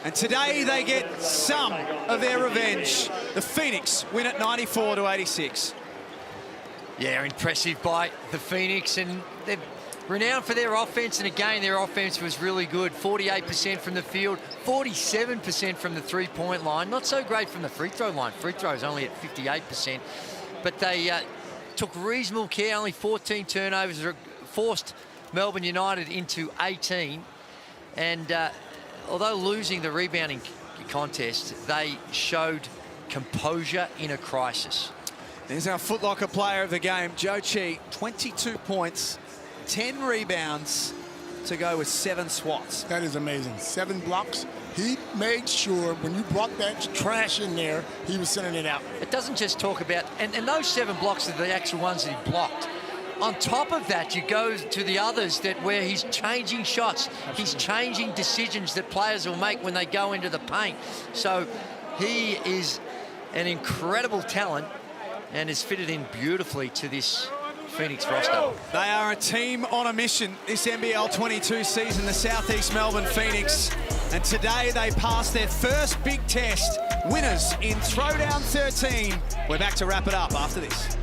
And today they get some of their revenge. The Phoenix win at 94-86. Yeah, impressive by the Phoenix, and they're renowned for their offense, and again, their offense was really good. 48% from the field, 47% from the three-point line. Not so great from the free throw line. Free throws only at 58%, but they took reasonable care. Only 14 turnovers, forced Melbourne United into 18, and although losing the rebounding contest, they showed composure in a crisis. There's our Foot Locker player of the game, Joe Chi, 22 points, 10 rebounds to go with 7 swats. That is amazing. 7 blocks. He made sure when you brought that trash in there, he was sending it out. It doesn't just talk about, and those 7 blocks are the actual ones that he blocked. On top of that, you go to the others that where he's changing shots. Absolutely. He's changing decisions that players will make when they go into the paint. So he is an incredible talent and is fitted in beautifully to this Phoenix roster. They are a team on a mission this NBL22 season, the Southeast Melbourne Phoenix. And today they passed their first big test. Winners in Throwdown 13. We're back to wrap it up after this.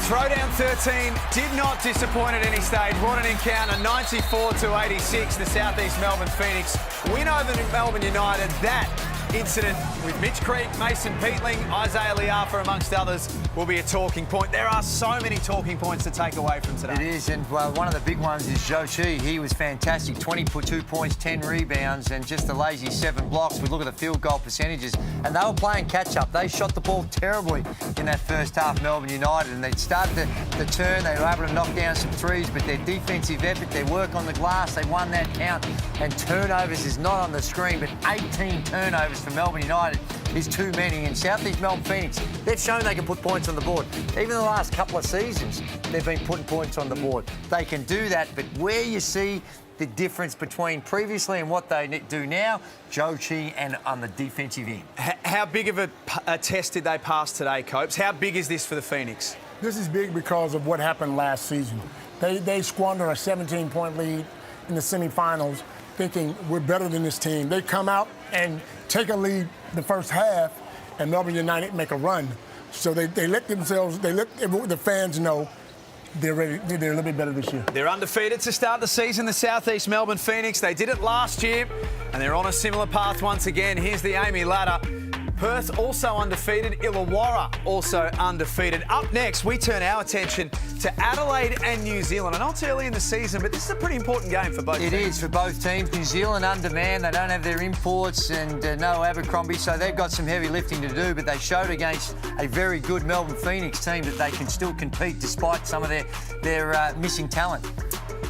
Throwdown 13 did not disappoint at any stage. What an encounter, 94-86. The South East Melbourne Phoenix win over Melbourne United. That incident with Mitch Creek, Mason Peatling, Isaiah Liafa, amongst others, will be a talking point. There are so many talking points to take away from today. It is, and one of the big ones is Zhou Qi. He was fantastic, 22 points, 10 rebounds, and just a lazy 7 blocks. We look at the field goal percentages, and they were playing catch-up. They shot the ball terribly in that first half, Melbourne United, and they started to turn. They were able to knock down some threes, but their defensive effort, their work on the glass, they won that count. And turnovers is not on the screen, but 18 turnovers for Melbourne United is too many. And South East Melbourne Phoenix, they've shown they can put points on the board. Even the last couple of seasons, they've been putting points on the board. They can do that, but where you see the difference between previously and what they do now, Zhou Qi and on the defensive end. How big of a test did they pass today, Copes? How big is this for the Phoenix? This is big because of what happened last season. They squandered a 17-point lead in the semifinals, thinking we're better than this team. They come out and take a lead the first half, and Melbourne United make a run. So they let the fans know they're ready. They're a little bit better this year. They're undefeated to start the season, the South East Melbourne Phoenix. They did it last year, and they're on a similar path once again. Here's the Amy ladder. Perth also undefeated. Illawarra also undefeated. Up next, we turn our attention to Adelaide and New Zealand. I know it's early in the season, but this is a pretty important game for both teams. It is for both teams. New Zealand undermanned. They don't have their imports and no Abercrombie, so they've got some heavy lifting to do, but they showed against a very good Melbourne Phoenix team that they can still compete despite some of their missing talent.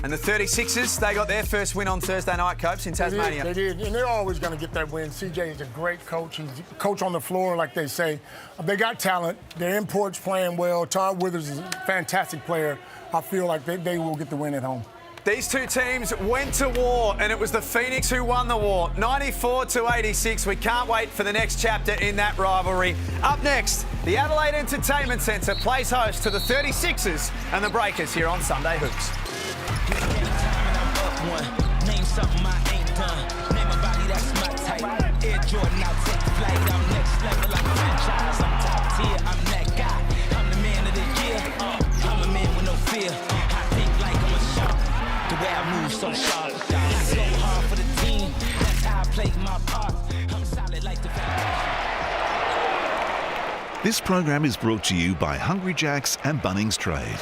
And the 36ers, they got their first win on Thursday night, Copes, in Tasmania. They did, and they're always going to get that win. CJ is a great coach. He's a coach on the floor, like they say. They got talent. Their imports playing well. Todd Withers is a fantastic player. I feel like they will get the win at home. These two teams went to war, and it was the Phoenix who won the war, 94-86. We can't wait for the next chapter in that rivalry. Up next, the Adelaide Entertainment Centre plays host to the 36ers and the Breakers here on Sunday Hoops. Name something I ain't done. Name a body that's my type. Air Jordan, I'll take flight. I'm next level like a franchise. I'm top tier. I'm that guy. I'm the man of the year. I'm a man with no fear. I think like I'm a shark. The way I move so sharp. I go hard for the team. That's how I play my part. I'm solid like the This program is brought to you by Hungry Jack's and Bunnings Trade.